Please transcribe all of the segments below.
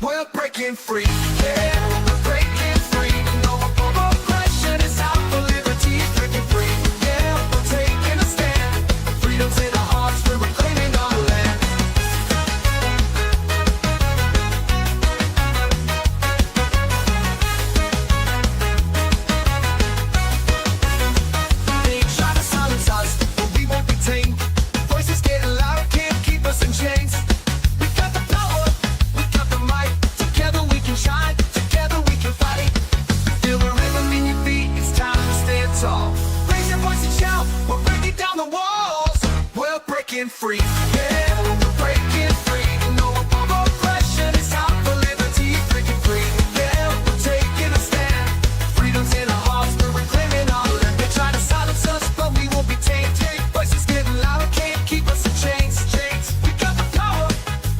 We're breaking free. Yeah, we're breaking free. No more oppression. It's out for liberty. Breaking free. Yeah, we're taking a stand. Freedom's in our hearts. We're reclaiming our land. They try to silence us, but we won't be tamed. Voices getting louder, can't keep us in chains. We got the power, we got the might. Together we can shine, together we can fight. Feel the rhythm in your feet, it's time to stand tall. Raise your voice and shout, we're breaking down the walls. We're breaking free, yeah, we're breaking free. No more oppression, it's out for liberty. Breaking free, yeah, we're taking a stand. Freedom's in our hearts, we're reclaiming our land. They try to silence us, but we won't be tamed. Voices getting louder, can't keep us in chains. We got the power,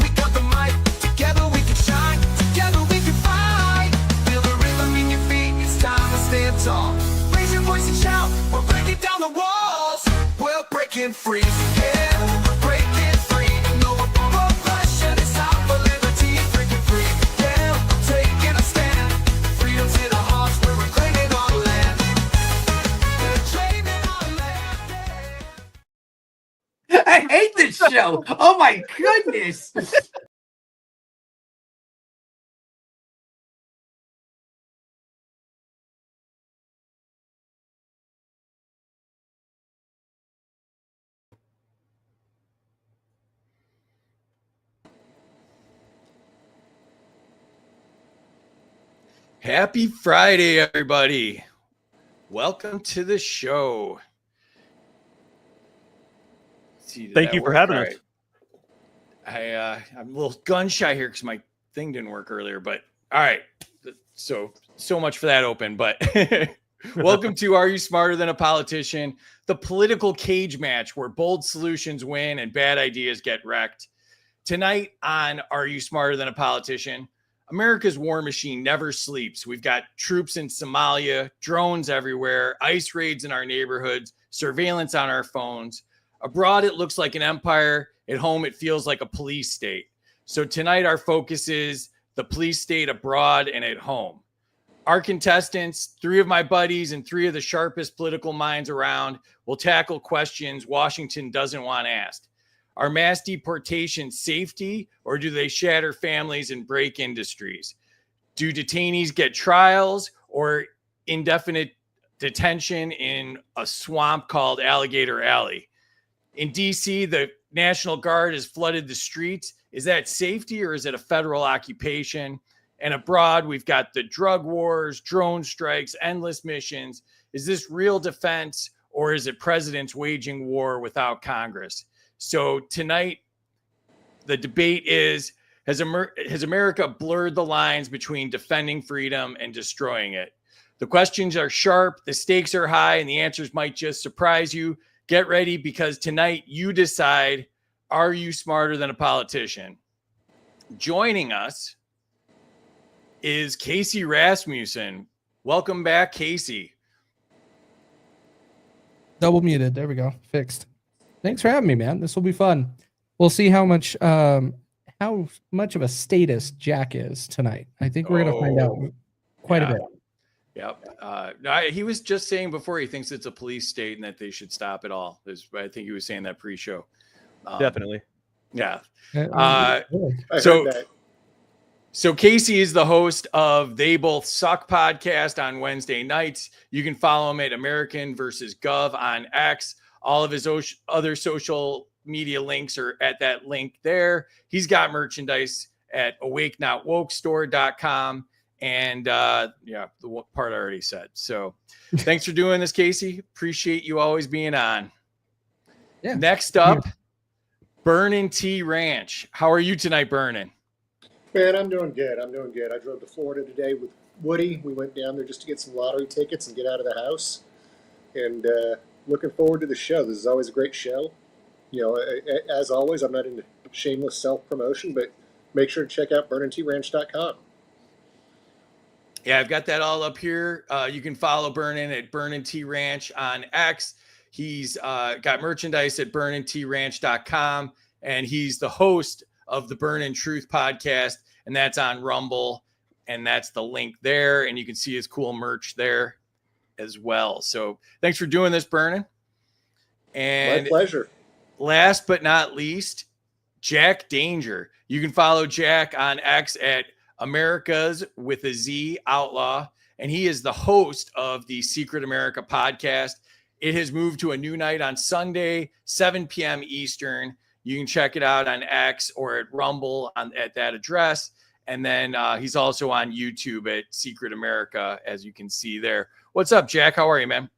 we got the might. Together we can shine, together we can fight. Feel the rhythm in your feet, it's time to stand tall. Raise your voice and shout, we're breaking down the walls. We're breaking free, yeah, we're breaking free. No more oppression, it's out for liberty. Breaking free, yeah, we're taking a stand. Freedom's in our hearts, we're reclaiming our land. We're claiming our land, yeah. I hate this show. Oh my goodness. Happy Friday, everybody. Welcome to the show. See, did Thank that you for work? having All us. right. I'm a little gun shy here because my thing didn't work earlier, but all right. So much for that open, but welcome to Are You Smarter Than a Politician? The political cage match where bold solutions win and bad ideas get wrecked. Tonight on Are You Smarter Than a Politician? America's war machine never sleeps. We've got troops in Somalia, drones everywhere, ICE raids in our neighborhoods, surveillance on our phones. Abroad, it looks like an empire. At home, it feels like a police state. So tonight, our focus is the police state abroad and at home. Our contestants, 3 of my buddies and 3 of the sharpest political minds around, will tackle questions Washington doesn't want asked. Are mass deportations safety, or do they shatter families and break industries? Do detainees get trials or indefinite detention in a swamp called Alligator Alley? In D.C., the National Guard has flooded the streets. Is that safety or is it a federal occupation? And abroad, we've got the drug wars, drone strikes, endless missions. Is this real defense or is it presidents waging war without Congress? So tonight, the debate is, has America blurred the lines between defending freedom and destroying it? The questions are sharp, the stakes are high, and the answers might just surprise you. Get ready, because tonight you decide, are you smarter than a politician? Joining us is Kaecey Rasmussen. Welcome back, Kaecey. Double muted. There we go. Fixed. Thanks for having me, man. This will be fun. We'll see how much of a statist Jack is tonight. I think we're going to find out quite a bit. Yep. He was just saying before he thinks it's a police state and that they should stop it all. I think he was saying that pre-show. Definitely. Yeah. So Kaecey is the host of They Both Suck podcast on Wednesday nights. You can follow him at American versus Gov on X. All of his other social media links are at that link there. He's got merchandise at awakenotwokestore.com. And the part I already said. So thanks for doing this, Kaecey. Appreciate you always being on. Yeah. Next up, Burnin T Ranch. How are you tonight, Burnin? Man, I'm doing good. I drove to Florida today with Woody. We went down there just to get some lottery tickets and get out of the house. And looking forward to the show. This is always a great show. You know, as always, I'm not into shameless self-promotion, but make sure to check out burninTranch.com. Yeah, I've got that all up here. You can follow Burnin at Burnin T Ranch on X. He's got merchandise at burninTranch.com, and he's the host of the Burnin Truth podcast, and that's on Rumble, and that's the link there, and you can see his cool merch there as well. So thanks for doing this, Burnin. And My pleasure. last but not least, Jack Danger. You can follow Jack on X at America's with a Z Outlaw, and he is the host of the Secret America podcast. It has moved to a new night on Sunday, 7 p.m. Eastern. You can check it out on X or at Rumble at that address. And then he's also on YouTube at Secret America, as you can see there. What's up, Jack? How are you, man?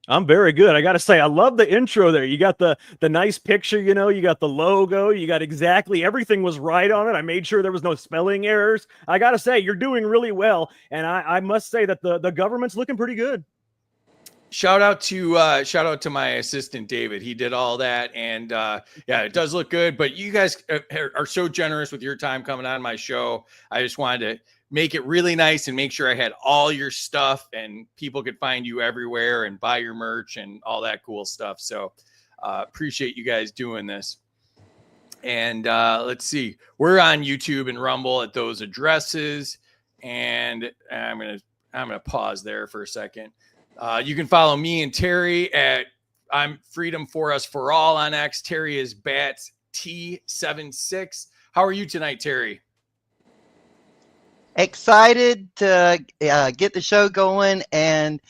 I'm very good. I got to say, I love the intro there. You got the nice picture, you know, you got the logo, you got exactly everything was right on it. I made sure there was no spelling errors. I got to say, you're doing really well. And I must say that the government's looking pretty good. Shout out to my assistant, David. He did all that. And yeah, it does look good. But you guys are so generous with your time coming on my show. I just wanted to make it really nice and make sure I had all your stuff and people could find you everywhere and buy your merch and all that cool stuff. So appreciate you guys doing this. And let's see, we're on YouTube and Rumble at those addresses. And I'm gonna pause there for a second. You can follow me and Terry at I'm Freedom for Us for All on X. Terry is Bats T76. How are you tonight, Terry? Excited to get the show going and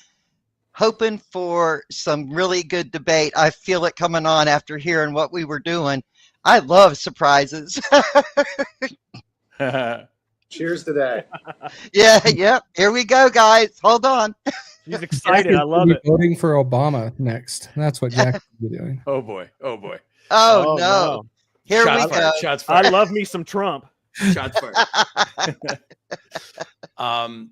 hoping for some really good debate. I feel it coming on after hearing what we were doing. I love surprises. Cheers to that. Yeah. Here we go, guys. Hold on. He's excited. I love it. Voting for Obama next. That's what Jack will be doing. Oh boy. Oh, no. Here Shots we fired. go. Shots fired. I love me some Trump. Shots fired. All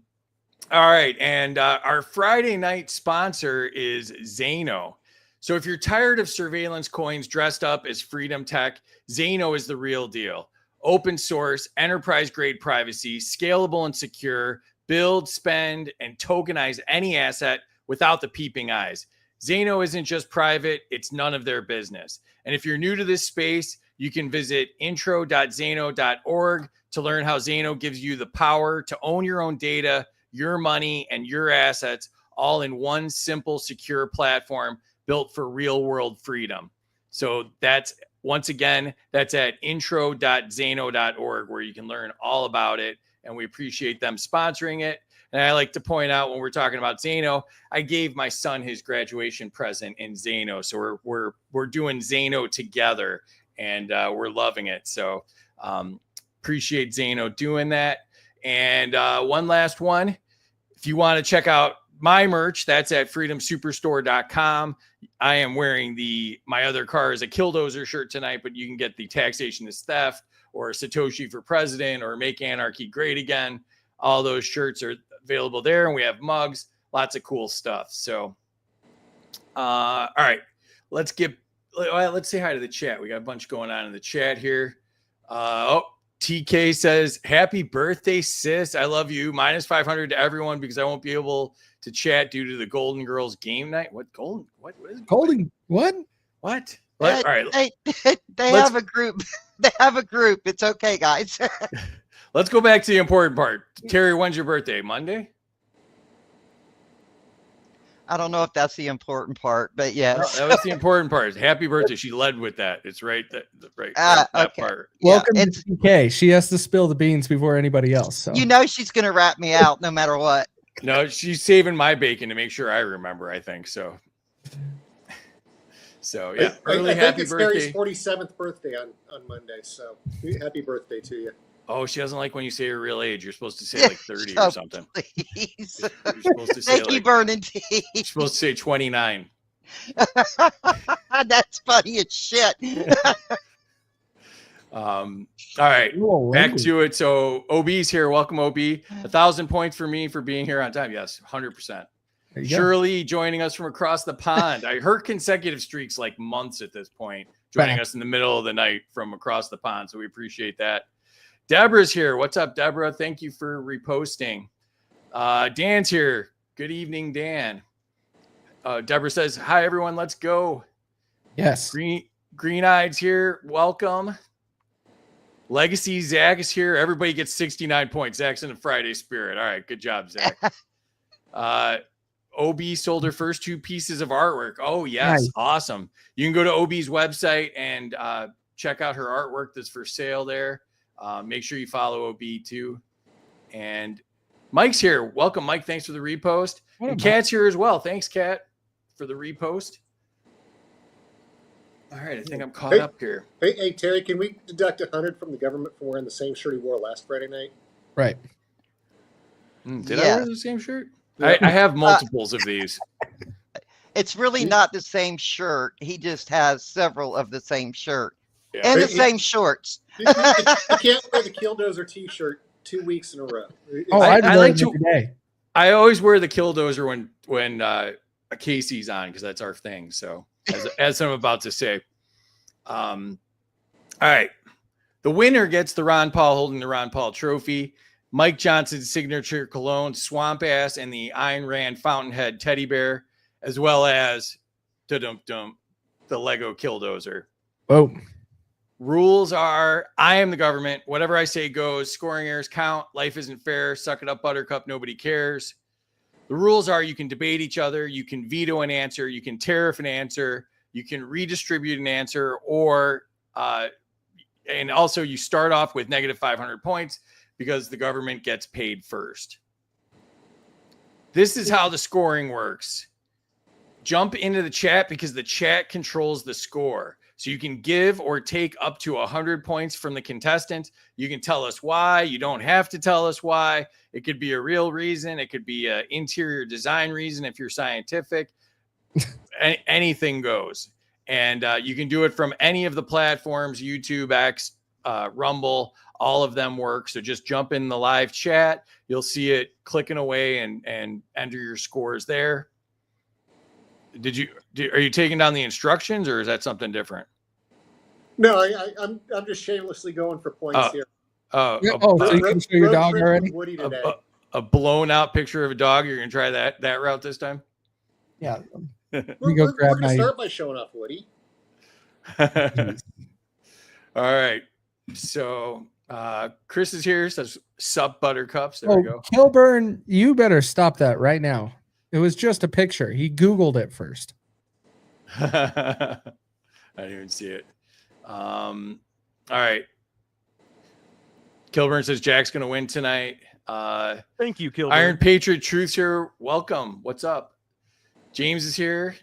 right. And our Friday night sponsor is Zano. So if you're tired of surveillance coins dressed up as freedom tech, Zano is the real deal. Open source, enterprise grade privacy, scalable and secure, build, spend, and tokenize any asset without the peeping eyes. Zano isn't just private, it's none of their business. And if you're new to this space, you can visit intro.zano.org to learn how Zano gives you the power to own your own data, your money, and your assets all in one simple, secure platform built for real world freedom. So that's at intro.zano.org where you can learn all about it. And we appreciate them sponsoring it. And I like to point out when we're talking about Zano, I gave my son his graduation present in Zano. So we're doing Zano together and we're loving it. So appreciate Zano doing that. And one last one, if you want to check out my merch, that's at freedomsuperstore.com. I am wearing my other car is a Killdozer shirt tonight, but you can get the Taxation is Theft or Satoshi for President or Make Anarchy Great Again. All those shirts are available there. And we have mugs, lots of cool stuff. So, all right, let's say hi to the chat. We got a bunch going on in the chat here. TK says, happy birthday, sis. I love you. Minus 500 to everyone because I won't be able to chat due to the Golden Girls game night. What Golden? What is it? Golden? What? What? All right. They have a group. They have a group. It's okay, guys. Let's go back to the important part. Terry, when's your birthday? Monday? I don't know if that's the important part, but yes. No, that was the important part. Happy birthday. She led with that. It's right. That okay. part. Welcome to TK. She has to spill the beans before anybody else. So. You know she's going to rat me out no matter what. No, she's saving my bacon to make sure I remember, I think. So yeah. I Happy think it's birthday. Mary's 47th birthday on Monday. So happy birthday to you. Oh, she doesn't like when you say her real age. You're supposed to say like 30 or something. Please. You're supposed to say Thank you, Burnin T. You're supposed to say 29. That's funny as shit. All right, back to it. So OB's here. Welcome, OB. 1,000 points for me for being here on time. Yes, 100%. Shirley joining us from across the pond. Her consecutive streaks like months at this point, joining us in the middle of the night from across the pond. So we appreciate that. Deborah's here. What's up, Deborah? Thank you for reposting. Dan's here. Good evening, Dan. Deborah says, hi, everyone. Let's go. Yes. Green Eyed's here. Welcome. Legacy Zach is here. Everybody gets 69 points. Zach's in the Friday spirit. All right, good job, Zach. OB sold her first 2 pieces of artwork. Oh, yes. Nice. Awesome. You can go to OB's website and check out her artwork that's for sale there. Make sure you follow OB too. And Mike's here. Welcome, Mike. Thanks for the repost. And Kat's here as well. Thanks, Kat, for the repost. All right, I think I'm caught up here. Hey, Terry, can we deduct 100 from the government for wearing the same shirt he wore last Friday night? Right. Did I wear the same shirt? I have multiples of these. It's really not the same shirt. He just has several of the same shirt Yeah. and the same shorts. You can't wear the Killdozer T-shirt 2 weeks in a row. Oh, I I'd wear like it to- every day. I always wear the Killdozer when a Kaecey's on because that's our thing. So as I'm about to say, all right, the winner gets the Ron Paul holding the Ron Paul trophy, Mike Johnson's signature cologne, Swamp Ass, and the Ayn Rand Fountainhead teddy bear, as well as the Lego Killdozer. Whoa. Rules are: I am the government. Whatever I say goes. Scoring errors count. Life isn't fair. Suck it up, Buttercup. Nobody cares. The rules are: you can debate each other. You can veto an answer. You can tariff an answer. You can redistribute an answer, or and also you start off with negative 500 points because the government gets paid first. This is how the scoring works. Jump into the chat because the chat controls the score. So you can give or take up to 100 points from the contestant. You can tell us why. You don't have to tell us why. It could be a real reason. It could be an interior design reason if you're scientific. Anything goes. And you can do it from any of the platforms, YouTube, X, Rumble, all of them work. So just jump in the live chat. You'll see it clicking away and enter your scores there. Are you taking down the instructions or is that something different? No, I'm just shamelessly going for points here. So you can show your dog already? Woody today. A blown out picture of a dog. You're going to try that route this time? Yeah. We're go going grab to my- start by showing off Woody. All right. So Chris is here. Says sup Buttercups. There we go. Kilburn, you better stop that right now. It was just a picture. He Googled it first. I didn't even see it. All right. Kilburn says Jack's going to win tonight. Thank you, Kilburn. Iron Patriot Truth's here. Welcome. What's up? James is here.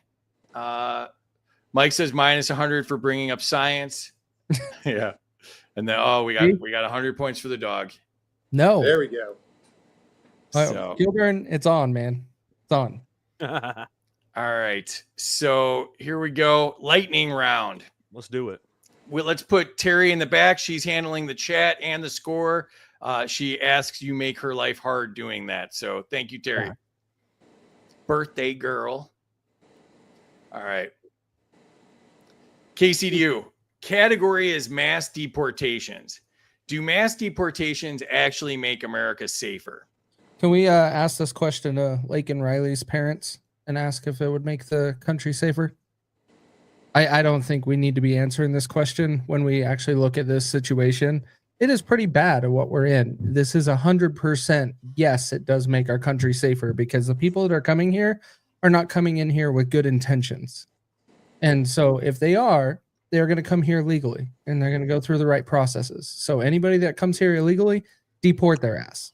Mike says minus 100 for bringing up science. Yeah. And then, we got 100 points for the dog. No. There we go. So, Kilburn, it's on, man. It's on. all right. So here we go. Lightning round. Let's do it. Let's put Terry in the back. She's handling the chat and the score. She asks you make her life hard doing that. So thank you, Terry. Yeah. Birthday girl. All right. Kaecey, to you. Category is mass deportations. Do mass deportations actually make America safer? Can we ask this question to Lake and Riley's parents and ask if it would make the country safer? I don't think we need to be answering this question when we actually look at this situation. It is pretty bad at what we're in. This is 100% yes, it does make our country safer because the people that are coming here are not coming in here with good intentions. And so if they are, they're going to come here legally and they're going to go through the right processes. So anybody that comes here illegally, deport their ass.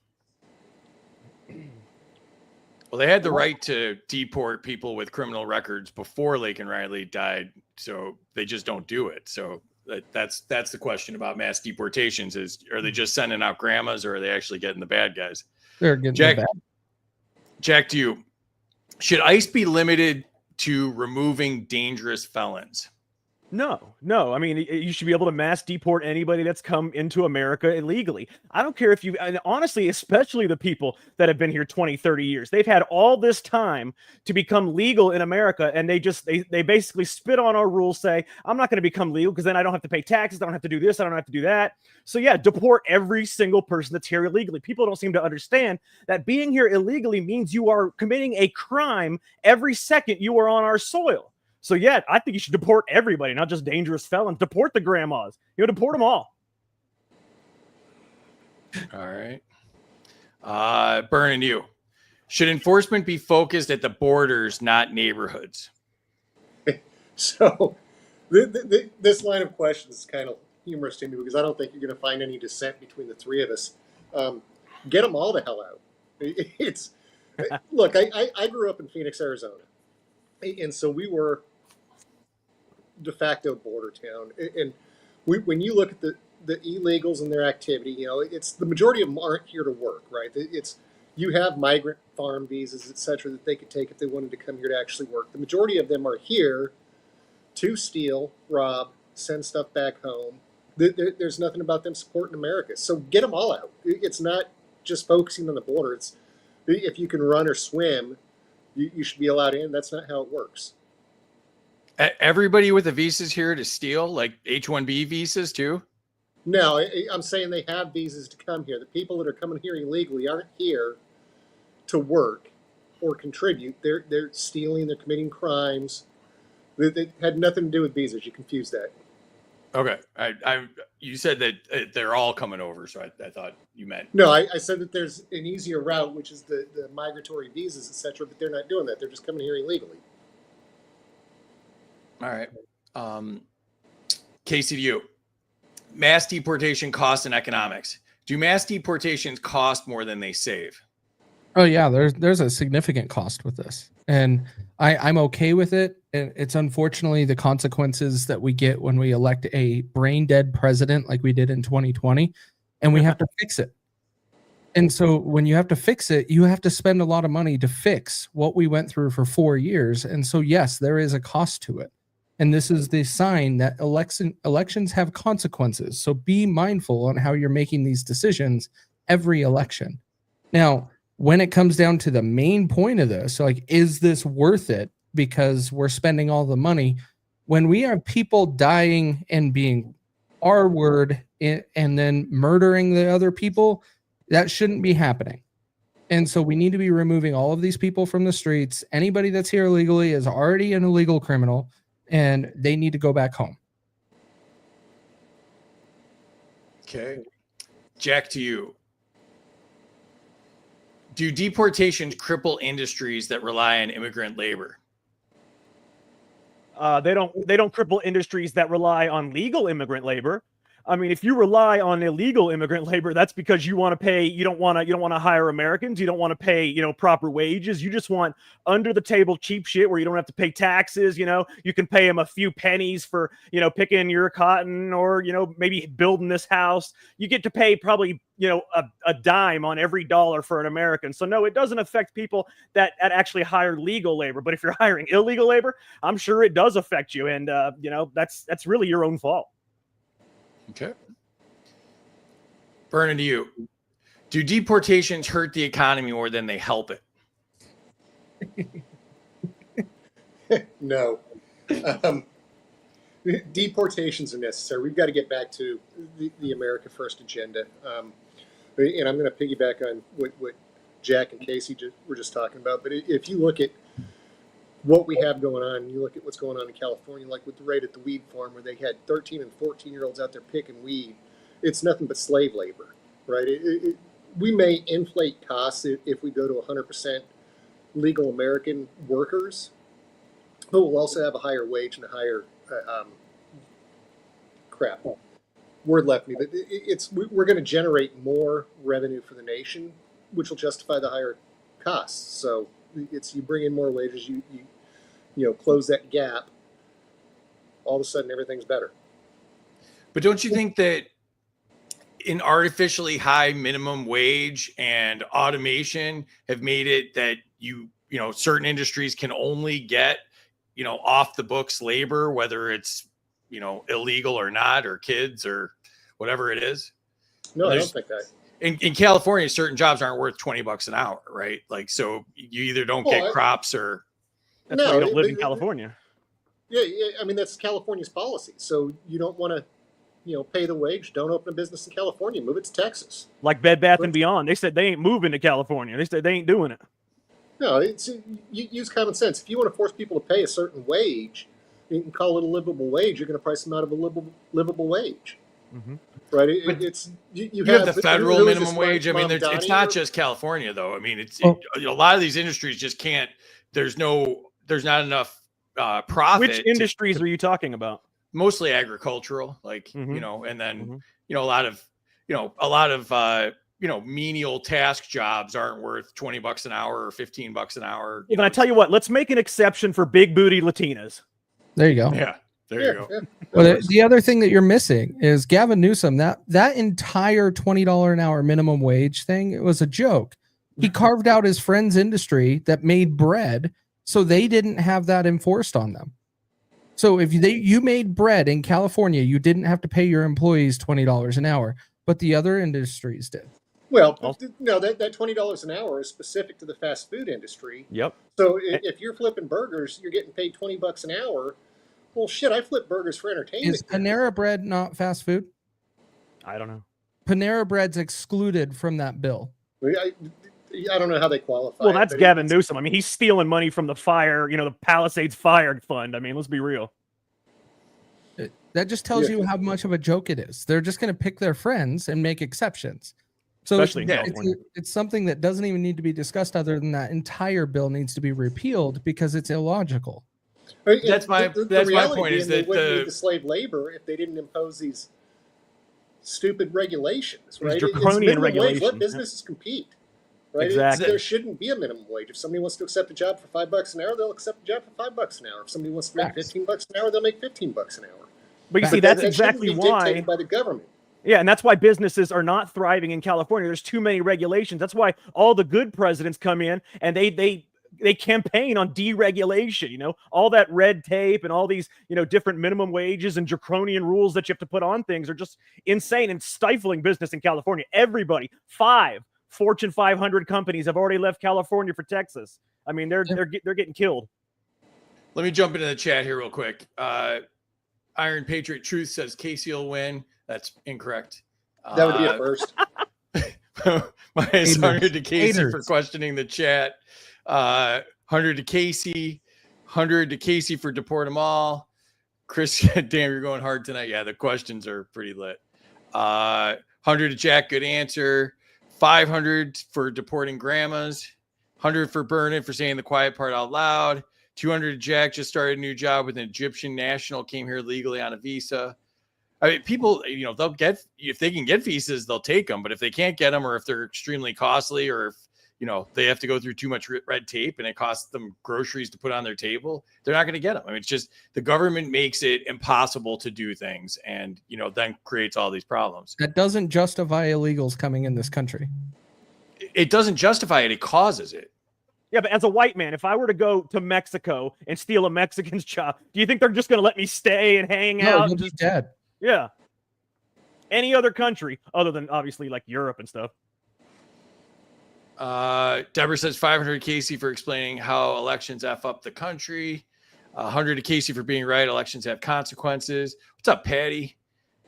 Well, they had the right to deport people with criminal records before Lake and Riley died, so they just don't do it. So that's the question about mass deportations: is are they just sending out grandmas, or are they actually getting the bad guys? They're getting Jack, the bad. Jack, to you: should ICE be limited to removing dangerous felons? No. I mean, you should be able to mass deport anybody that's come into America illegally. I don't care if you, and honestly, especially the people that have been here 20, 30 years. They've had all this time to become legal in America, and they basically spit on our rules, say, I'm not going to become legal because then I don't have to pay taxes, I don't have to do this, I don't have to do that. So yeah, deport every single person that's here illegally. People don't seem to understand that being here illegally means you are committing a crime every second you are on our soil. So yeah, I think you should deport everybody, not just dangerous felons. Deport the grandmas. Deport them all. All right. Burnin, you. Should enforcement be focused at the borders, not neighborhoods? So this line of questions is kind of humorous to me because I don't think you're going to find any dissent between the three of us. Get them all the hell out. It's look, I grew up in Phoenix, Arizona, and so we were de facto border town. And when you look at the illegals and their activity, you know, it's the majority of them aren't here to work, right? It's you have migrant farm visas, et cetera, that they could take if they wanted to come here to actually work. The majority of them are here to steal, rob, send stuff back home. There's nothing about them supporting America. So get them all out. It's not just focusing on the border. It's if you can run or swim, you should be allowed in. That's not how it works. Everybody with the visas here to steal, like H-1B visas too? No, I'm saying they have visas to come here. The people that are coming here illegally aren't here to work or contribute. They're stealing. They're committing crimes. They had nothing to do with visas. You confused that. Okay. You said that they're all coming over, so I thought you meant. No, I said that there's an easier route, which is the migratory visas, et cetera, but they're not doing that. They're just coming here illegally. All right. Kaecey, to you. Mass deportation costs and economics. Do mass deportations cost more than they save? Oh yeah, there's a significant cost with this, and I'm okay with it. And it's unfortunately the consequences that we get when we elect a brain dead president like we did in 2020, and we have to fix it. And so when you have to fix it, you have to spend a lot of money to fix what we went through for 4 years. And so yes, there is a cost to it. And this is the sign that elections have consequences. So be mindful on how you're making these decisions every election. Now, when it comes down to the main point of this, like, is this worth it because we're spending all the money? When we have people dying and being R-word and then murdering the other people, that shouldn't be happening. And so we need to be removing all of these people from the streets. Anybody that's here illegally is already an illegal criminal, and they need to go back home. Okay. Jack, to you. Do deportations cripple industries that rely on immigrant labor? They don't cripple industries that rely on legal immigrant labor. I mean, if you rely on illegal immigrant labor, that's because you want to pay. You don't want to hire Americans. You don't want to pay, proper wages. You just want under the table cheap shit where you don't have to pay taxes. You can pay them a few pennies for, picking your cotton or, maybe building this house. You get to pay probably, a dime on every dollar for an American. So no, it doesn't affect people that actually hire legal labor. But if you're hiring illegal labor, I'm sure it does affect you. And, that's really your own fault. Okay. Burnin, to you. Do deportations hurt the economy more than they help it? No. Deportations are necessary. We've got to get back to the America First agenda. And I'm going to piggyback on what Jack and Kaecey were just talking about. But if you look at what we have going on, you look at what's going on in California, like with the raid at the weed farm where they had 13 and 14-year-olds out there picking weed. It's nothing but slave labor, right? We may inflate costs if we go to 100% legal American workers, but we'll also have a higher wage and a higher word left me, but we're going to generate more revenue for the nation, which will justify the higher costs. So you bring in more wages, you close that gap, all of a sudden everything's better. But don't you think that an artificially high minimum wage and automation have made it that certain industries can only get, off the books labor, whether it's, illegal or not, or kids or whatever it is? No, I don't think that. In California, certain jobs aren't worth $20 an hour, right? Like, so you either don't get crops or. That's why you don't live in California. Yeah. I mean, that's California's policy. So you don't want to, pay the wage. Don't open a business in California. Move it to Texas. Like Bed Bath & Beyond. They said they ain't moving to California. They said they ain't doing it. No, you use common sense. If you want to force people to pay a certain wage, you can call it a livable wage. You're going to price them out of a livable wage. right? But It's you have the federal who is minimum this, wage. I mean, Mom it's Donnie not or- just California, though. I mean, Oh. a lot of these industries just can't. There's not enough profit. Which industries are you talking about? Mostly agricultural, like Mhm. and then Mhm. a lot of menial task jobs aren't worth $20 an hour or $15 an hour. Well, then I tell you what, let's make an exception for big booty Latinas. There you go. Yeah, there you go. Yeah. Well, the other thing that you're missing is Gavin Newsom. That entire $20 an hour minimum wage thing, it was a joke. He carved out his friend's industry that made bread, so they didn't have that enforced on them. So if you made bread in California, you didn't have to pay your employees $20 an hour, but the other industries did. Well, no, that $20 an hour is specific to the fast food industry. Yep. So if you're flipping burgers, you're getting paid $20 an hour. Well, shit, I flip burgers for entertainment. Is Panera Bread not fast food? I don't know. Panera Bread's excluded from that bill. I don't know how they qualify. Well, that's but Gavin it's- Newsom. I mean, he's stealing money from the fire, the Palisades Fire Fund. I mean, let's be real. That just tells Yeah. you how much of a joke it is. They're just going to pick their friends and make exceptions. So Especially in California. it's something that doesn't even need to be discussed. Other than that entire bill needs to be repealed because it's illogical. And That's my reality point, is being they that wouldn't need the slave labor if they didn't impose these stupid regulations, right? It's draconian minimum wage. regulations, Let yeah. businesses compete, right? Exactly. There shouldn't be a minimum wage. If somebody wants to accept a job for $5 an hour, they'll accept a job for $5 an hour. If somebody wants to make Facts. $15 an hour, they'll make $15 an hour. But you see, That that's shouldn't exactly be why. dictated by the government. Yeah, and that's why businesses are not thriving in California. There's too many regulations. That's why all the good presidents come in and they campaign on deregulation, all that red tape and all these, different minimum wages and draconian rules that you have to put on things are just insane and stifling business in California. Everybody, 5 Fortune 500 companies have already left California for Texas. I mean, they're getting killed. Let me jump into the chat here real quick. Iron Patriot Truth says Kaecey will win. That's incorrect. That would be a first. Minus 100 to Kaecey Haters. for questioning the chat. 100 to Kaecey. 100 to Kaecey for deport them all. Chris, damn, you're going hard tonight. Yeah, the questions are pretty lit. 100 to Jack, good answer. 500 for deporting grandmas. 100 for Burnin for saying the quiet part out loud. 200 to Jack, just started a new job with an Egyptian national, came here legally on a visa. I mean, people, they'll get, if they can get visas, they'll take them. But if they can't get them, or if they're extremely costly, or if, they have to go through too much red tape and it costs them groceries to put on their table, they're not going to get them. I mean, it's just the government makes it impossible to do things and, then creates all these problems. That doesn't justify illegals coming in this country. It doesn't justify it. It causes it. Yeah, but as a white man, if I were to go to Mexico and steal a Mexican's job, do you think they're just going to let me stay and hang No, out? you'll be dead. Yeah. Any other country other than obviously like Europe and stuff. Deborah says 500 to Kaecey for explaining how elections F up the country. 100 to Kaecey for being right. Elections have consequences. What's up, Patty?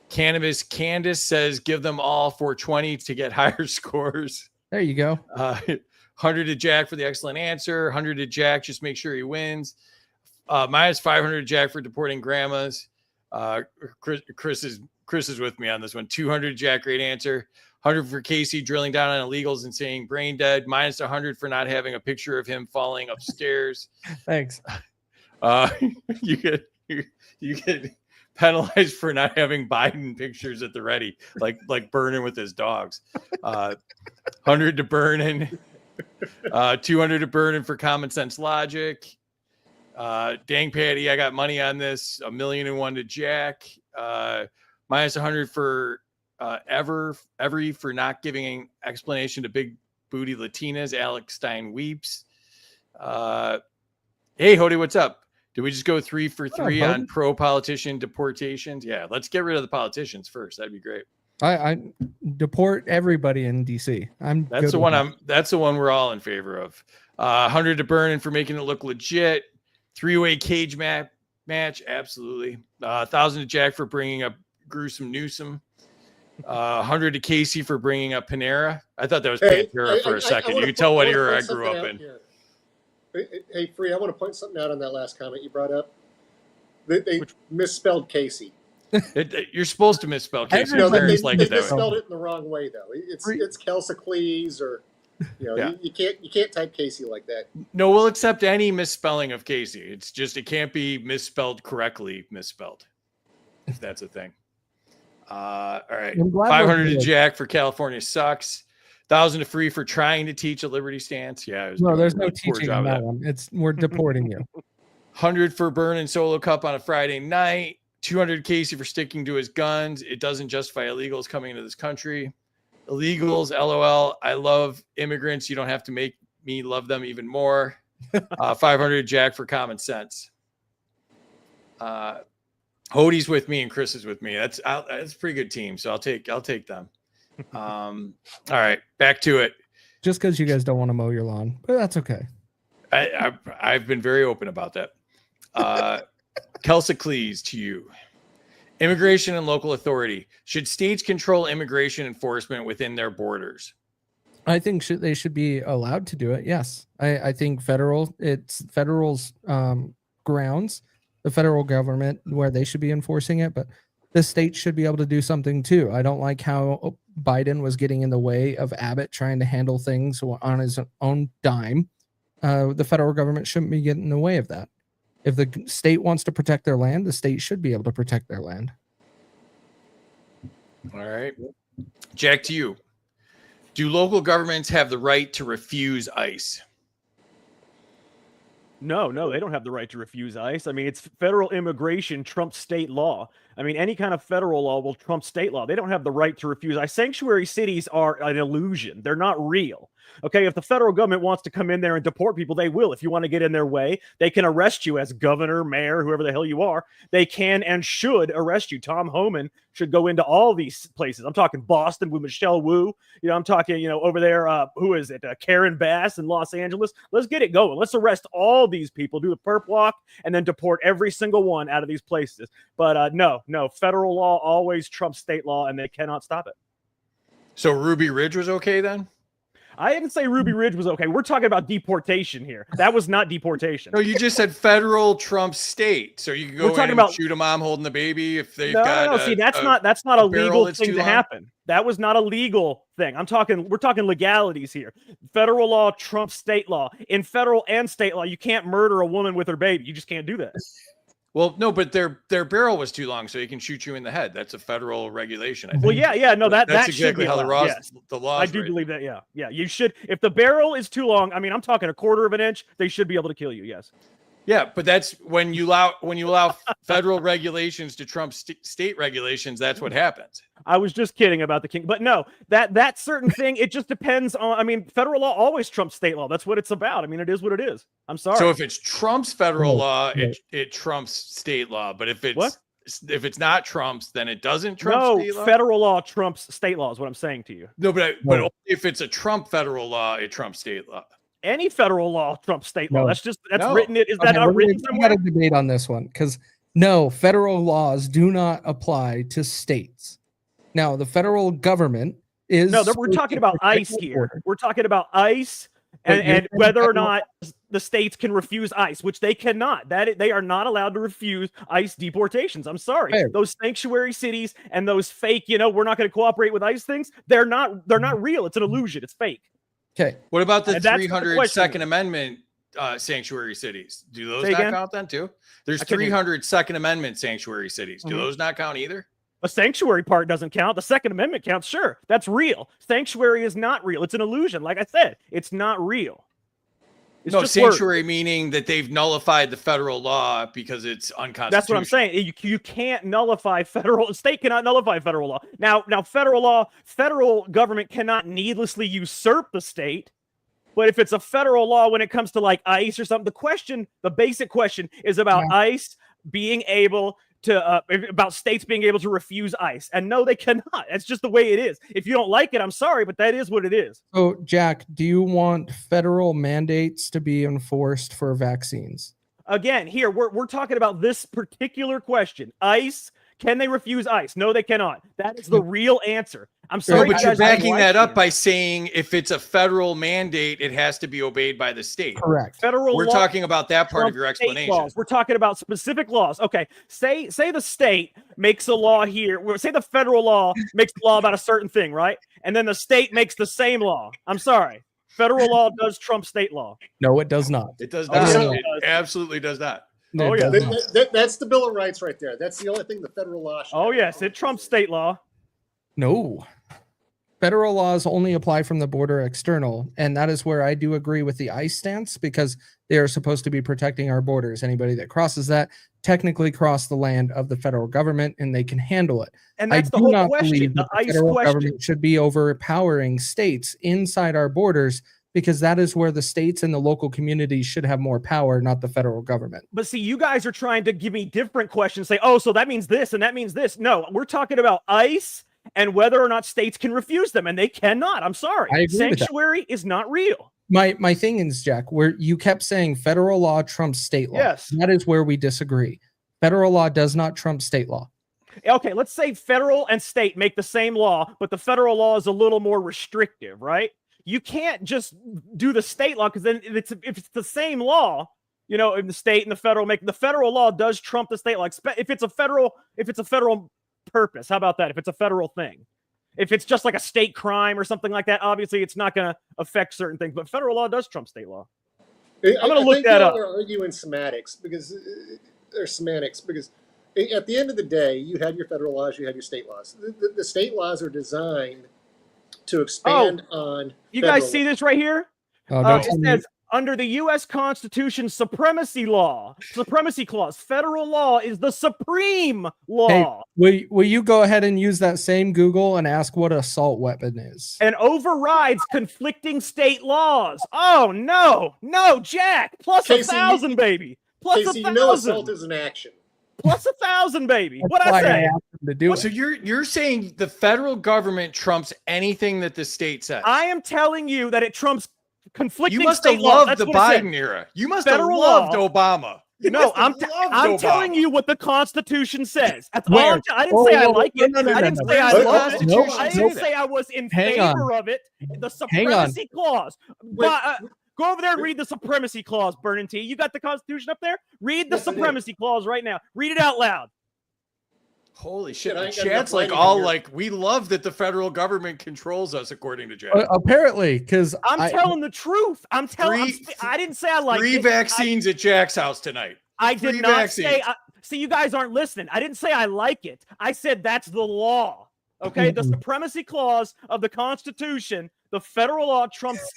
Cannabis Candace says give them all 420 to get higher scores. There you go. 100 to Jack for the excellent answer. 100 to Jack, just make sure he wins. Minus 500 to Jack for deporting grandmas. Chris is with me on this one. 200 to Jack, great answer. 100 for Kaecey drilling down on illegals and saying brain dead. Minus 100 for not having a picture of him falling upstairs. Thanks. You get penalized for not having Biden pictures at the ready, like Burnin with his dogs. 100 to Burnin. 200 to Burnin for common sense logic. Dang Patty, I got money on this. $1,000,001 to Jack. Minus 100 for Every for not giving an explanation to big booty Latinas. Alex Stein weeps. Hey Hody, what's up? Did we just go 3 for 3 on pro politician deportations? Yeah, let's get rid of the politicians first. That'd be great. I deport everybody in DC. That's the one that's the one we're all in favor of. 100 to Burnin for making it look legit. 3-way cage match, absolutely. 1,000 to Jack for bringing up gruesome Newsom. 100 to Kaecey for bringing up Panera. I thought that was Pantera for a second. You could tell what era I grew up in. Hey, Free, I want to point something out on that last comment you brought up. They misspelled Kaecey. You're supposed to misspell Kaecey. No, Your but parents like they it that way. misspelled it in the wrong way though. It's Kelsicles or Yeah. you can't type Kaecey like that. No, we'll accept any misspelling of Kaecey. It's just it can't be misspelled correctly misspelled. If that's a thing. All right. I'm glad 500 to we're- Jack for California sucks. 1,000 to Free for trying to teach a Liberty stance. Yeah. No, there's no poor teaching job on of that one. We're deporting you. 100 for Burnin Solo Cup on a Friday night. 200 Kaecey for sticking to his guns. It doesn't justify illegals coming into this country. Illegals, LOL. I love immigrants. You don't have to make me love them even more. 500 Jack for common sense. Hodie's with me and Chris is with me. That's a pretty good team. So I'll take them. All right, back to it. Just because you guys don't want to mow your lawn, but that's okay. I've been very open about that. Kelsicles to you. Immigration and local authority. Should states control immigration enforcement within their borders? I think they should be allowed to do it. Yes, I think it's federal's grounds, the federal government where they should be enforcing it, but the state should be able to do something too. I don't like how Biden was getting in the way of Abbott trying to handle things on his own dime. The federal government shouldn't be getting in the way of that. If the state wants to protect their land, the state should be able to protect their land. All right. Jack, to you. Do local governments have the right to refuse ICE? No, they don't have the right to refuse ICE. I mean, it's federal immigration trumps state law. I mean, any kind of federal law will trump state law. They don't have the right to refuse ICE. Sanctuary cities are an illusion. They're not real. Okay, if the federal government wants to come in there and deport people, they will. If you want to get in their way, they can arrest you as governor, mayor, whoever the hell you are. They can and should arrest you. Tom Homan should go into all these places. I'm talking Boston with Michelle Wu. I'm talking, over there, who is it? Karen Bass in Los Angeles. Let's get it going. Let's arrest all these people, do the perp walk, and then deport every single one out of these places. But no, federal law always trumps state law, and they cannot stop it. So Ruby Ridge was okay then? I didn't say Ruby Ridge was okay. We're talking about deportation here. That was not deportation. No, you just said federal trumps state. So you can go in and shoot a mom holding the baby if they've got. No. See, that's not a legal thing to happen. That was not a legal thing. We're talking legalities here. Federal law trumps state law. In federal and state law, you can't murder a woman with her baby. You just can't do that. Well, no, but their barrel was too long, so he can shoot you in the head. That's a federal regulation. I think. Well, yeah, no, that's exactly how the law. I do believe that. Yeah. You should. If the barrel is too long, I mean, I'm talking a quarter of an inch. They should be able to kill you. Yes. Yeah, but that's when you allow federal regulations to trump state regulations. That's what happens. I was just kidding about the king, but no, that certain thing, it just depends on. I mean, federal law always trumps state law. That's what it's about. I mean, it is what it is. I'm sorry. So if it's Trump's federal law, it trumps state law. But if it's not Trump's, then it doesn't trump state law? Federal law trumps state law is what I'm saying to you. No, but only if it's a Trump federal law, it trumps state law. Any federal law trumps state law. No. That's written. Is that not written somewhere? We got a debate on this one because no, federal laws do not apply to states. Now, the federal government is. No, we're talking about ICE here. We're talking about ICE and whether or not the states can refuse ICE, which they cannot. They are not allowed to refuse ICE deportations. I'm sorry. Fair. Those sanctuary cities and those fake, we're not going to cooperate with ICE things. They're not real. It's an illusion. It's fake. Okay. What about the And that's 300 the Second Amendment sanctuary cities? Do those Say not again? count then too? There's I couldn't hear. 300 Second Amendment sanctuary cities. Do those not count either? A sanctuary part doesn't count. The Second Amendment counts. Sure, that's real. Sanctuary is not real. It's an illusion. Like I said, it's not real. It's No, just sanctuary words. meaning that they've nullified the federal law because it's unconstitutional. That's what I'm saying. You can't nullify federal. State cannot nullify federal law. Now, federal government cannot needlessly usurp the state. But if it's a federal law when it comes to like ICE or something, the basic question is about ICE being able to, about states being able to refuse ICE. And no, they cannot. That's just the way it is. If you don't like it, I'm sorry, but that is what it is. So, Jack, do you want federal mandates to be enforced for vaccines? Again, here, we're talking about this particular question. ICE Can they refuse ICE? No, they cannot. That is the real answer. I'm No, sorry. but you you're guys don't backing like that up me. by saying if it's a federal mandate, it has to be obeyed by the state. Correct. Federal We're law talking about that part of your trumps state explanation. laws. We're talking about specific laws. Okay, say the state makes a law here. Say the federal law makes a law about a certain thing, right? And then the state makes the same law. I'm sorry. Federal law does trump state law. No, it does not. It does Oh, not. yeah. It absolutely does not. Oh, It yeah. does not. That's the Bill of Rights right there. That's the only thing the federal law should Oh have. yes, it trumps state law. No. Federal laws only apply from the border external, and that is where I do agree with the ICE stance because they are supposed to be protecting our borders. Anybody that crosses that technically cross the land of the federal government, and they can handle it. And I that's the do whole not question. believe The that the ICE federal question. government should be overpowering states inside our borders because that is where the states and the local communities should have more power, not the federal government. But see, you guys are trying to give me different questions. Say, oh, so that means this and that means this. No, we're talking about ICE and whether or not states can refuse them, and they cannot. I'm sorry. I agree with that. Sanctuary is not real. My thing is, Jack, where you kept saying federal law trumps state law. Yes. That is where we disagree. Federal law does not trump state law. Okay, let's say federal and state make the same law, but the federal law is a little more restrictive, right? You can't just do the state law because then if it's the same law, you know, if the state and the federal law does trump the state law. If it's a federal purpose, how about that? If it's a federal thing, if it's just like a state crime or something like that, obviously it's not going to affect certain things. But federal law does trump state law. I'm going to look that up. They're arguing semantics because at the end of the day, you had your federal laws, you had your state laws. The state laws are designed to expand on. You guys federal see this right here? Oh, don't It tell me- says under the U.S. Constitution supremacy clause, federal law is the supreme law will you go ahead and use that same Google and ask what assault weapon is? and overrides conflicting state laws. Oh no, Jack, plus Kaecey, 1,000, baby, plus Casey, 1,000, you know assault is an action. plus 1,000, baby. That's What I why say? asked him to do So it. you're saying the federal government trumps anything that the state says? I am telling you that it trumps conflicting You must state have laws. loved That's the what it said. Biden era. You must Federal have loved law. Obama. You No, must have loved I'm Obama. telling you what the Constitution says. That's Where? all I didn't say I Whoa, like it. no, no, I no, didn't no, say I no. loved it. Nope, I nope. didn't say I was in Hang favor on. of it. The Hang on. supremacy clause. But, go over there and read the supremacy clause, Burnin T. You got the Constitution up there? Read the Yes, I do. supremacy clause right now. Read it out loud. Holy shit. I The ain't got enough chat's like language all here. like, we love that the federal government controls us, according to Jack. Apparently, because I'm telling the truth. I'm telling. I didn't say I liked Free it. vaccines at Jack's house tonight. I free did not vaccines. say. See, you guys aren't listening. I didn't say I like it. I said that's the law. Okay, the supremacy clause of the Constitution, the federal law trumps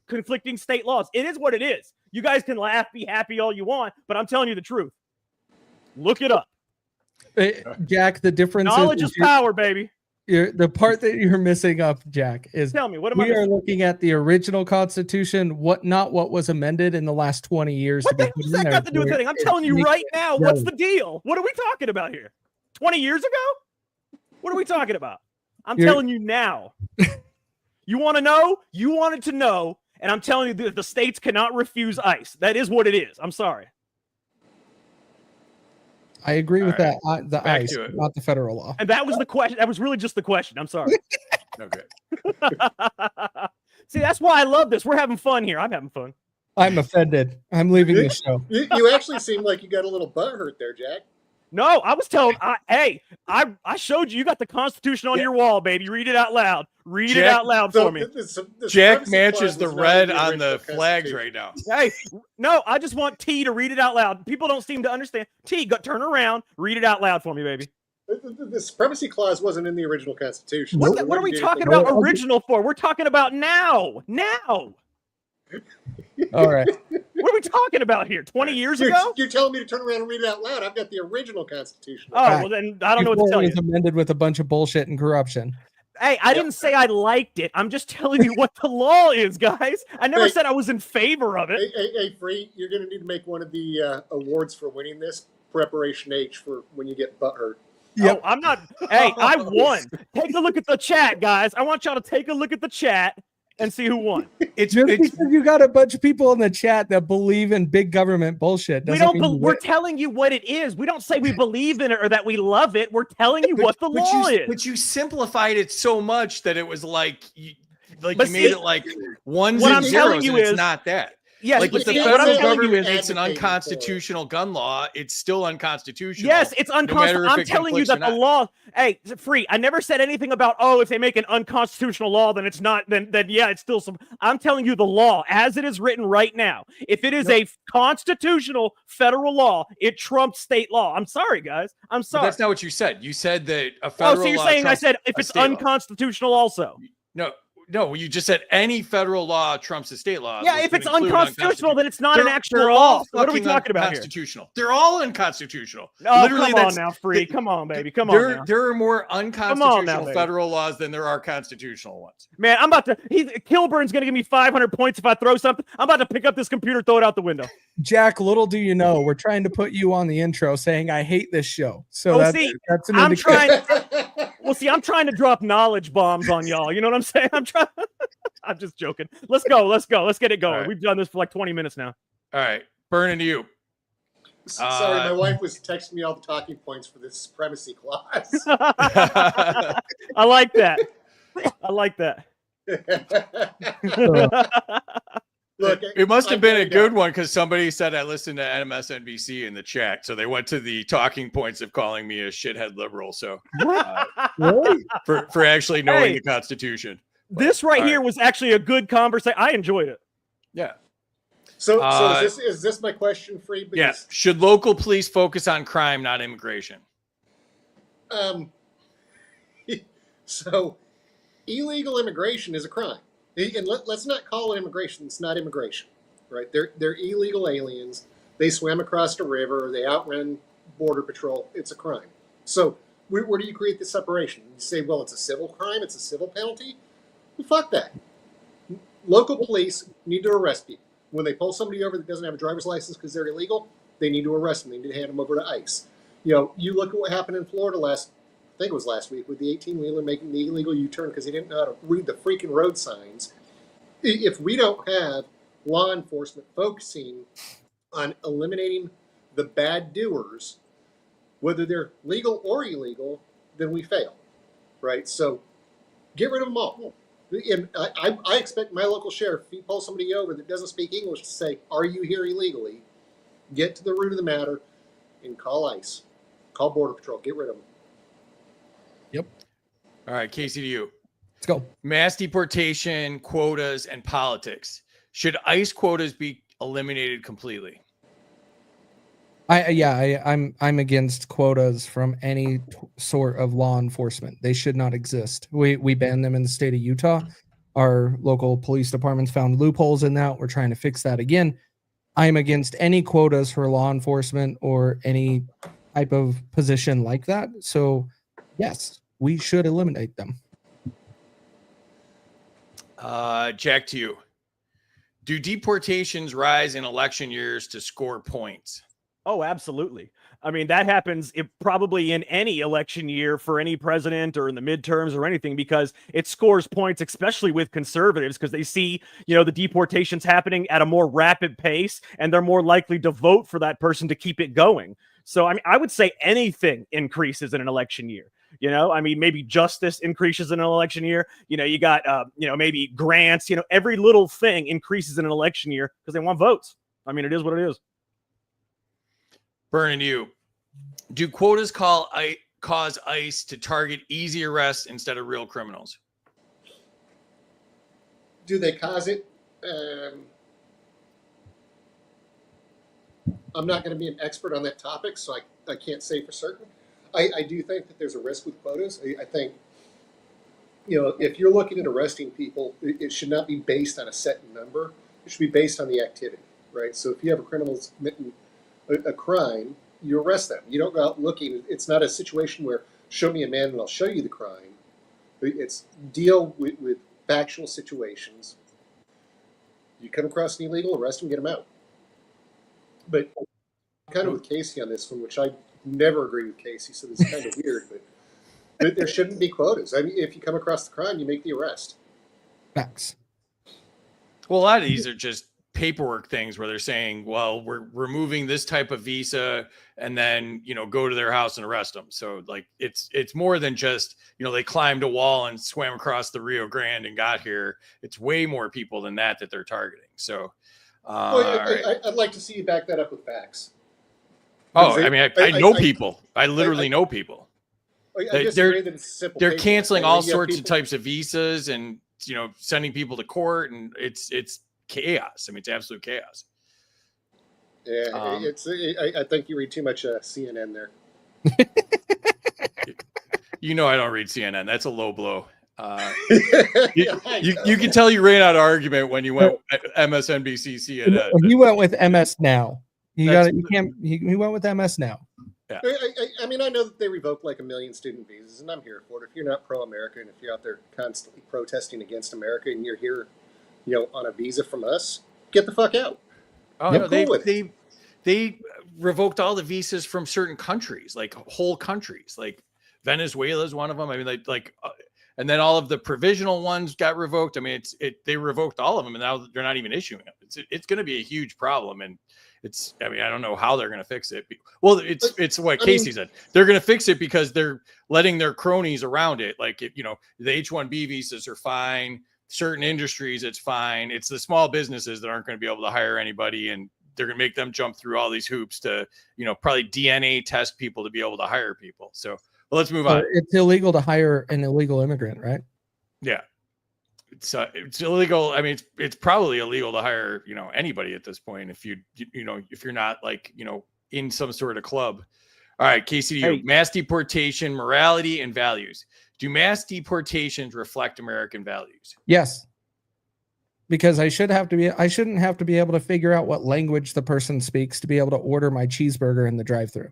conflicting state laws. It is what it is. You guys can laugh, be happy all you want, but I'm telling you the truth. Look it up. Jack, the difference Knowledge is power, baby. the part that you're missing up, Jack, is Tell me, what am I we are missing? looking at the original Constitution, not what was amended in the last 20 years. What the hell does that got to do with anything? I'm telling you right now, what's the deal? What are we talking about here? 20 years ago? What are we talking about? I'm telling you now. You want to know? You wanted to know, and I'm telling you that the states cannot refuse ICE. That is what it is. I'm sorry. I agree with All that. The Back ICE, to it. not the federal law. And that was the question. That was really just the question. I'm sorry. Okay. See, that's why I love this. We're having fun here. I'm having fun. I'm offended. I'm leaving the show. You actually seem like you got a little butt hurt there, Jack. No, I was telling. I showed you. You got the Constitution on your wall, baby. Read it out loud. Read it out loud for me. The Jack supremacy matches clause the was not red in on the original flags Constitution. right now. Hey, no, I just want T to read it out loud. People don't seem to understand. T, turn around. Read it out loud for me, baby. The supremacy clause wasn't in the original Constitution. What, so it what are we wouldn't be talking anything- about original for? We're talking about now. Now. All right. What are we talking about here? 20 years ago? You're telling me to turn around and read it out loud. I've got the original Constitution. Oh, well, then I don't know what to Before tell it you. was amended with a bunch of bullshit and corruption. Hey, I didn't say I liked it. I'm just telling you what the law is, guys. I never Hey. said I was in favor of it. Hey, Free, you're going to need to make one of the awards for winning this. Preparation H for when you get butt hurt. Oh, I'm not. Hey, I won. Take a look at the chat, guys. I want y'all to take a look at the chat. and see who won. It's Just because you got a bunch of people in the chat that believe in big government bullshit, We doesn't don't. mean you We're win. telling you what it is. We don't say we believe in it or that we love it. We're telling you what the law is. But you simplified it so much that it was like you But made see, it like ones what and I'm zeros, telling you and it's is- not that. Yes, Like but if the see, what I'm federal telling you government is, makes an advocating for it. unconstitutional gun law, it's still unconstitutional. yes, it's matter unconstitutional. if I'm it telling you conflicts that or the not. law. Hey, Free. I never said anything about if they make an unconstitutional law, then it's not. Then yeah, it's still some. I'm telling you the law as it is written right now. If it is a constitutional federal law, it trumps state law. I'm sorry, guys. I'm But sorry. that's not what you said. You said that a Oh, federal so you're law saying I trumps said if a it's state law. unconstitutional also? No, you just said any federal law trumps a state law. Yeah, which if would it's include unconstitutional, then it's not an They're- actual they're law. all So what are we fucking talking about here? unconstitutional. They're all unconstitutional. Oh, Literally, come on that's now, Free. Come on, baby. Come there. on now. There are more on now, unconstitutional baby. federal laws than there are constitutional ones. Man, I'm about to. Kilburn's gonna give me 500 points if I throw something. I'm about to pick up this computer, throw it out the window. Jack, little do you know, we're trying to put you on the intro saying I hate this show. So Oh, that's, see, that's an I'm indication. trying. Well, see, I'm trying to drop knowledge bombs on y'all. You know what I'm saying? I'm trying. I'm just joking. Let's go. Let's go. Let's get it going. All right. We've done this for like 20 minutes now. All right, Burnin to you. Sorry, my wife was texting me all the talking points for this supremacy clause. I like that. I like that. Look, It must have I'm been a going good down. one because somebody said I listened to MSNBC in the chat, so they went to the talking points of calling me a shithead liberal. So Really? for actually knowing Hey. the Constitution. This right All here was actually a good conversation. I enjoyed it. Yeah. So Uh, is this my question, Free? Yeah. Should local police focus on crime, not immigration? So illegal immigration is a crime, and let's not call it immigration. It's not immigration, right? They're illegal aliens. They swam across the river. They outran border patrol. It's a crime. So where do you create the separation? You say, well, it's a civil crime. It's a civil penalty. Well, fuck that. Local police need to arrest people. When they pull somebody over that doesn't have a driver's license because they're illegal, they need to arrest them. They need to hand them over to ICE. You know, you look at what happened in Florida I think it was last week, with the 18-wheeler making the illegal U-turn because he didn't know how to read the freaking road signs. If we don't have law enforcement focusing on eliminating the bad doers, whether they're legal or illegal, then we fail, right? So get rid of them all. And I expect my local sheriff, if he pulls somebody over that doesn't speak English, to say, are you here illegally? Get to the root of the matter and call ICE. Call Border Patrol. Get rid of them. All right, Kaecey, to you. Let's go. Mass deportation, quotas, and politics. Should ICE quotas be eliminated completely? I'm against quotas from any sort of law enforcement. They should not exist. We banned them in the state of Utah. Our local police departments found loopholes in that. We're trying to fix that again. I'm against any quotas for law enforcement or any type of position like that. So yes, we should eliminate them. Jack, to you. Do deportations rise in election years to score points? Oh, absolutely. I mean, that happens probably in any election year for any president or in the midterms or anything, because it scores points, especially with conservatives, because they see, the deportations happening at a more rapid pace and they're more likely to vote for that person to keep it going. So, I mean, I would say anything increases in an election year. Maybe justice increases in an election year. You got, maybe grants, every little thing increases in an election year because they want votes. I mean, it is what it is. Burnin, you. Do quotas cause ICE to target easy arrests instead of real criminals? Do they cause it? I'm not going to be an expert on that topic, so I can't say for certain. I do think that there's a risk with quotas. I think, if you're looking at arresting people, it should not be based on a set number. It should be based on the activity, right? So if you have a criminal committing a crime, you arrest them. You don't go out looking. It's not a situation where show me a man and I'll show you the crime. It's deal with factual situations. You come across an illegal, arrest him, get him out. But I'm kind of with Kaecey on this one, which I never agree with Kaecey, so this is kind of weird, but there shouldn't be quotas. I mean, if you come across the crime, you make the arrest. Facts. Well, a lot of these are just paperwork things where they're saying, well, we're removing this type of visa, and then, you know, go to their house and arrest them. So like it's more than just, you know, they climbed a wall and swam across the Rio Grande and got here. It's way more people than that they're targeting. So I'd like to see you back that up with facts. Oh, I mean, I know people. I literally know people. I disagree that it's simple. They're canceling all sorts of types of visas and, you know, sending people to court, and it's chaos. I mean, it's absolute chaos. Yeah, I think you read too much CNN there. You know, I don't read CNN. That's a low blow. You can tell you ran out of argument when you went MSNBC, CNN. He went with MS Now. He went with MS Now. Yeah. I mean, I know that they revoked like 1 million student visas, and I'm here for it. If you're not pro-America and if you're out there constantly protesting against America and you're here, you know, on a visa from us, get the fuck out. Oh, no, they revoked all the visas from certain countries, like whole countries, like Venezuela is one of them. I mean, and then all of the provisional ones got revoked. I mean, they revoked all of them, and now they're not even issuing them. It's going to be a huge problem, and I mean, I don't know how they're going to fix it. Well, it's what Kaecey said. They're going to fix it because they're letting their cronies around it. Like, you know, the H-1B visas are fine. Certain industries, it's fine. It's the small businesses that aren't going to be able to hire anybody, and they're going to make them jump through all these hoops to, you know, probably DNA test people to be able to hire people. So well, let's move on. It's illegal to hire an illegal immigrant, right? Yeah. It's illegal. I mean, it's probably illegal to hire, you know, anybody at this point if if you're not like, you know, in some sort of club. All right, Kaecey, mass deportation, morality, and values. Do mass deportations reflect American values? Yes. Because I shouldn't have to be able to figure out what language the person speaks to be able to order my cheeseburger in the drive-thru.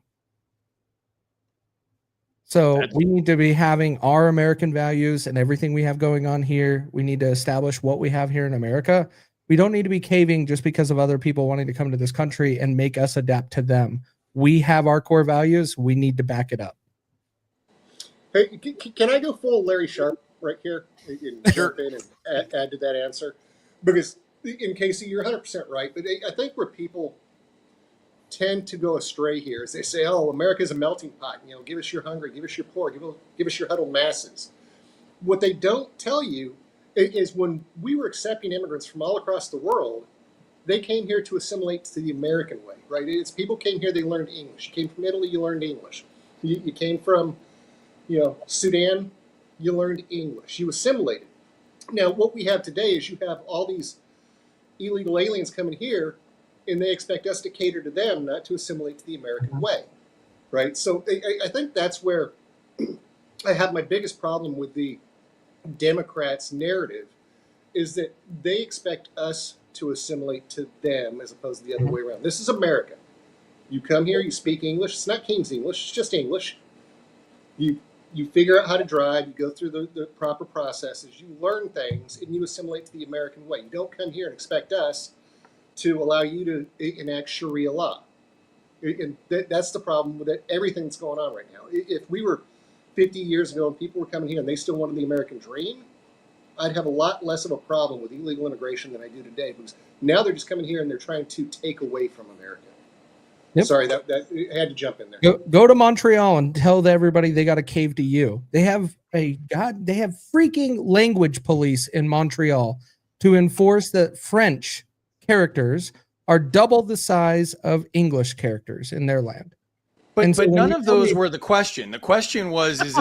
So we need to be having our American values and everything we have going on here. We need to establish what we have here in America. We don't need to be caving just because of other people wanting to come to this country and make us adapt to them. We have our core values. We need to back it up. Hey, can I go full Larry Sharp right here and jump in and add to that answer? Because in Kaecey, you're 100% right. But I think where people tend to go astray here is they say, oh, America's a melting pot. You know, give us your hungry, give us your poor, give us your huddled masses. What they don't tell you is when we were accepting immigrants from all across the world, they came here to assimilate to the American way, right? It's people came here, they learned English. You came from Italy, you learned English. You came from, you know, Sudan, you learned English. You assimilated. Now, what we have today is you have all these illegal aliens coming here, and they expect us to cater to them, not to assimilate to the American way, right? So I think that's where I have my biggest problem with the Democrats' narrative, is that they expect us to assimilate to them as opposed to the other way around. This is America. You come here, you speak English. It's not King's English, it's just English. You figure out how to drive, you go through the proper processes, you learn things, and you assimilate to the American way. You don't come here and expect us to allow you to enact Sharia law. And that's the problem with everything that's going on right now. If we were 50 years ago and people were coming here and they still wanted the American dream, I'd have a lot less of a problem with illegal immigration than I do today, because now they're just coming here and they're trying to take away from America. Yep. Sorry, that I had to jump in there. Go to Montreal and tell everybody they got to cave to you. They have freaking language police in Montreal to enforce that French characters are double the size of English characters in their land. But none of those were the question. The question was, is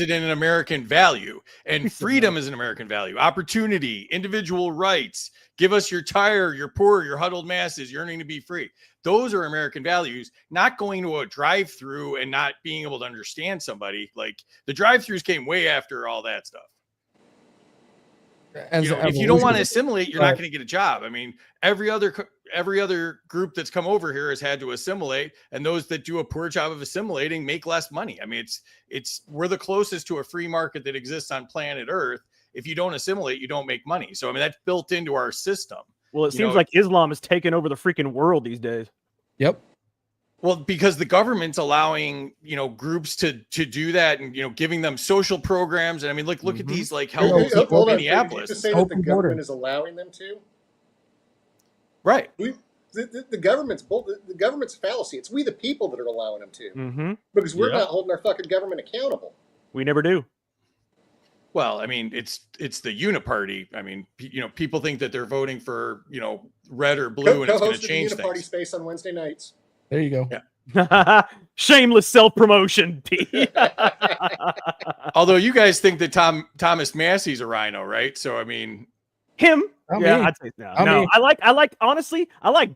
it an American value? And freedom is an American value. Opportunity, individual rights. Give us your tire, your poor, your huddled masses, yearning to be free. Those are American values, not going to a drive-through and not being able to understand somebody. Like, the drive-throughs came way after all that stuff. If you don't want to assimilate, you're not going to get a job. I mean, every other group that's come over here has had to assimilate, and those that do a poor job of assimilating make less money. I mean, we're the closest to a free market that exists on planet Earth. If you don't assimilate, you don't make money. So I mean, that's built into our system. Well, it seems like Islam is taking over the freaking world these days. Yep. Well, because the government's allowing, groups to do that, and, giving them social programs. And I mean, look at these, like, help people in Minneapolis. Did you just say that the government is allowing them to? Right. The government's the government's fallacy. It's we the people that are allowing them to, Mm-hmm. because we're Yeah. not holding our fucking government accountable. We never do. Well, I mean, it's the uniparty. I mean, people think that they're voting for, red or blue, and it's going to change the Uniparty things. Space on Wednesday nights. There you go. Yeah. Shameless self-promotion, T. Although you guys think that Thomas Massey's a rhino, right? So, I mean, Him? Not Yeah, me. I'd say no. Not No, me. I like honestly, I like,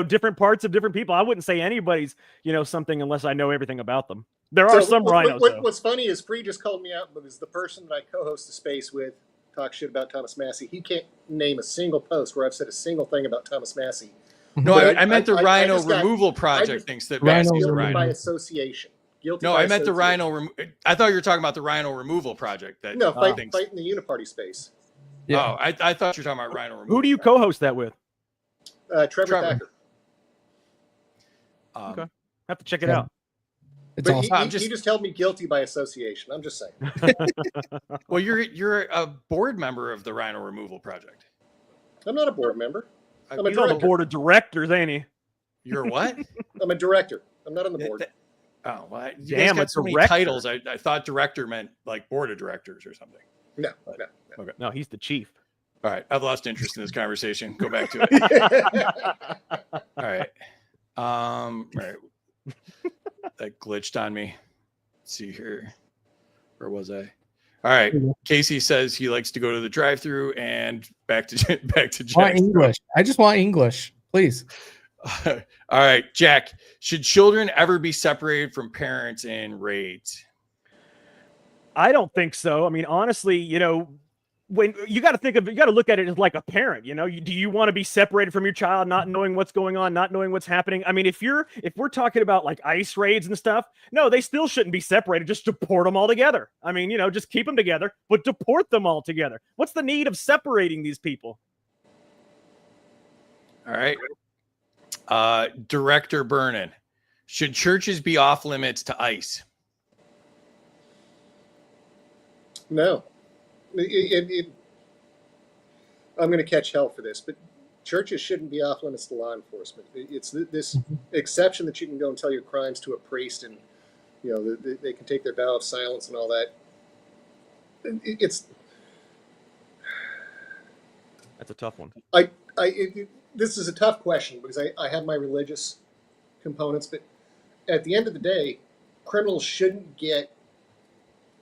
different parts of different people. I wouldn't say anybody's, something unless I know everything about them. There are some rhinos. though. What's funny is Free just called me out because the person that I co-host the space with talks shit about Thomas Massey. He can't name a single post where I've said a single thing about Thomas Massey. no, But I meant the I rhino just got- removal I project just- thinks that Rhino Massey's a Guilty by rhino. association. Guilty No, by I meant the association. rhino. I thought you were talking about the rhino removal project. That No, fight thinks- in the Uniparty space. Yeah. Oh, I thought you were talking about rhino removal. Who do you co-host that with? Trevor Trevor. Thacker. Okay. Have to check it Yeah. out. It's But awesome. he just held me guilty by association. I'm just saying. Well, you're a board member of the rhino removal project. I'm not a board member. I'm a He's on the director. board of directors, ain't he? You're what? I'm a director. I'm not on the board. Oh, well, you Damn, guys got a so many director. titles. I thought director meant like board of directors or something. No. No, he's the chief. All right, I've lost interest in this conversation. Go back to it. All right. All right. That glitched on me. Let's see here. Where was I? All right. Kaecey says he likes to go to the drive-through and back to I want Jack. English. I just want English, please. All right, Jack. Should children ever be separated from parents in raids? I don't think so. I mean, honestly, when you got to look at it as like a parent, do you want to be separated from your child, not knowing what's going on, not knowing what's happening? I mean, if we're talking about like ICE raids and stuff, no, they still shouldn't be separated. Just deport them all together. I mean, just keep them together, but deport them all together. What's the need of separating these people? All right. Director Burnin. Should churches be off limits to ICE? No. I'm going to catch hell for this, but churches shouldn't be off limits to law enforcement. It's this exception that you can go and tell your crimes to a priest, and they can take their vow of silence and all that. That's a tough one. This is a tough question because I have my religious components, but at the end of the day, criminals shouldn't get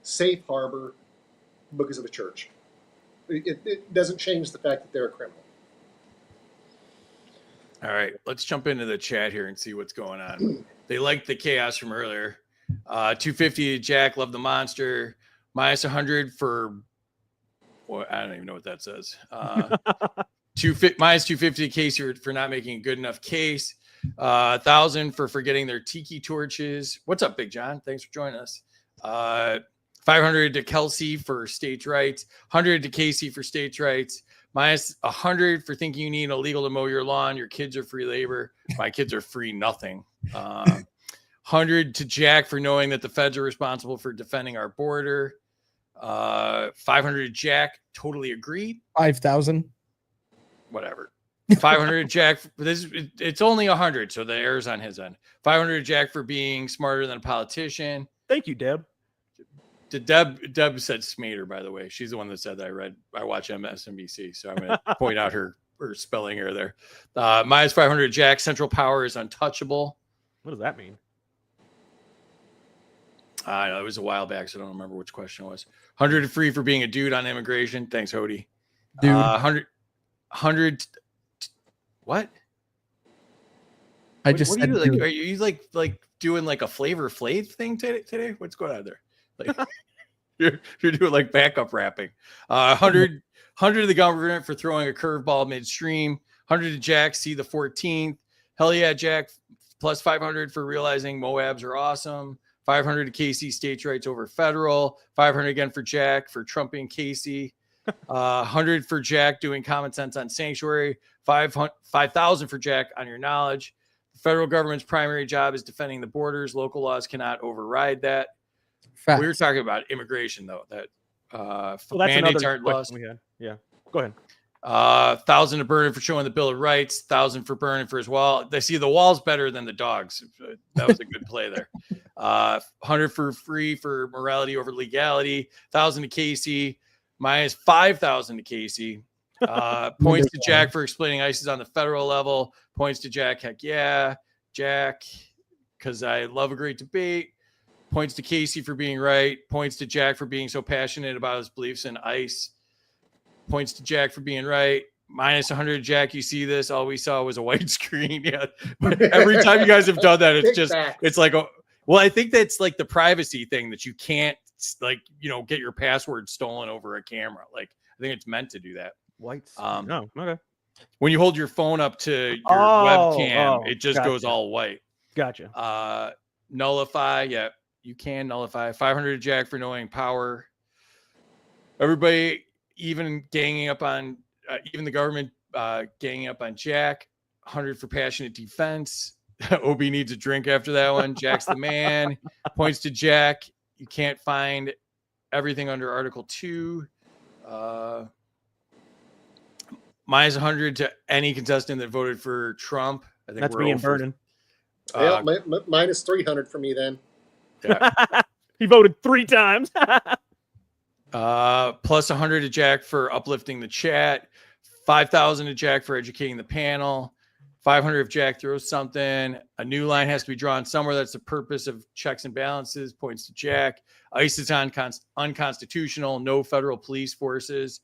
safe harbor because of a church. It doesn't change the fact that they're a criminal. All right, let's jump into the chat here and see what's going on. They liked the chaos from earlier. 250 to Jack, love the monster. Minus 100 for, well, I don't even know what that says. Minus 250 to Kaecey for not making a good enough case. 1,000 for forgetting their tiki torches. What's up, Big John? Thanks for joining us. 500 to Kelsey for states' rights. 100 to Kaecey for states' rights. Minus 100 for thinking you need illegal to mow your lawn. Your kids are free labor. My kids are free nothing. 100 to Jack for knowing that the feds are responsible for defending our border. 500 to Jack. Totally agreed. 5,000. Whatever. 500 Jack. It's only 100, so the error's on his end. 500 Jack for being smarter than a politician. Thank you, Deb. Deb said Smater, by the way. She's the one that said that I watch MSNBC, so I'm going to point out her spelling error there. Minus 500 Jack. Central Power is untouchable. What does that mean? I know it was a while back, so I don't remember which question it was. 100 free for being a dude on immigration. Thanks, Hody. Dude. 100. What? I just what said are you like? dude. Are you like doing like a Flavor Flav thing today? What's going on there? Like you're doing like backup rapping. 100 to the government for throwing a curveball midstream. 100 to Jack. See the 14th. Hell yeah, Jack. Plus 500 for realizing Moabs are awesome. 500 to Kaecey, states' rights over federal. 500 again for Jack for trumping Kaecey. 100 for Jack doing common sense on sanctuary. 5,000 for Jack on your knowledge. The federal government's primary job is defending the borders. Local laws cannot override that. Facts. We were talking about immigration, though. That Well, that's mandates another aren't laws. question we had. Yeah, go ahead. 1,000 to Burnin for showing the Bill of Rights. 1,000 for Burnin for his wall. They see the wall's better than the dogs. That was a good play there. 100 for free for morality over legality. 1,000 to Kaecey. Minus 5,000 to Kaecey. Points to Jack for explaining ISIS on the federal level. Points to Jack. Heck yeah, Jack. Because I love a great debate. Points to Kaecey for being right. Points to Jack for being so passionate about his beliefs in ICE. Points to Jack for being right. Minus 100, Jack. You see this? All we saw was a white screen. Yeah. Every time you guys have done that, it's just, it's like, well, I think that's like the privacy thing that you can't, like, get your password stolen over a camera. Like, I think it's meant to do that. White. No. Okay. When you hold your phone up to your webcam, it just goes all white. Gotcha. Nullify. Yeah, you can nullify. 500 to Jack for knowing power. Everybody, even ganging up on, even the government ganging up on Jack. 100 for passionate defense. OB needs a drink after that one. Jack's the man. Points to Jack. You can't find everything under Article 2. Minus 100 to any contestant that voted for Trump. I think that's we're me and Burnin. Minus 300 for me then. Yeah. He voted 3 times. Plus 100 to Jack for uplifting the chat. 5,000 to Jack for educating the panel. 500 if Jack throws something. A new line has to be drawn somewhere. That's the purpose of checks and balances. Points to Jack. ICE is unconstitutional. No federal police forces.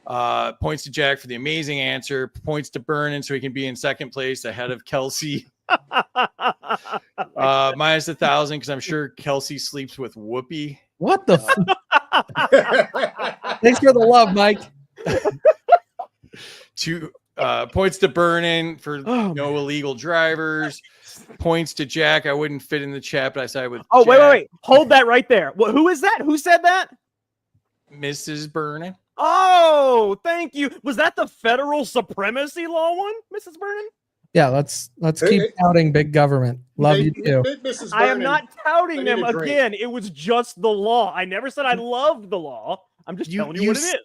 Points to Jack for the amazing answer. Points to Burnin so he can be in second place ahead of Kelsey. Minus 1,000 because I'm sure Kelsey sleeps with Whoopi. What the? Thanks for the love, Mike. 2 points to Burnin for no illegal drivers. Points to Jack. I wouldn't fit in the chat, but I sided with. Oh, Jack. wait. Hold that right there. Who is that? Who said that? Mrs. Burnin. Oh, thank you. Was that the federal supremacy law one, Mrs. Burnin? Yeah, let's keep touting big government. Love you too. Mrs. I am Burnin, not touting them a drink. again. It was just the law. I never said I loved the law. I'm just telling you what it is.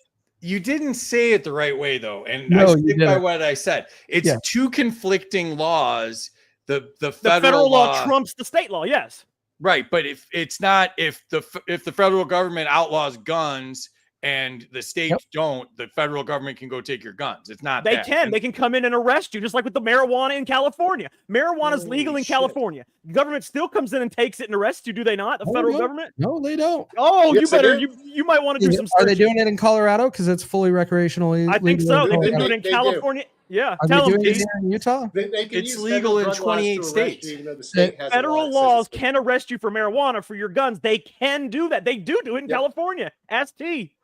You didn't say it the right way, though, and No, I you stick by didn't. what I said. It's two conflicting laws. The federal, federal law trumps the state law. Yes, right. But if it's not, if the federal government outlaws guns and the states don't, the federal government can go take your guns. It's not. They can come in and arrest you, just like with the marijuana in California. Marijuana is legal in California. The government still comes in and takes it and arrests you. Do they not? The federal government? No, they don't. Oh, Yes, you better. You might want to do some. Are they searching. doing it in Colorado because it's fully recreational? I think so. They've been doing it in They California. Yeah, Are tell they them. doing it here in Utah? They can It's use legal federal in drug laws 28 to arrest states. you, even though the state has a law Federal that says laws it's can arrest you for marijuana for your guns. They can do that. They do it in California. Ask T.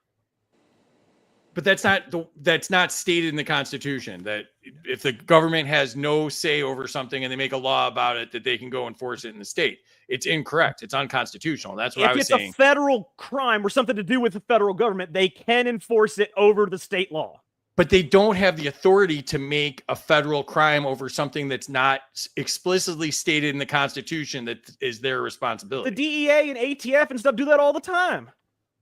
But that's not stated in the Constitution, that if the government has no say over something and they make a law about it, that they can go enforce it in the state. It's incorrect. It's unconstitutional. That's what I was saying. If it's a federal crime or something to do with the federal government, they can enforce it over the state law. But they don't have the authority to make a federal crime over something that's not explicitly stated in the Constitution that is their responsibility. The DEA and ATF and stuff do that all the time.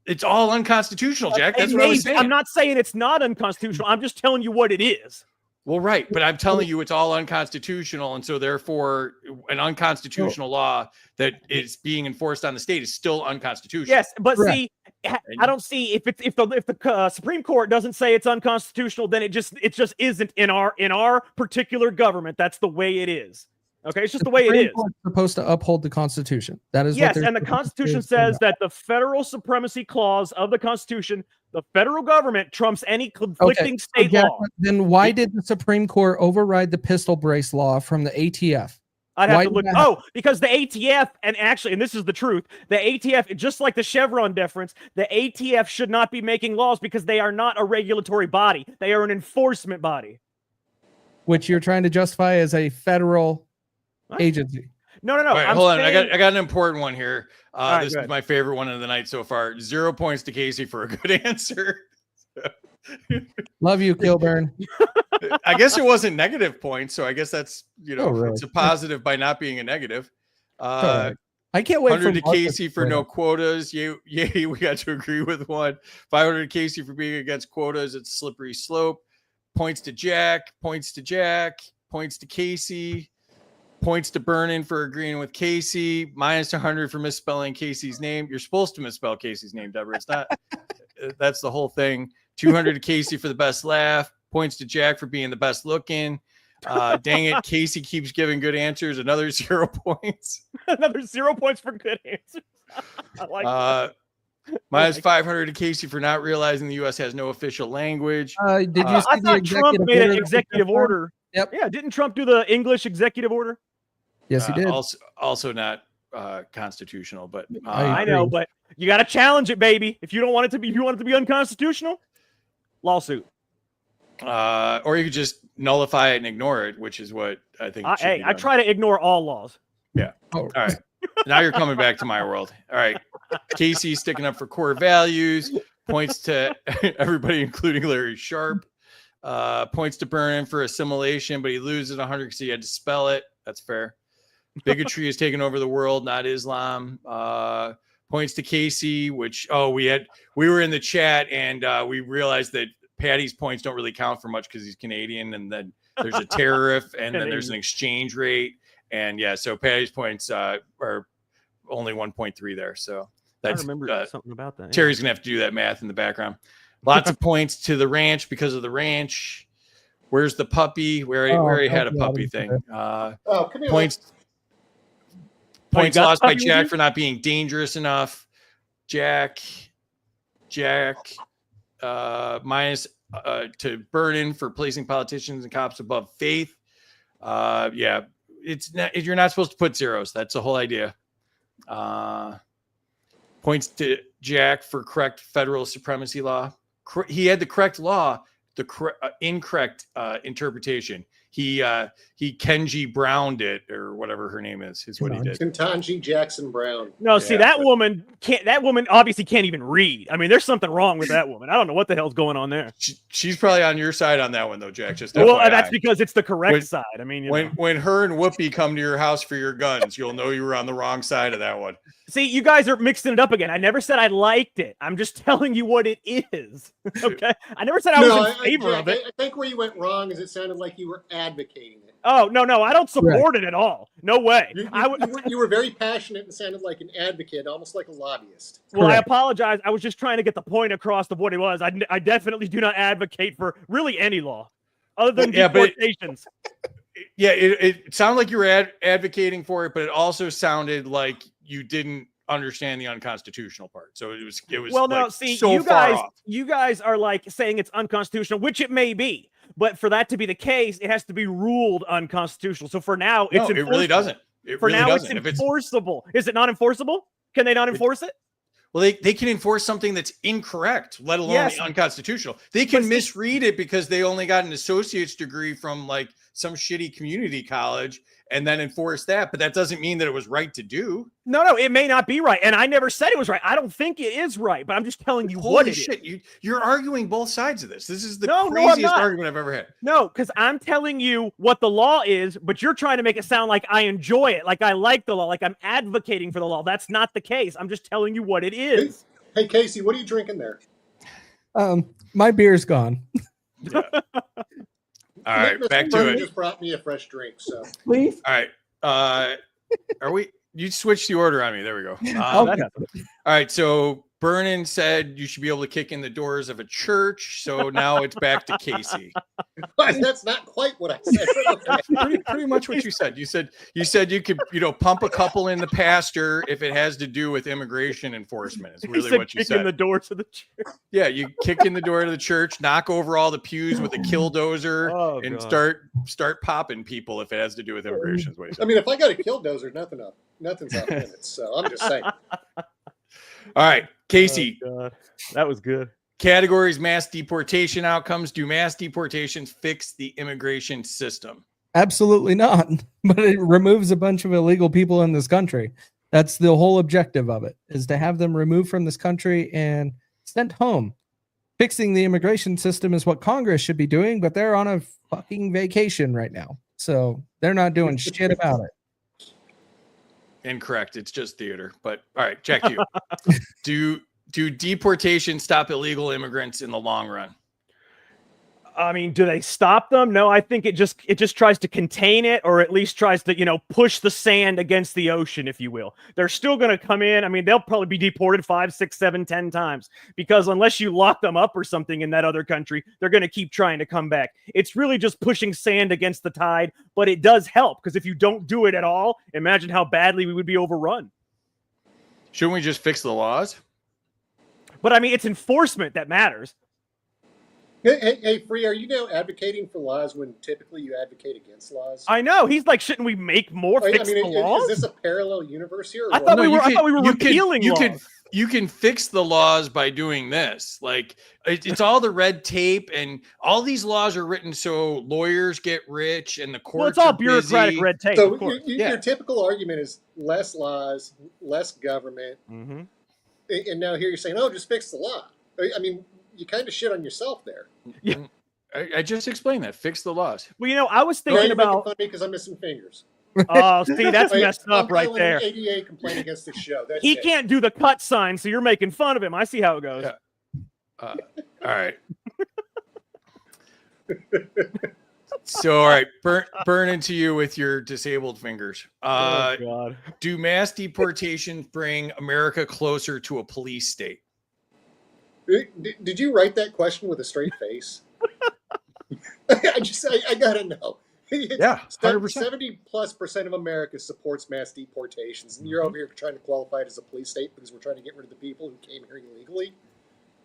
It's all unconstitutional, Jack. That's what I was saying. I'm not saying it's not unconstitutional. I'm just telling you what it is. Well, right. But I'm telling you it's all unconstitutional. And so therefore an unconstitutional law that is being enforced on the state is still unconstitutional. Yes, but Correct. see, I don't see if the Supreme Court doesn't say it's unconstitutional, then it just isn't in our particular government. That's the way it is. Okay, it's just the way it is. Court's supposed to uphold the Constitution. That is yes, what and the Constitution says that the federal supremacy clause of the Constitution, the federal government trumps any conflicting state law. Then why did the Supreme Court override the pistol brace law from the ATF? I'd have Why to look. did that Oh, because the ATF, and this is the truth, the ATF, just like the Chevron deference, the ATF should not be making laws because they are not a regulatory body. They are an enforcement body. Which you're trying to justify as a federal agency. No. All right, hold on. I got an important one here. Right, this is my favorite one of the night so far. 0 points to Kaecey for a good answer. Love you, Kilburn. I guess it wasn't negative points, so I guess that's Oh, really? it's a positive by not being a negative. Right. I can't wait for 100 to Marcus Kaecey for win. no quotas. Yay, we got to agree with one. 500 to Kaecey for being against quotas. It's a slippery slope. Points to Jack. Points to Kaecey. Points to Burnin for agreeing with Kaecey. Minus 100 for misspelling Casey's name. You're supposed to misspell Casey's name, Deborah. It's not. That's the whole thing. 200 to Kaecey for the best laugh. Points to Jack for being the best looking. Dang it, Kaecey keeps giving good answers. Another 0 points. Another 0 points for good answers. I like that. Minus 500 to Kaecey for not realizing the U.S. has no official language. Did you see I the thought Trump made an that we executive just had? order. Yep. Yeah, didn't Trump do the English executive order? Yes, he did. Also not constitutional, but I know, but you got to challenge it, baby. If you don't want it to be, if you want it to be unconstitutional, lawsuit. or you could just nullify it and ignore it, which is what I think. I try to ignore all laws. Yeah. Oh. All right. Now you're coming back to my world. All right. Kaecey sticking up for core values. Points to everybody, including Larry Sharp. Points to Burnin for assimilation, but he loses 100 because he had to spell it. That's fair. Bigotry has taken over the world, not Islam. Points to Kaecey, which we were in the chat and we realized that Patty's points don't really count for much because he's Canadian, and then there's a tariff, and then there's an exchange rate, and yeah, so Patty's points are only 1.3 there. So that's I remember something about that. Terry's gonna have to do that math in the background. Lots of points to the ranch because of the ranch. Where's the puppy? We already had a puppy thing. Come here. Points lost by Jack for not being dangerous enough. Jack minus to Burnin for placing politicians and cops above faith. Yeah, it's not, you're not supposed to put zeros. That's the whole idea. Points to Jack for correct federal supremacy law. He had the correct law, the incorrect interpretation. He Kenji Browned it, or whatever her name is what he did. Ketanji Jackson Brown. No, see, that woman can't. That woman obviously can't even read. I mean, there's something wrong with that woman. I don't know what the hell's going on there. She's probably on your side on that one, though, Jack. Just well, FYI. that's because it's the correct side. I mean, when her and Whoopi come to your house for your guns, you'll know you were on the wrong side of that one. See, you guys are mixing it up again. I never said I liked it. I'm just telling you what it is. Okay, I never said I was in favor of it. I think where you went wrong is it sounded like you were advocating it. Oh, no, I don't support it at all. No way. You were very passionate and sounded like an advocate, almost like a lobbyist. Well, I apologize. I was just trying to get the point across of what it was. I definitely do not advocate for really any law other than deportations. It sounded like you were advocating for it, but it also sounded like you didn't understand the unconstitutional part. So it was well, like, no, see, so you guys are like saying it's unconstitutional, which it may be. But for that to be the case, it has to be ruled unconstitutional. So for now, it's it really doesn't. It's enforceable. Is it not enforceable? Can they not enforce it? Well, they can enforce something that's incorrect, let alone unconstitutional. They can misread it because they only got an associate's degree from like some shitty community college and then enforce that. But that doesn't mean that it was right to do. No, it may not be right. And I never said it was right. I don't think it is right, but I'm just telling you what it is. You're arguing both sides of this. This is the craziest argument I've ever had. No, because I'm telling you what the law is, but you're trying to make it sound like I enjoy it, like I like the law, like I'm advocating for the law. That's not the case. I'm just telling you what it is. Hey Kaecey, what are you drinking there? My beer's gone. Yeah. All right, back to it. Just brought me a fresh drink, so Please. All right. Are we? You switched the order on me. There we go. All right. So Burnin said you should be able to kick in the doors of a church. So now it's back to Kaecey. That's not quite what I said. Okay. Pretty much what you said. You said you could pump a couple in the pastor if it has to do with immigration enforcement. It's really what you said. Kick in the doors of the church. Yeah, you kick in the door to the church, knock over all the pews with a killdozer, and start popping people if it has to do with immigration. Is what he said. I mean, if I got a killdozer, nothing's off limits. So I'm just saying. All right, Kaecey. Oh, God. That was good. Categories: mass deportation outcomes. Do mass deportations fix the immigration system? Absolutely not. But it removes a bunch of illegal people in this country. That's the whole objective of it, is to have them removed from this country and sent home. Fixing the immigration system is what Congress should be doing, but they're on a fucking vacation right now. So they're not doing shit about it. Incorrect. It's just theater. But all right, Jack, do deportation stop illegal immigrants in the long run? I mean, do they stop them? No, I think it just tries to contain it, or at least tries to, push the sand against the ocean, if you will. They're still going to come in. I mean, they'll probably be deported 5, 6, 7, 10 times, because unless you lock them up or something in that other country, they're going to keep trying to come back. It's really just pushing sand against the tide, but it does help, because if you don't do it at all, imagine how badly we would be overrun. Shouldn't we just fix the laws? But I mean, it's enforcement that matters. Hey, Free, are you now advocating for laws when typically you advocate against laws? I know. He's like, shouldn't we make more? Fix the laws? Is this a parallel universe here? I thought we were repealing laws. You can fix the laws by doing this. Like, it's all the red tape, and all these laws are written so lawyers get rich and the courts. Well, it's all are bureaucratic busy. red tape. So of course. your typical argument is less laws, less government, and now here you're saying, "Oh, just fix the law." I mean, you kind of shit on yourself there. Yeah. I just explained that. Fix the laws. Well, I was thinking about. Funny because I'm missing fingers. Oh, see, that's messed up right there. An ADA complaint against the show. That's he it. can't do the cut sign, so you're making fun of him. I see how it goes. Yeah. All right. So, all right, burn into you with your disabled fingers. Oh, God. Do mass deportations bring America closer to a police state? Did you write that question with a straight face? I gotta know. Yeah, 100%. 70+% of America supports mass deportations, and you're over here trying to qualify it as a police state because we're trying to get rid of the people who came here illegally.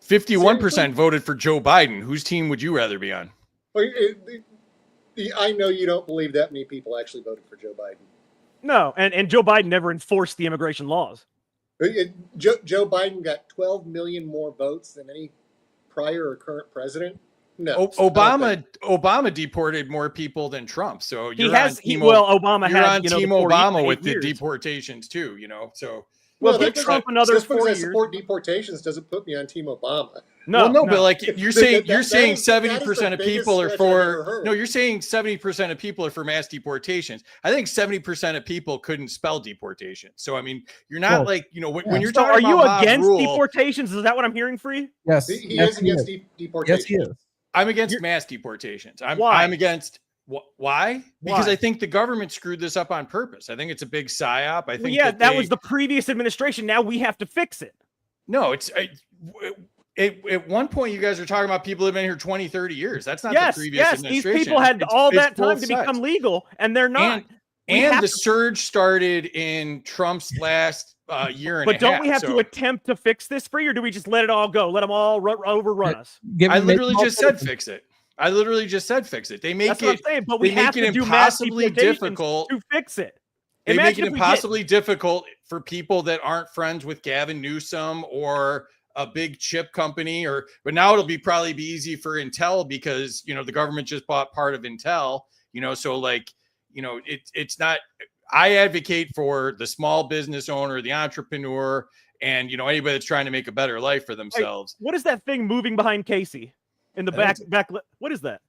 51% voted for Joe Biden. Whose team would you rather be on? I know you don't believe that many people actually voted for Joe Biden. No, and Joe Biden never enforced the immigration laws. Joe Biden got 12 million more votes than any prior or current president. No, Obama deported more people than Trump. So Obama you're had on Team Obama with years. the deportations too. So give Trump another just 4 because years. I support deportations doesn't put me on Team Obama. No, but like you're saying 70% the of people are biggest stretch I've ever for. heard. No, you're saying 70% of people are for mass deportations. I think 70% of people couldn't spell deportation. So I mean, you're not when you're So talking are you about against rule, deportations? Is that what I'm hearing, Free? Yes. He is against deportations. Yes, he is. I'm against mass deportations. Why? I'm against. Why? Because I think the government screwed this up on purpose. I think it's a big psyop. I think that was the previous administration. Now we have to fix it. No, at one point you guys are talking about people who've been here 20, 30 years. That's not the previous administration. These people had all that time to sides. become legal, and they're not. And the surge started in Trump's last year and a half. But don't we have to attempt to fix this, Free, or do we just let it all go? Let them all overrun us? I literally just said fix it. They make That's what I'm saying, but we have to do impossibly difficult to fix it. They make it impossibly difficult for people that aren't friends with Gavin Newsom or a big chip company, but now it'll probably be easy for Intel because the government just bought part of Intel. So it's not. I advocate for the small business owner, the entrepreneur, and anybody that's trying to make a better life for themselves. What is that thing moving behind Kaecey in the back? What is that?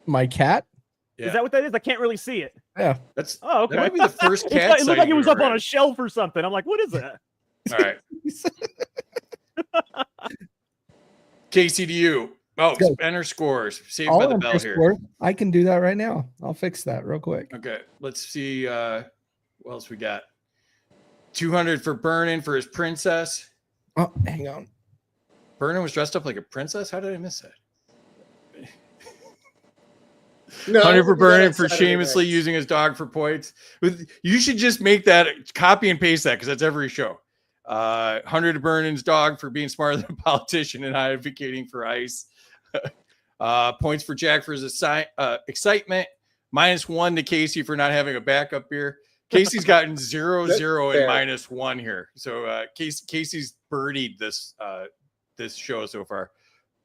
My cat. Yeah. Is that what that is? I can't really see it. Yeah. That's okay. That might be the first cat. It looked like it was up on a shelf or something. I'm like, what is that? All right. Kaecey, to you. Oh, enter scores. Saved by the bell here. I can do that right now. I'll fix that real quick. Okay. Let's see what else we got. 200 for Burnin for his princess. Oh, hang on. Burnin was dressed up like a princess? How did I miss that? 100 for Burnin for shamelessly using his dog for points. You should just make that, copy and paste that because that's every show. 100 to Burnin's dog for being smarter than a politician and advocating for ICE. Points for Jack for his excitement. -1 to Kaecey for not having a backup beer. Kaecey's gotten 0, 0, and -1 here. So Casey's birdied this show so far.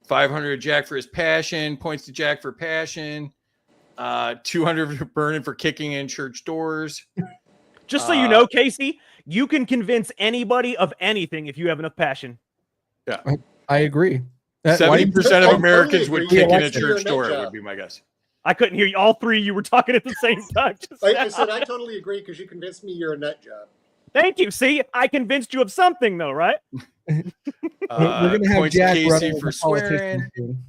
500 Jack for his passion. Points to Jack for passion. 200 for Burnin for kicking in church doors. Just so you know, Kaecey, you can convince anybody of anything if you have enough passion. Yeah, I agree. 70% of Americans would kick in a church door. Would be my guess. I couldn't hear you. All three of you were talking at the same time. I said I totally agree because you convinced me you're a nut job. Thank you. See, I convinced you of something, though, right? We're gonna have Points to Jack Kaecey running for as a politician swearing. soon.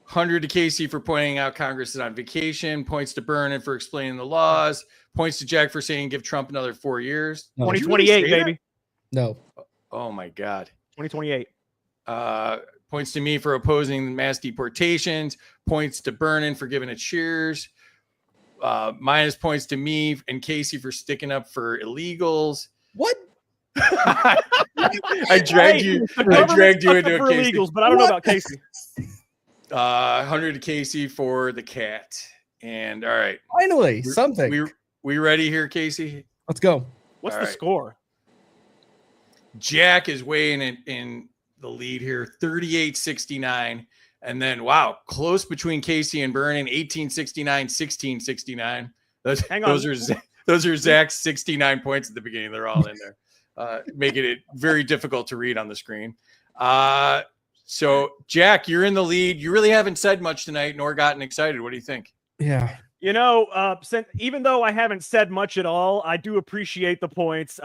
100 to Kaecey for pointing out Congress is on vacation. Points to Burnin for explaining the laws. Points to Jack for saying give Trump another 4 years. No. Did you really 2028, say that? baby. No. Oh my God. 2028. Points to me for opposing mass deportations. Points to Burnin for giving a cheers. Minus points to me and Kaecey for sticking up for illegals. What? I dragged you. I dragged you into a for Kaecey. illegals, but I don't know about Kaecey. 100 to Kaecey for the cat. And all right, Finally, something. we ready here, Kaecey? Let's go. What's All the right. score? Jack is way in the lead here, 38-69. And then, wow, close between Kaecey and Burnin, 1869, 1669. Hang on. Those are Zach's 69 points at the beginning. They're all in there, making it very difficult to read on the screen. So, Jack, you're in the lead. You really haven't said much tonight, nor gotten excited. What do you think? Yeah. You know, even though I haven't said much at all, I do appreciate the points.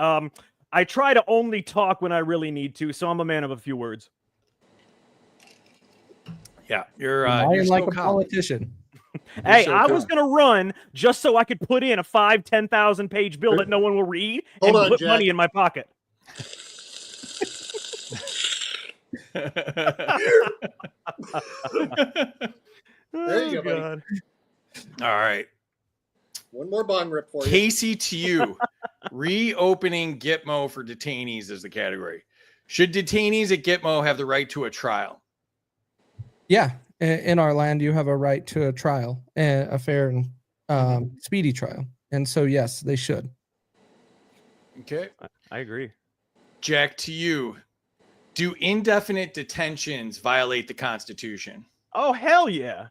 I try to only talk when I really need to, so I'm a man of a few words. Yeah, you're Lying like so a calm. politician. Hey, so I calm. was gonna run just so I could put in a 10,000 page bill that no one will read Hold and on, put Jack. money in my pocket. There you go, buddy. God. All right. One more bong rip for you. Kaecey to you. Reopening Gitmo for detainees is the category. Should detainees at Gitmo have the right to a trial? Yeah. In our land, you have a right to a trial, a fair and speedy trial. And so, yes, they should. Okay. I agree. Jack, to you. Do indefinite detentions violate the Constitution? Oh, hell yeah.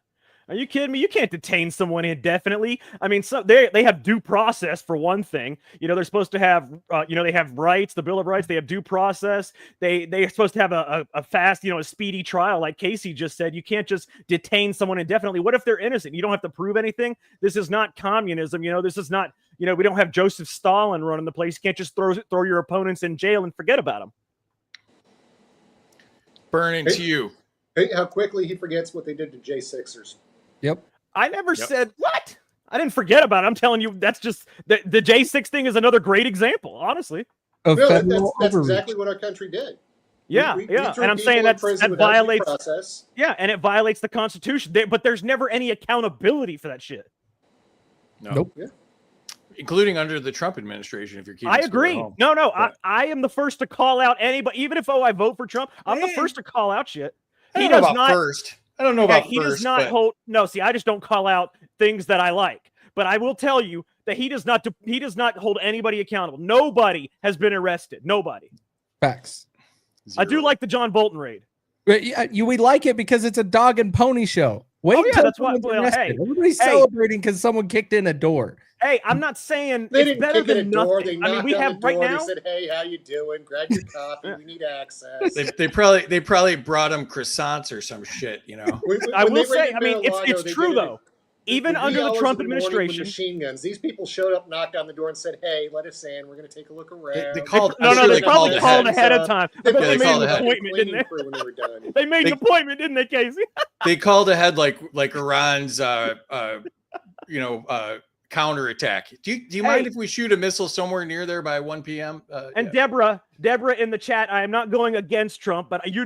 Are you kidding me? You can't detain someone indefinitely. I mean, so they have due process for one thing. You know, they're supposed to have, they have rights, the Bill of Rights. They have due process. They're supposed to have a fast, a speedy trial. Like Kaecey just said, you can't just detain someone indefinitely. What if they're innocent? You don't have to prove anything. This is not communism. This is not, we don't have Joseph Stalin running the place. You can't just throw your opponents in jail and forget about them. Burnin to you. Hey, how quickly he forgets what they did to J6ers. Yep. I never said what. I didn't forget about it. I'm telling you, that's just the J6 thing is another great example, honestly. Of No, federal that's overreach. exactly what our country did. Yeah, We yeah. threw And I'm people saying in that prison without due violates. process. Yeah, and it violates the Constitution. But there's never any accountability for that shit. No. Nope. Yeah. Including under the Trump administration, if you're keeping I score at agree. home. No, Yeah. I am the first to call out anybody. Even if I vote for Trump, I'm the first to call out shit. I He don't know does about not. first. I don't know Okay, about he first. does not but hold. No, see, I just don't call out things that I like. But I will tell you that he does not. He does not hold anybody accountable. Nobody has been arrested. Nobody. Facts. I do zero. like the John Bolton raid. But we like it because it's a dog and pony show. Wait yeah, till that's why- someone's well, arrested. hey, Everybody's hey. celebrating because someone kicked in a door. Hey, I'm not saying They it's didn't better kick in a than door. nothing. They I mean, knocked we on have the door. right now. They said, "Hey, how you doing? Grab your coffee. We need access." They probably brought him croissants or some shit, I When will they say, raided I mean, Mar-a-Lago, it's they true did it though. Even the under wee the hours Trump of the morning with administration. machine guns. These people showed up, knocked on the door, and said, "Hey, let us in. We're going to take a look around." They called. No, I'm sure they probably called ahead. ahead of time. I They bet they they made called an ahead. appointment, didn't they? Crew when they were done. They made an appointment, didn't they, Casey? They called ahead like Iran's counterattack. Do you mind if we shoot a missile somewhere near there by 1 p.m.? And Yeah. Deborah in the chat, I am not going against Trump, but you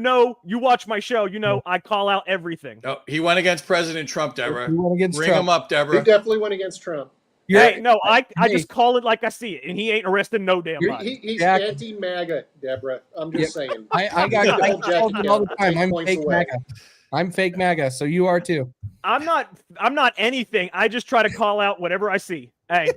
watch my show, I call out everything. No, he went against President Trump, Deborah. We went against Ring Trump. him up, They Deborah. definitely went against Trump. Hey, no, I Hey. just call it like I see it, and he ain't arrested no damn body. He's Jack. anti-MAGA, Deborah. I'm just saying. I got Don't I hold Jackie called it all the down. time. Take I'm points fake away. MAGA. I'm fake MAGA, so you are too. I'm not anything. I just try to call out whatever I see. Hey,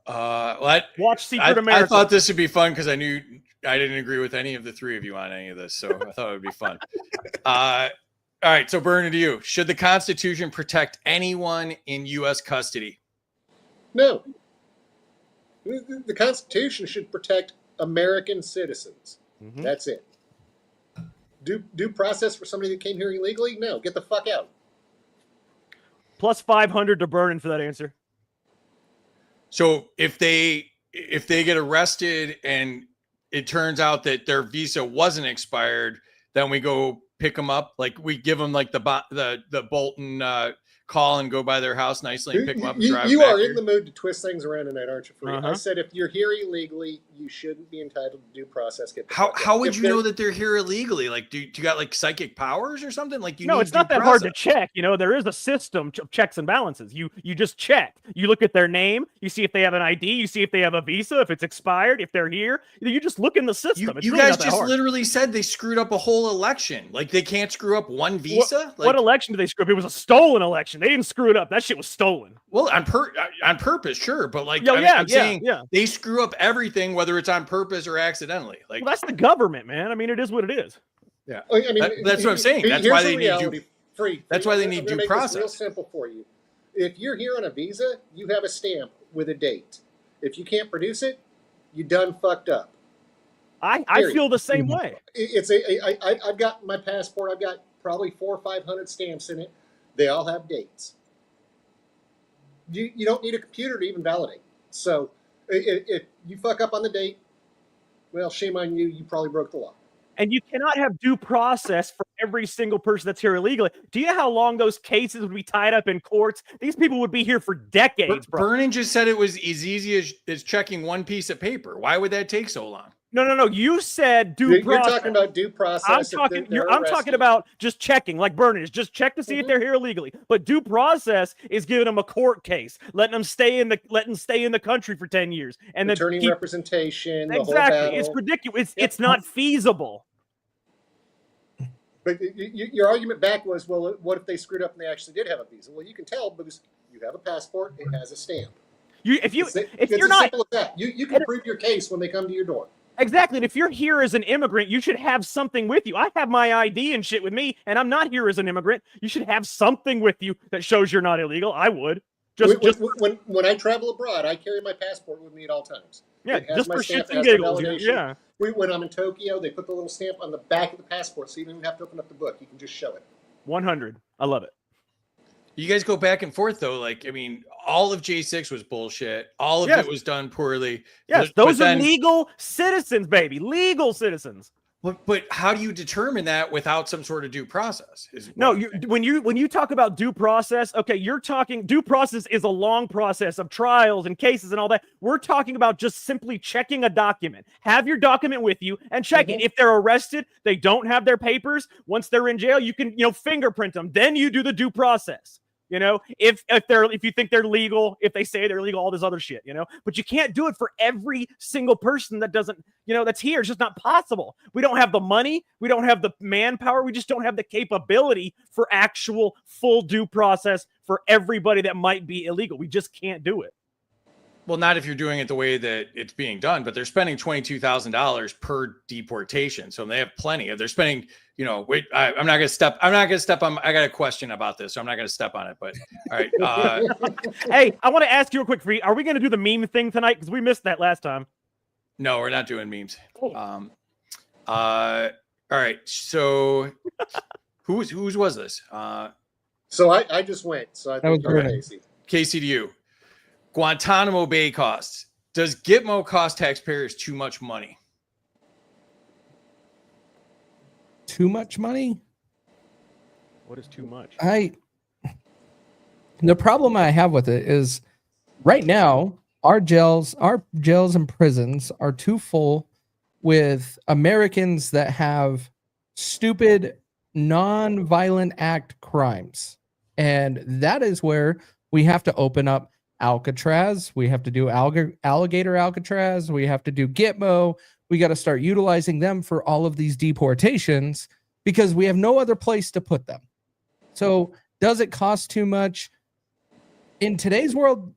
watch Secret I America. thought this would be fun because I knew I didn't agree with any of the three of you on any of this, so I thought it would be fun. All right, so Burnin, to you. Should the Constitution protect anyone in U.S. custody? No. The Constitution should protect American citizens. Mhm. That's it. Due process for somebody that came here illegally? No, get the fuck out. Plus 500 to Burnin for that answer. So if they get arrested and it turns out that their visa wasn't expired, then we go pick them up. Like we give them like the Bolton call and go by their house nicely and pick them up and drive You back are here. in the mood to twist things around tonight, aren't you, Free? I Uh-huh. said if you're here illegally, you shouldn't be entitled to due process. Get the fuck How out. would If you they're- know that they're here illegally? Like, do you got like psychic powers or something? Like, you No, need it's not due that hard to process. check. You know, there is a system of checks and balances. You just check. You look at their name. You see if they have an ID. You see if they have a visa. If it's expired. If they're here. You just look in the system. It's You really guys not that just hard. literally said they screwed up a whole election. Like they can't screw up one visa. What election did they screw up? It was a stolen election. They didn't screw it up. That shit was stolen. Well, on purpose, sure, but like Yo, I'm yeah, saying yeah. they screw up everything, whether it's on purpose or accidentally. Like Well, that's the government, man. I mean, it is what it is. yeah, I mean, that's what I'm saying. That's here's why the they need reality. due. Free. That's why they I'm need gonna due make this real process. simple for you. If you're here on a visa, you have a stamp with a date. If you can't produce it, you done fucked up. I Period. feel the same way. I've got my passport. I've got probably 400 or 500 stamps in it. They all have dates. You don't need a computer to even validate. So if you fuck up on the date, well, shame on you. You probably broke the law. And you cannot have due process for every single person that's here illegally. Do you know how long those cases would be tied up in courts? These people would be here for decades, bro. Burnin just said it was as easy as checking one piece of paper. Why would that take so long? No. You said due You're process. talking about due process. I'm if talking. they're I'm talking arrested. about just checking, like Burnin is. Just check to see if they're here illegally. But due process is giving them a court case, letting them stay in the country for 10 years, and then attorney keep, representation. The exactly. whole battle. It's ridiculous. Yep. It's not feasible. But your argument back was, well, what if they screwed up and they actually did have a visa? Well, you can tell because you have a passport. It has a stamp. If It's you're as not simple as that. You can prove your case when they come to your door. exactly, and if you're here as an immigrant, you should have something with you. I have my ID and shit with me, and I'm not here as an immigrant. You should have something with you that shows you're not illegal. I would. When I travel abroad, I carry my passport with me at all times. Yeah, It has just my for stamp, shits it and has the giggles. validation. Yeah, When I'm in Tokyo, they put the little stamp on the back of the passport, so you don't even have to open up the book. You can just show it. 100. I love it. You guys go back and forth though. Like, I mean, all of J6 was bullshit. All of Yes. it was done poorly. Yes, But those are then- legal citizens, baby. Legal citizens. But how do you determine that without some sort of due process? No, when you talk about due process, okay, you're talking due process is a long process of trials and cases and all that. We're talking about just simply checking a document. Have your document with you and check it. If they're arrested, they don't have their papers. Once they're in jail, you can fingerprint them. Then you do the due process. If you think they're legal, if they say they're legal, all this other shit, but you can't do it for every single person that doesn't, that's here. It's just not possible. We don't have the money. We don't have the manpower. We just don't have the capability for actual full due process for everybody that might be illegal. We just can't do it. Well, not if you're doing it the way that it's being done, but they're spending $22,000 per deportation. So they have plenty. If they're spending, wait, I'm not going to step on, I got a question about this, so I'm not going to step on it, but all right. Hey, I want to ask you a quick free. Are we going to do the meme thing tonight? Because we missed that last time. No, we're not doing memes. All right. So whose was this? So I just went. So I That was think you're Burnin. Kaecey. Casey, to you. Guantanamo Bay costs. Does Gitmo cost taxpayers too much money? Too much money? What is too much? The problem I have with it is right now our jails and prisons are too full with Americans that have stupid non-violent act crimes. And that is where we have to open up Alcatraz. We have to do alligator Alcatraz. We have to do Gitmo. We got to start utilizing them for all of these deportations because we have no other place to put them. So does it cost too much? In today's world,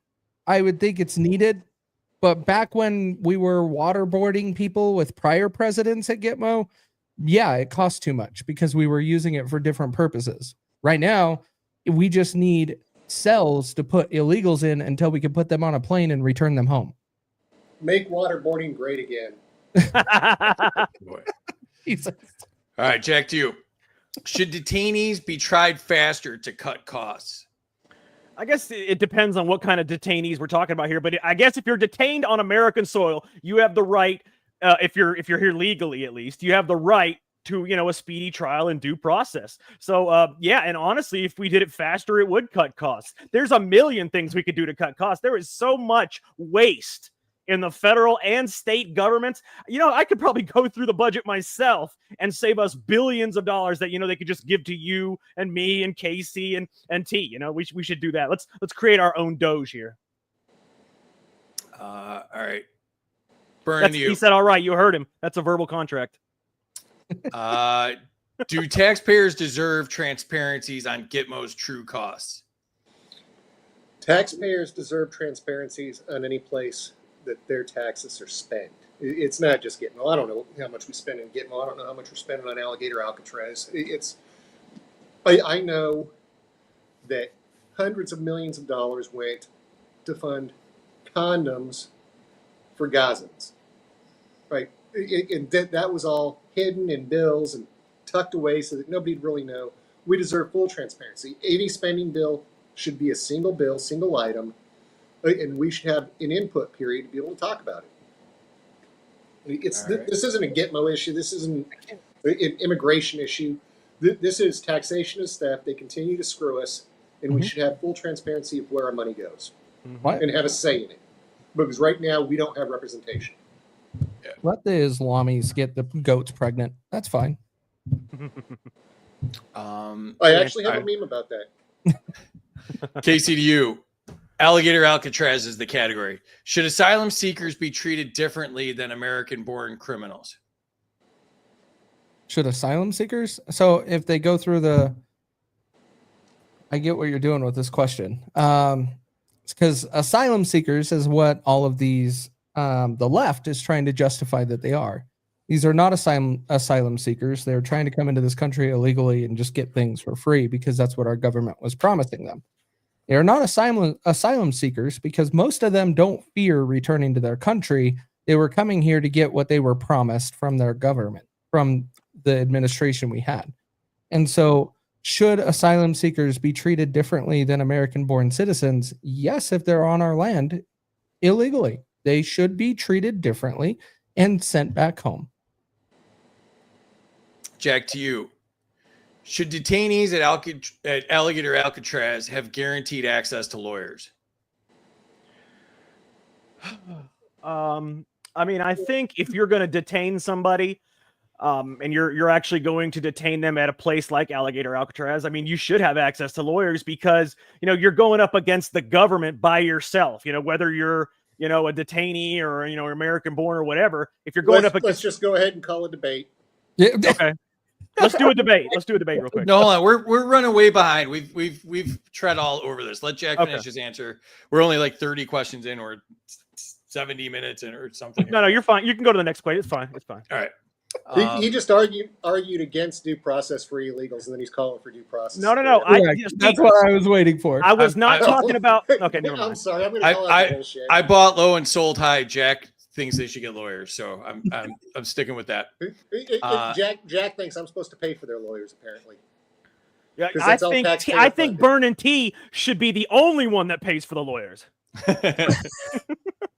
I would think it's needed. But back when we were waterboarding people with prior presidents at Gitmo, yeah, it cost too much because we were using it for different purposes. Right now, we just need cells to put illegals in until we can put them on a plane and return them home. Make waterboarding great again. Jesus. All right, Jack, to you. Should detainees be tried faster to cut costs? I guess it depends on what kind of detainees we're talking about here. But I guess if you're detained on American soil, you have the right, if you're here legally at least, you have the right to, a speedy trial and due process. So yeah, and honestly, if we did it faster, it would cut costs. There's a million things we could do to cut costs. There is so much waste in the federal and state governments. I could probably go through the budget myself and save us billions of dollars that they could just give to you and me and Kaecey and T. We should do that. Let's create our own Doge here. All right, Burnin, you. He said, "All right." You heard him. That's a verbal contract. Do taxpayers deserve transparencies on Gitmo's true costs? Taxpayers deserve transparencies on any place that their taxes are spent. It's not just Gitmo. I don't know how much we spend in Gitmo. I don't know how much we're spending on Alligator Alcatraz. I know that hundreds of millions of dollars went to fund condoms for Gazans, right? And that was all hidden in bills and tucked away so that nobody'd really know. We deserve full transparency. Any spending bill should be a single bill, single item, and we should have an input period to be able to talk about it. This isn't a Gitmo issue. This isn't an immigration issue. This is taxation is theft. They continue to screw us, and we should have full transparency of where our money goes and have a say in it. Because right now we don't have representation. Let the Islamis get the goats pregnant. That's fine. I actually have a meme about that. Kaecey, to you. Alligator Alcatraz is the category. Should asylum seekers be treated differently than American-born criminals? Should asylum seekers? So if they go through I get what you're doing with this question. Because asylum seekers is what all of these, the left is trying to justify that they are. These are not asylum seekers. They're trying to come into this country illegally and just get things for free because that's what our government was promising them. They are not asylum seekers because most of them don't fear returning to their country. They were coming here to get what they were promised from their government, from the administration we had. And so should asylum seekers be treated differently than American-born citizens? Yes, if they're on our land illegally. They should be treated differently and sent back home. Jack, to you. Should detainees at Alligator Alcatraz have guaranteed access to lawyers? I think if you're going to detain somebody, and you're actually going to detain them at a place like Alligator Alcatraz, you should have access to lawyers because, you're going up against the government by yourself, whether you're, a detainee or, American born or whatever. If you're going let's just go ahead and call a debate. Yeah. Okay. Let's do a debate. Let's do a debate real quick. No, hold on. We're running way behind. We've tread all over this. Let Jack finish his answer. We're only like 30 questions in, or 70 minutes in, or something. No, you're fine. You can go to the next question. It's fine. It's fine. All right. He just argued against due process for illegals, and then he's calling for due process. No. That's what I was waiting for. I was not talking about. Okay, never mind. I'm sorry. I'm going to call out the bullshit. I bought low and sold high. Jack thinks they should get lawyers, so I'm sticking with that. Jack thinks I'm supposed to pay for their lawyers, apparently. Yeah, I think Burnin T should be the only one that pays for the lawyers.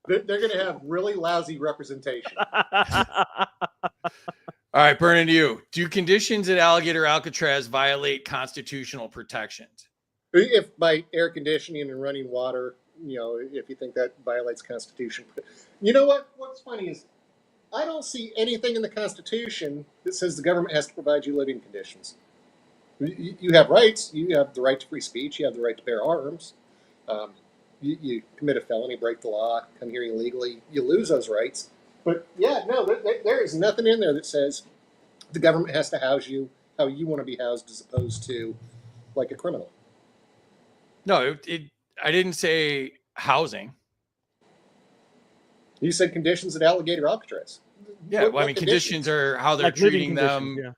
They're going to have really lousy representation. All right, Burnin, you. Do conditions at Alligator Alcatraz violate constitutional protections? If by air conditioning and running water, if you think that violates Constitution. You know what? What's funny is I don't see anything in the Constitution that says the government has to provide you living conditions. You have rights. You have the right to free speech. You have the right to bear arms. You commit a felony, break the law, come here illegally, you lose those rights. But yeah, no, there is nothing in there that says the government has to house you how you want to be housed as opposed to like a criminal. No, I didn't say housing. You said conditions at Alligator Alcatraz. Yeah, conditions are how they're like treating them. Yeah.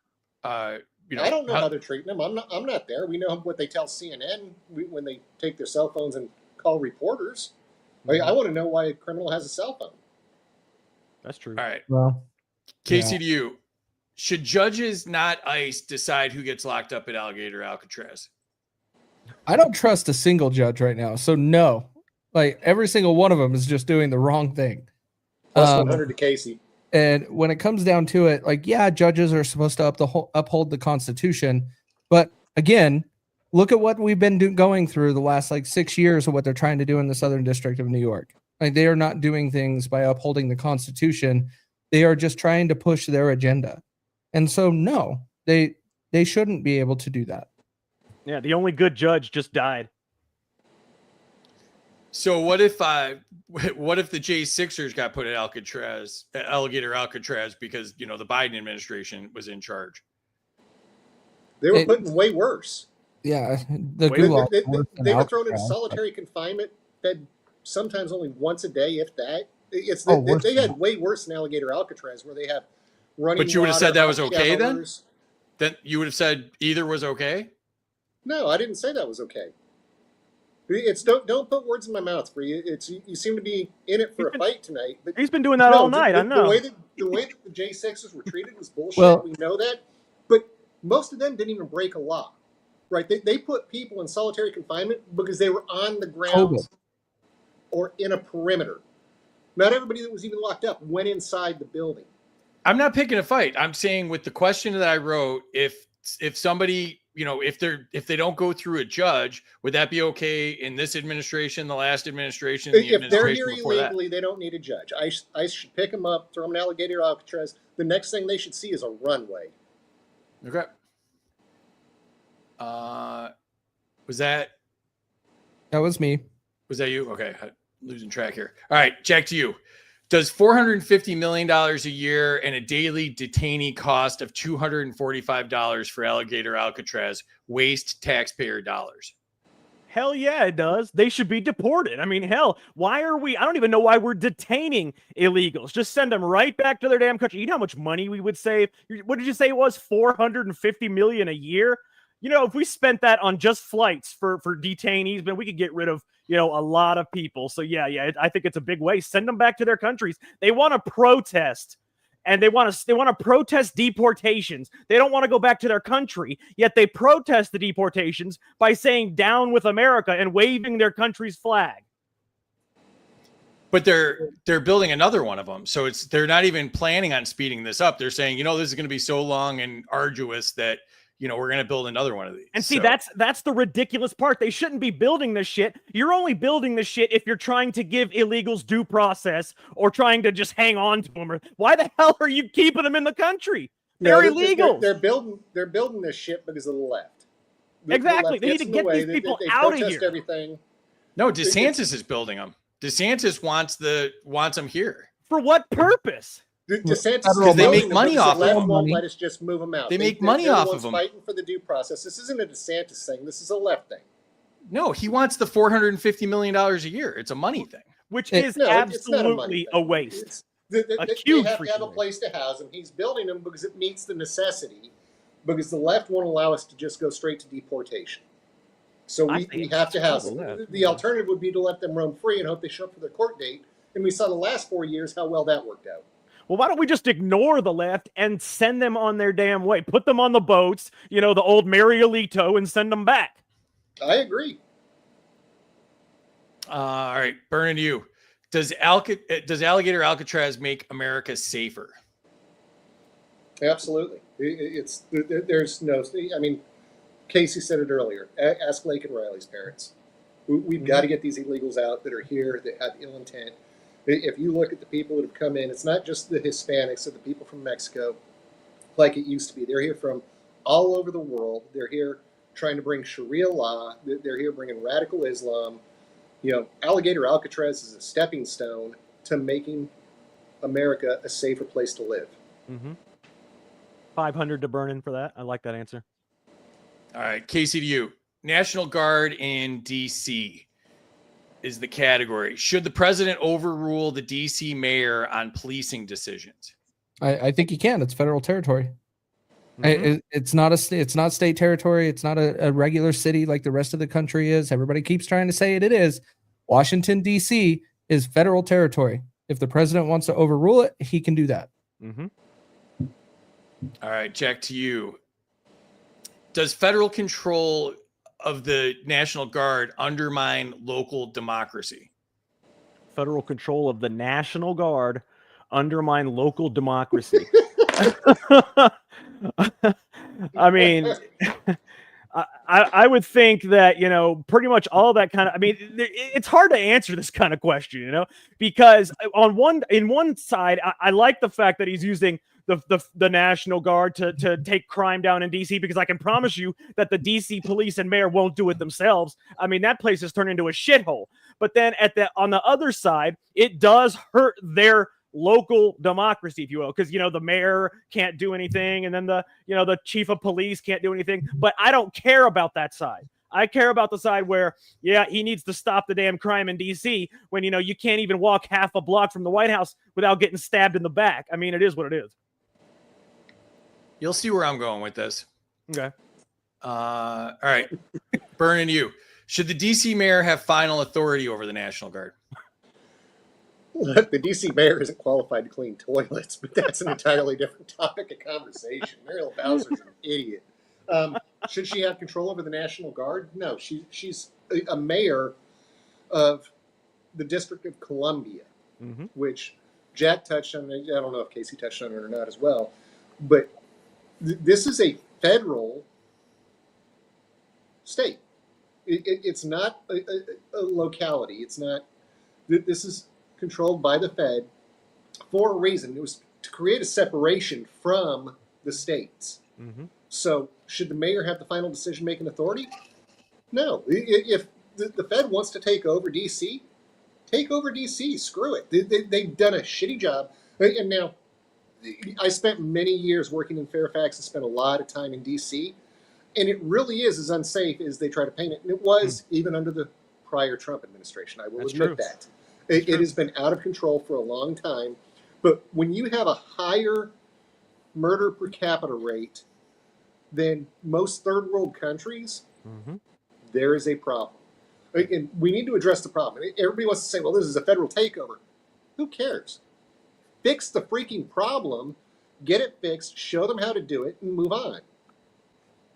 I don't know how they're treating them. I'm not there. We know what they tell CNN when they take their cell phones and call reporters. I want to know why a criminal has a cell phone. That's true. All right. Well, Kaecey, to you. Should judges, not ICE, decide who gets locked up at Alligator Alcatraz? I don't trust a single judge right now. So no, like every single one of them is just doing the wrong thing. Plus 100 to Kaecey. And when it comes down to it, like, yeah, judges are supposed to uphold the Constitution. But again, look at what we've been going through the last like 6 years of what they're trying to do in the Southern District of New York. Like, they are not doing things by upholding the Constitution. They are just trying to push their agenda. And so, no, they shouldn't be able to do that. Yeah, the only good judge just died. So what if the J6ers got put at Alligator Alcatraz because, you know, the Biden administration was in charge? They were put in way worse. Yeah, They were thrown into solitary confinement, fed sometimes only once a day, if that. They had way worse than Alligator Alcatraz, where they have running. But you would have said that was okay then? showers. Then you would have said either was okay? No, I didn't say that was okay. It's don't put words in my mouth, Bree. You seem to be in it for a fight tonight. But he's been doing that all night. I know. The way that the J6s were treated was bullshit. We know that, but most of them didn't even break a law, right? They put people in solitary confinement because they were on the ground or in a perimeter. Not everybody that was even locked up went inside the building. I'm not picking a fight. I'm saying with the question that I wrote, if somebody, you know, if they don't go through a judge, would that be okay in this administration, the last administration, the if they're here administration before illegally, they don't need a judge. I should pick them up, throw them in Alligator Alcatraz. The next thing they should see is a runway. Okay. Was that was me. Was that you? Okay. I'm losing track here. All right. Jack, to you. Does $450 million a year and a daily detainee cost of $245 for Alligator Alcatraz waste taxpayer dollars? Hell yeah, it does. They should be deported. I mean, hell, why are we? I don't even know why we're detaining illegals. Just send them right back to their damn country. You know how much money we would save? What did you say it was? $450 million a year? You know, if we spent that on just flights for detainees, man, we could get rid of, you know, a lot of people. So yeah, I think it's a big waste. Send them back to their countries. They want to protest, and they want to protest deportations. They don't want to go back to their country, yet they protest the deportations by saying "Down with America" and waving their country's flag. But they're building another one of them, so they're not even planning on speeding this up. They're saying, you know, this is going to be so long and arduous that, you know, we're going to build another one of these. And see, that's the ridiculous part. They shouldn't be building this shit. You're only building this shit if you're trying to give illegals due process or trying to just hang on to them. Why the hell are you keeping them in the country? They're illegal. They're building this shit because of the left. Exactly. They need to get these people out of here. Everything. No, DeSantis is building them. DeSantis wants them here. For what purpose? DeSantis, because they make money off of them. Won't let us just move them out. They make money off of them. Fighting for the due process. This isn't a DeSantis thing. This is a left thing. No, he wants the $450 million a year. It's a money thing, which is absolutely a waste. They have to have a place to house them. He's building them because it meets the necessity. Because the left won't allow us to just go straight to deportation. So we have to house them. The alternative would be to let them roam free and hope they show up for their court date. And we saw the last 4 years how well that worked out. Well, why don't we just ignore the left and send them on their damn way? Put them on the boats, you know, the old Mariolito, and send them back. I agree. All right, Burnin, you. Does Alligator Alcatraz make America safer? Absolutely. There's no. I mean, Kaecey said it earlier. Ask Lake and Riley's parents. We've got to get these illegals out that are here that have ill intent. If you look at the people that have come in, it's not just the Hispanics or the people from Mexico like it used to be. They're here from all over the world. They're here trying to bring Sharia law. They're here bringing radical Islam. You know, Alligator Alcatraz is a stepping stone to making America a safer place to live. 500 to Burnin for that. I like that answer. All right, Kaecey, to you. National Guard in D.C. is the category. Should the president overrule the D.C. mayor on policing decisions? I think he can. It's federal territory. It's not state territory. It's not a regular city like the rest of the country is. Everybody keeps trying to say it is. Washington, D.C. is federal territory. If the president wants to overrule it, he can do that. All right, Jack, to you. Does federal control of the National Guard undermine local democracy? Federal control of the National Guard undermine local democracy. I mean, I would think that, you know, pretty much all that kind of, I mean, it's hard to answer this kind of question, you know, because in one side, I like the fact that he's using the National Guard to take crime down in DC, because I can promise you that the DC police and mayor won't do it themselves. I mean, that place has turned into a shithole. But then on the other side, it does hurt their local democracy, if you will, because, you know, the mayor can't do anything, and then the chief of police can't do anything. But I don't care about that side. I care about the side where, yeah, he needs to stop the damn crime in DC, when, you know, you can't even walk half a block from the White House without getting stabbed in the back. I mean, it is what it is. You'll see where I'm going with this. Okay. All right. Burnin, you. Should the DC mayor have final authority over the National Guard? Look, the DC mayor isn't qualified to clean toilets, but that's an entirely different topic of conversation. Muriel Bowser's an idiot. Should she have control over the National Guard? No, she's a mayor of the District of Columbia, which Jack touched on. I don't know if Kaecey touched on it or not as well, but this is a federal state. It's not a locality. It's not. This is controlled by the Fed for a reason. It was to create a separation from the states. So should the mayor have the final decision-making authority? No. If the Fed wants to take over DC, take over DC. Screw it. They've done a shitty job. And now, I spent many years working in Fairfax and spent a lot of time in DC. And it really is as unsafe as they try to paint it. And it was even under the prior Trump administration. I will admit that. It has been out of control for a long time. But when you have a higher murder per capita rate than most third world countries, there is a problem. And we need to address the problem. Everybody wants to say, well, this is a federal takeover. Who cares? Fix the freaking problem, get it fixed, show them how to do it, and move on.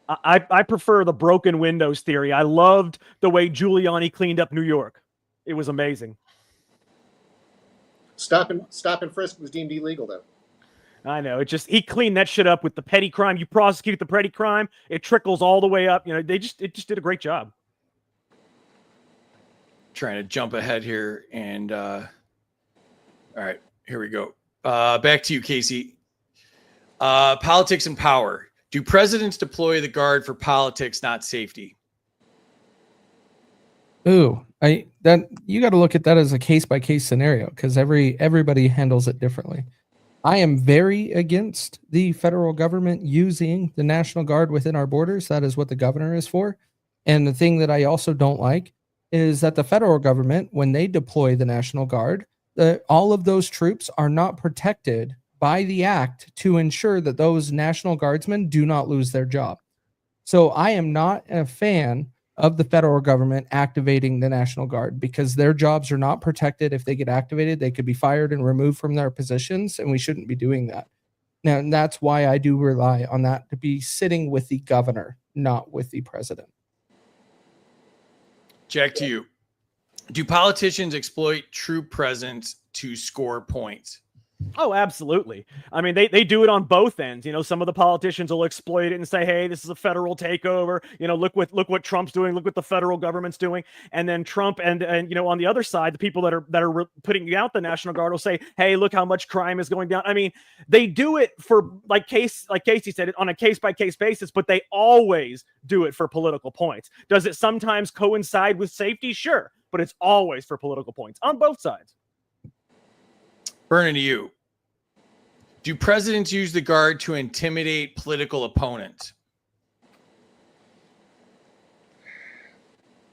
I prefer the broken windows theory. I loved the way Giuliani cleaned up New York. It was amazing. Stop and frisk was deemed illegal, though. I know. He cleaned that shit up with the petty crime. You prosecute the petty crime, it trickles all the way up. You know, it just did a great job. Trying to jump ahead here, and all right, here we go. Back to you, Kaecey. Politics and power. Do presidents deploy the Guard for politics, not safety? Ooh, you got to look at that as a case by case scenario, because everybody handles it differently. I am very against the federal government using the National Guard within our borders. That is what the governor is for. And the thing that I also don't like is that the federal government, when they deploy the National Guard, all of those troops are not protected by the act to ensure that those National Guardsmen do not lose their job. So I am not a fan of the federal government activating the National Guard, because their jobs are not protected. If they get activated, they could be fired and removed from their positions, and we shouldn't be doing that. Now, and that's why I do rely on that to be sitting with the governor, not with the president. Jack, to you. Do politicians exploit troop presence to score points? Oh, absolutely. I mean, they do it on both ends. You know, some of the politicians will exploit it and say, hey, this is a federal takeover. You know, look what Trump's doing. Look what the federal government's doing. And then Trump and you know, on the other side, the people that are putting out the National Guard will say, hey, look how much crime is going down. I mean, they do it for like Kaecey said, on a case by case basis, but they always do it for political points. Does it sometimes coincide with safety? Sure. But it's always for political points on both sides. Burnin, to you. Do presidents use the Guard to intimidate political opponents?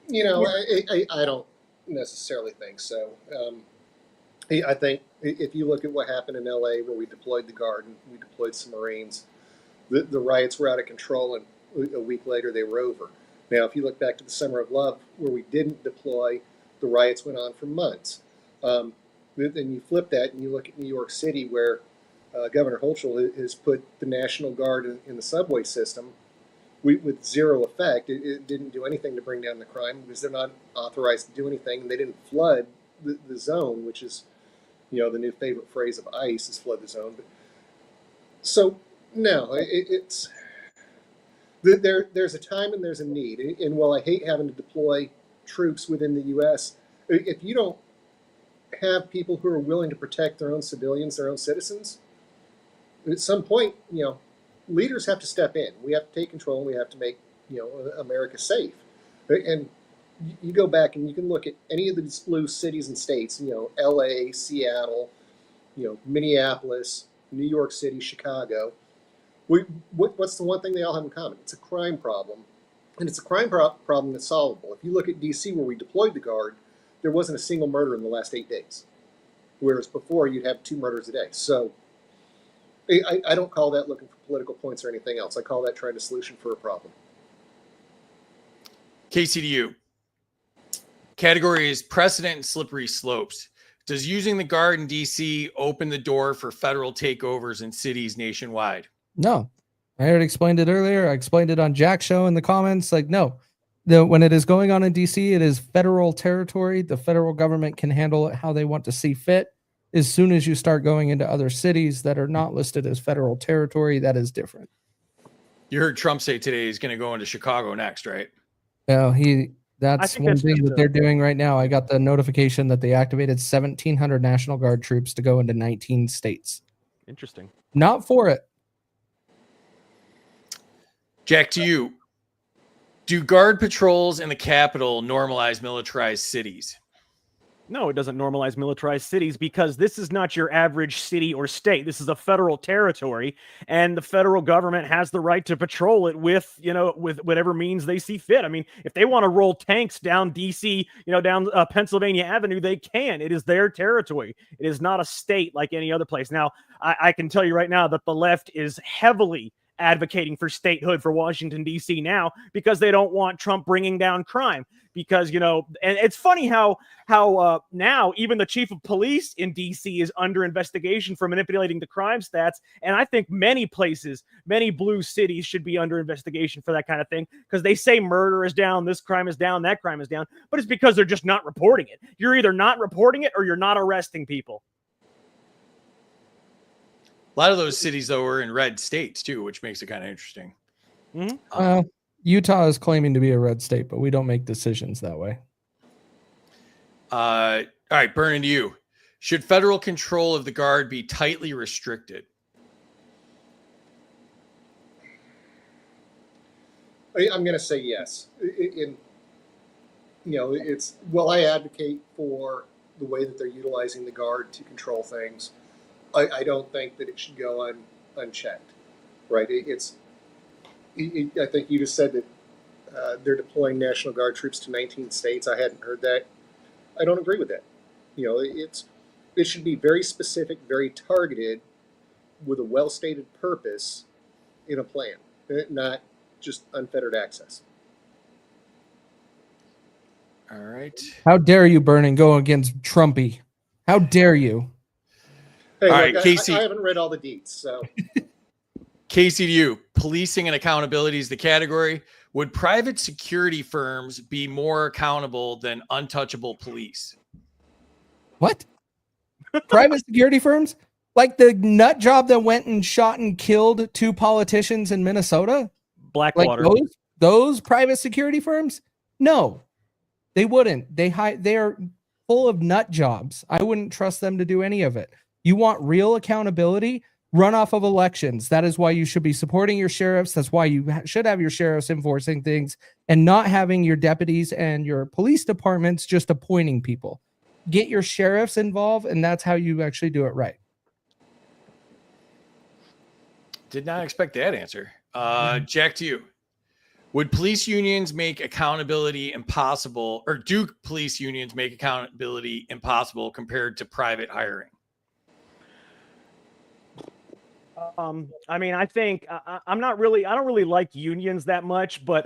You know, I don't necessarily think so. I think if you look at what happened in LA, where we deployed the Guard and we deployed some Marines, the riots were out of control, and a week later they were over. Now, if you look back to the Summer of Love, where we didn't deploy, the riots went on for months. Then you flip that and you look at New York City, where Governor Hochul has put the National Guard in the subway system, with zero effect. It didn't do anything to bring down the crime because they're not authorized to do anything. And they didn't flood the zone, which is, the new favorite phrase of ICE is flood the zone. But so no, there's a time and there's a need. And while I hate having to deploy troops within the U.S., if you don't have people who are willing to protect their own civilians, their own citizens, at some point, leaders have to step in. We have to take control, and we have to make, America safe. And you go back and you can look at any of these blue cities and states, L.A., Seattle, Minneapolis, New York City, Chicago. What's the one thing they all have in common? It's a crime problem, and it's a crime problem that's solvable. If you look at D.C., where we deployed the Guard, there wasn't a single murder in the last 8 days, whereas before you'd have 2 murders a day. So I don't call that looking for political points or anything else. I call that trying to solution for a problem. Kaecey, to you. Category is precedent and slippery slopes. Does using the Guard in D.C. open the door for federal takeovers in cities nationwide? No, I already explained it earlier. I explained it on Jack's show in the comments. No, when it is going on in DC, it is federal territory. The federal government can handle it how they want to see fit. As soon as you start going into other cities that are not listed as federal territory, that is different. You heard Trump say today he's going to go into Chicago next, right? No, that's one thing that they're doing right now. I got the notification that they activated 1,700 National Guard troops to go into 19 states. Interesting. Not for it. Jack, to you. Do Guard patrols in the Capitol normalize militarized cities? No, it doesn't normalize militarized cities because this is not your average city or state. This is a federal territory, and the federal government has the right to patrol it with whatever means they see fit. I mean, if they want to roll tanks down DC, down Pennsylvania Avenue, they can. It is their territory. It is not a state like any other place. Now, I can tell you right now that the left is heavily advocating for statehood for Washington, D.C. now because they don't want Trump bringing down crime. Because, and it's funny how now even the chief of police in D.C. is under investigation for manipulating the crime stats. And I think many places, many blue cities should be under investigation for that kind of thing because they say murder is down, this crime is down, that crime is down. But it's because they're just not reporting it. You're either not reporting it or you're not arresting people. A lot of those cities, though, are in red states, too, which makes it kind of interesting. Mm-hmm. Utah is claiming to be a red state, but we don't make decisions that way. All right, Burnin, to you. Should federal control of the Guard be tightly restricted? I'm going to say yes. I advocate for the way that they're utilizing the Guard to control things. I don't think that it should go unchecked, right? I think you just said that they're deploying National Guard troops to 19 states. I hadn't heard that. I don't agree with that. It should be very specific, very targeted, with a well-stated purpose in a plan, not just unfettered access. All right. How dare you, Burnin, go against Trumpy? How dare you? Hey, all look, right, Kaecey. I haven't read all the deets, so. Kaecey, to you. Policing and accountability is the category. Would private security firms be more accountable than untouchable police? What? Private security firms? Like the nut job that went and shot and killed 2 politicians in Minnesota? Blackwater. Like those private security firms? No, they wouldn't. They are full of nut jobs. I wouldn't trust them to do any of it. You want real accountability? Run off of elections. That is why you should be supporting your sheriffs. That's why you should have your sheriffs enforcing things and not having your deputies and your police departments just appointing people. Get your sheriffs involved, and that's how you actually do it right. Did not expect that answer. Jack, to you. Would police unions make accountability impossible, or do police unions make accountability impossible compared to private hiring? I mean, I think I don't really like unions that much, but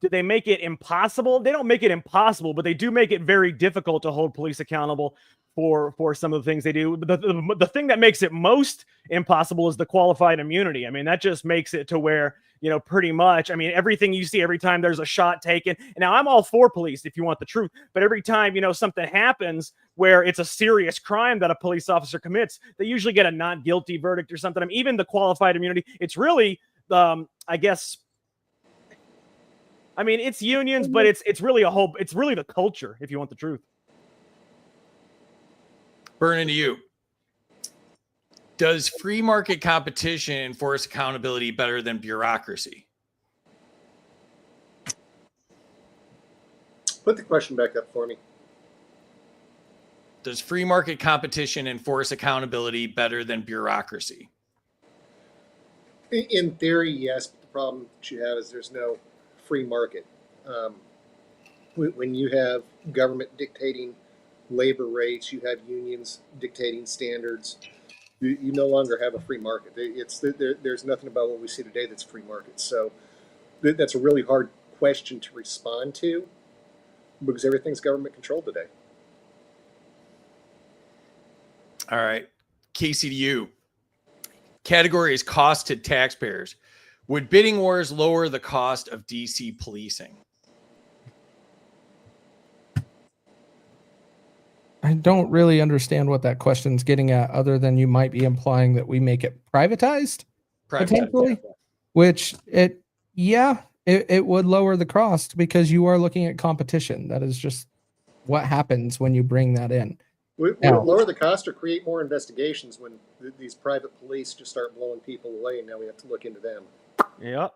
do they make it impossible? They don't make it impossible, but they do make it very difficult to hold police accountable for some of the things they do. The thing that makes it most impossible is the qualified immunity. I mean, that just makes it to where, pretty much. I mean, everything you see every time there's a shot taken. And now I'm all for police if you want the truth, but every time, something happens where it's a serious crime that a police officer commits, they usually get a not guilty verdict or something. I mean, even the qualified immunity, it's really, I guess, I mean, it's unions, but it's really it's really the culture, if you want the truth. Burnin to you. Does free market competition enforce accountability better than bureaucracy? Put the question back up for me. Does free market competition enforce accountability better than bureaucracy? In theory, yes, but the problem that you have is there's no free market. When you have government dictating labor rates, you have unions dictating standards, you no longer have a free market. There's nothing about what we see today that's free market. So that's a really hard question to respond to because everything's government controlled today. All right. Kaecey, to you. Category is cost to taxpayers. Would bidding wars lower the cost of DC policing? I don't really understand what that question's getting at, other than you might be implying that we make it privatized, potentially, which it would lower the cost because you are looking at competition. That is just what happens when you bring that in. Would it lower the cost or create more investigations when these private police just start blowing people away and now we have to look into them? Yeah.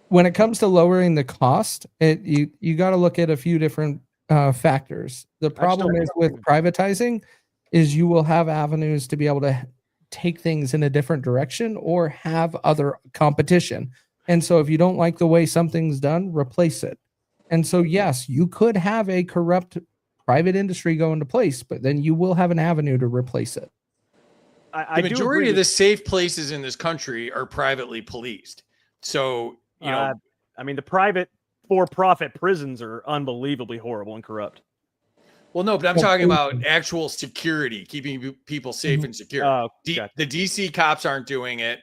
When it comes to lowering the cost, you got to look at a few different factors. The problem is with privatizing is you will have avenues to be able to take things in a different direction or have other competition. And so if you don't like the way something's done, replace it. And so, yes, you could have a corrupt private industry go into place, but then you will have an avenue to replace it. The majority of the safe places in this country are privately policed. So, I mean, the private for-profit prisons are unbelievably horrible and corrupt. Well, no, but I'm talking about actual security, keeping people safe and secure. Gotcha. The DC cops aren't doing it.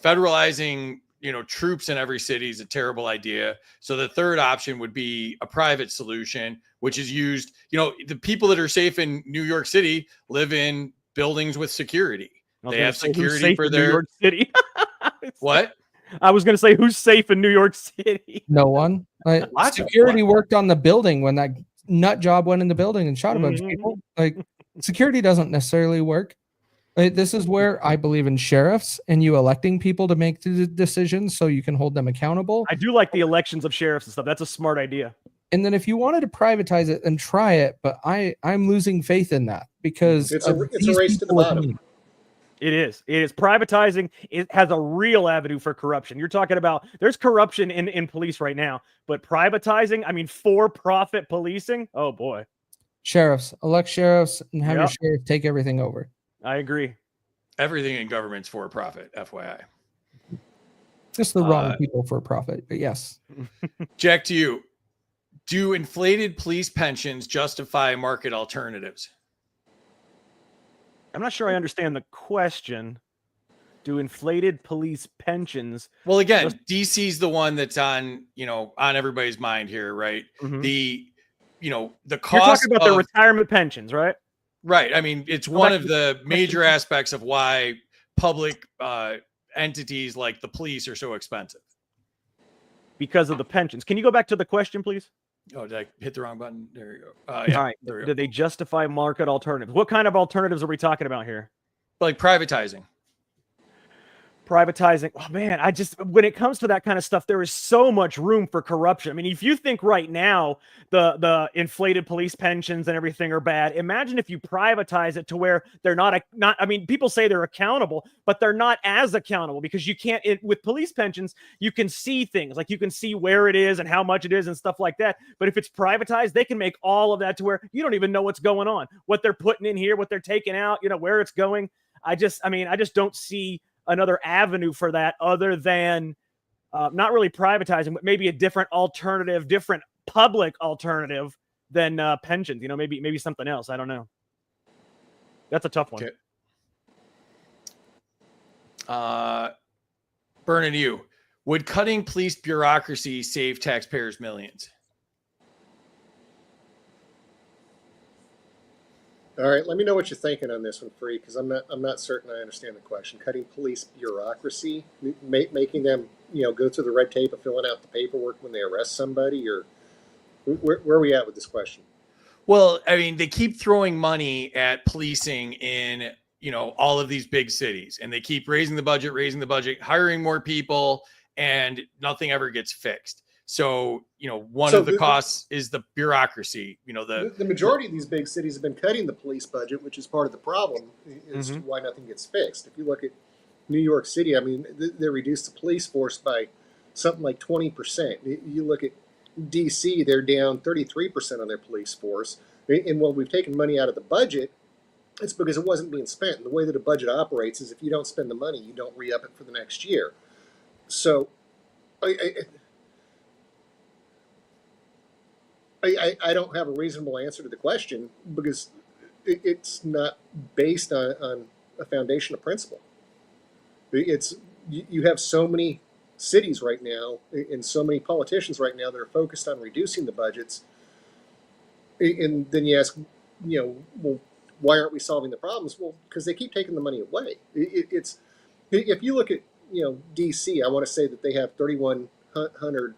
Federalizing, troops in every city is a terrible idea. So the third option would be a private solution, which is used, the people that are safe in New York City live in buildings with security. They have security for their New York City. What? I was going to say, who's safe in New York City? No one. Security worked on the building when that nut job went in the building and shot a bunch of people. Security doesn't necessarily work. This is where I believe in sheriffs and you electing people to make the decisions so you can hold them accountable. I do like the elections of sheriffs and stuff. That's a smart idea. And then if you wanted to privatize it and try it, but I'm losing faith in that because it's a race to the bottom. It is. Privatizing. It has a real avenue for corruption. You're talking about there's corruption in police right now, but privatizing, I mean, for-profit policing. Oh boy. Sheriffs, elect sheriffs and have your sheriff take everything over. I agree. Everything in government's for profit, FYI. Just the wrong people for profit, but yes. Jack, to you. Do inflated police pensions justify market alternatives? I'm not sure I understand the question. Do inflated police pensions? Well, again, DC's the one that's on everybody's mind here, right? Mm-hmm. The cost. You're talking about the retirement pensions, right? Right. I mean, it's one of the major aspects of why public entities like the police are so expensive. Because of the pensions. Can you go back to the question, please? Oh, did I hit the wrong button? There you go. All right. There we go. Do they justify market alternatives? What kind of alternatives are we talking about here? Like privatizing. Privatizing. Oh man, when it comes to that kind of stuff, there is so much room for corruption. I mean, if you think right now the inflated police pensions and everything are bad, imagine if you privatize it to where they're not. I mean, people say they're accountable, but they're not as accountable because you can't. With police pensions, you can see things like you can see where it is and how much it is and stuff like that. But if it's privatized, they can make all of that to where you don't even know what's going on, what they're putting in here, what they're taking out, where it's going. I just don't see another avenue for that other than not really privatizing, but maybe a different alternative, different public alternative than pensions. Maybe something else. I don't know. That's a tough one. Okay. Burnin, you. Would cutting police bureaucracy save taxpayers millions? All right, let me know what you're thinking on this one, Free, because I'm not certain I understand the question. Cutting police bureaucracy, making them go through the red tape of filling out the paperwork when they arrest somebody, or where are we at with this question? Well, I mean, they keep throwing money at policing in all of these big cities, and they keep raising the budget, hiring more people, and nothing ever gets fixed. So, one of the costs is the bureaucracy. The majority of these big cities have been cutting the police budget, which is part of the problem as to why nothing gets fixed. If you look at New York City, I mean, they reduced the police force by something like 20%. You look at D.C., they're down 33% on their police force. And when we've taken money out of the budget, it's because it wasn't being spent. And the way that a budget operates is if you don't spend the money, you don't re-up it for the next year. So I don't have a reasonable answer to the question because it's not based on a foundation of principle. You have so many cities right now and so many politicians right now that are focused on reducing the budgets. And then you ask, well, why aren't we solving the problems? Well, because they keep taking the money away. If you look at D.C., I want to say that they have 3,100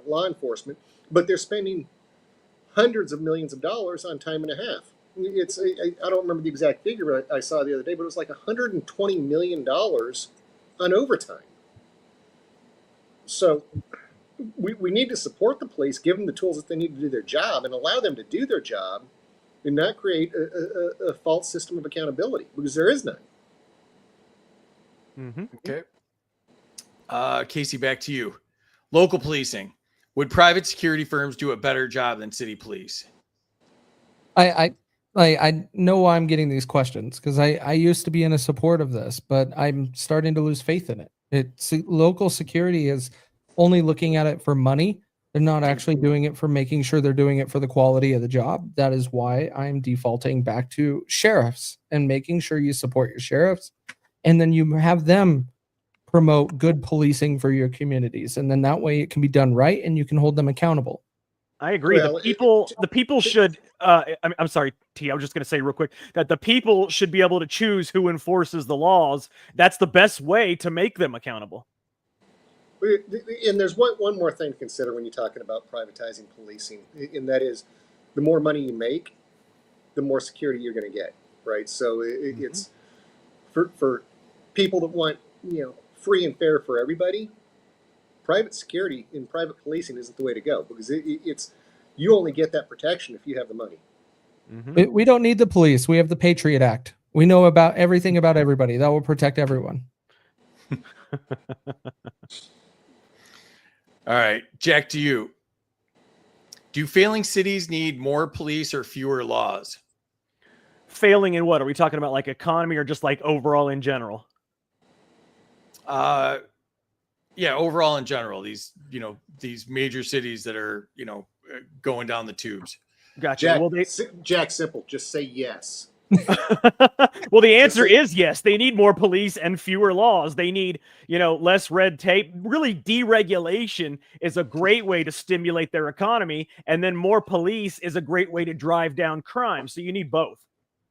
law enforcement, but they're spending hundreds of millions of dollars on time and a half. I don't remember the exact figure I saw the other day, but it was like $120 million on overtime. So we need to support the police, give them the tools that they need to do their job, and allow them to do their job, and not create a false system of accountability, because there is none. Okay. Kaecey, back to you. Local policing. Would private security firms do a better job than city police? I know why I'm getting these questions because I used to be in a support of this, but I'm starting to lose faith in it. Local security is only looking at it for money. They're not actually doing it for making sure they're doing it for the quality of the job. That is why I'm defaulting back to sheriffs and making sure you support your sheriffs, and then you have them promote good policing for your communities, and then that way it can be done right and you can hold them accountable. I agree. Well, the people should. I'm sorry, T. I was just going to say real quick that the people should be able to choose who enforces the laws. That's the best way to make them accountable. And there's one more thing to consider when you're talking about privatizing policing, and that is, the more money you make, the more security you're going to get, right? So it's for people that want free and fair for everybody. Private security and private policing isn't the way to go, because it's you only get that protection if you have the money. We don't need the police. We have the Patriot Act. We know about everything about everybody. That will protect everyone. All right, Jack, to you. Do failing cities need more police or fewer laws? Failing in what? Are we talking about like economy or just like overall in general? Yeah, overall in general, these major cities that are going down the tubes. Gotcha. Jack, simple. Just say yes. Well, the answer is yes. They need more police and fewer laws. They need, less red tape. Really, deregulation is a great way to stimulate their economy, and then more police is a great way to drive down crime. So you need both.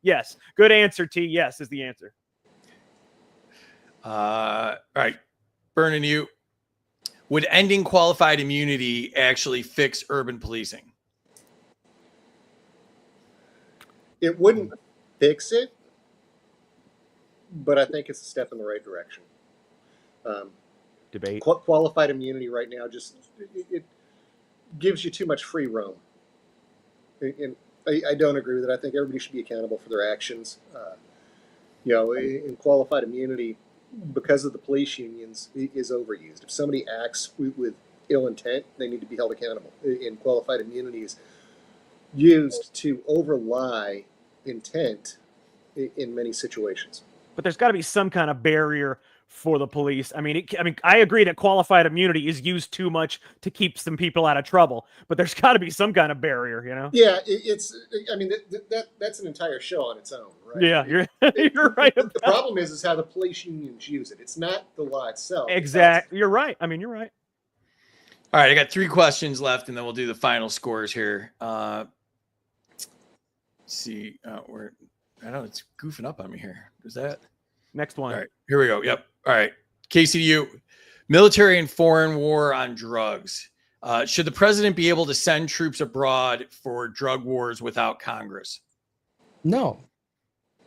Yes. Good answer, T. Yes is the answer. All right. Burnin, you. Would ending qualified immunity actually fix urban policing? It wouldn't fix it, but I think it's a step in the right direction. Debate. Qualified immunity right now it gives you too much free roam. And I don't agree with it. I think everybody should be accountable for their actions. In qualified immunity, because of the police unions, is overused. If somebody acts with ill intent, they need to be held accountable. In qualified immunity is used to overlie intent in many situations. But there's got to be some kind of barrier for the police. I mean, I agree that qualified immunity is used too much to keep some people out of trouble, but there's got to be some kind of barrier, you know? Yeah, I mean, that's an entire show on its own, right? Yeah, you're right. The problem is how the police unions use it. It's not the law itself. Exactly. You're right. I mean, you're right. All right, I got 3 questions left, and then we'll do the final scores here. Let's see, I know it's goofing up on me here. Is that next one? All right, here we go. Yep. All right, Kaecey, to you. Military and foreign war on drugs. Should the president be able to send troops abroad for drug wars without Congress? No.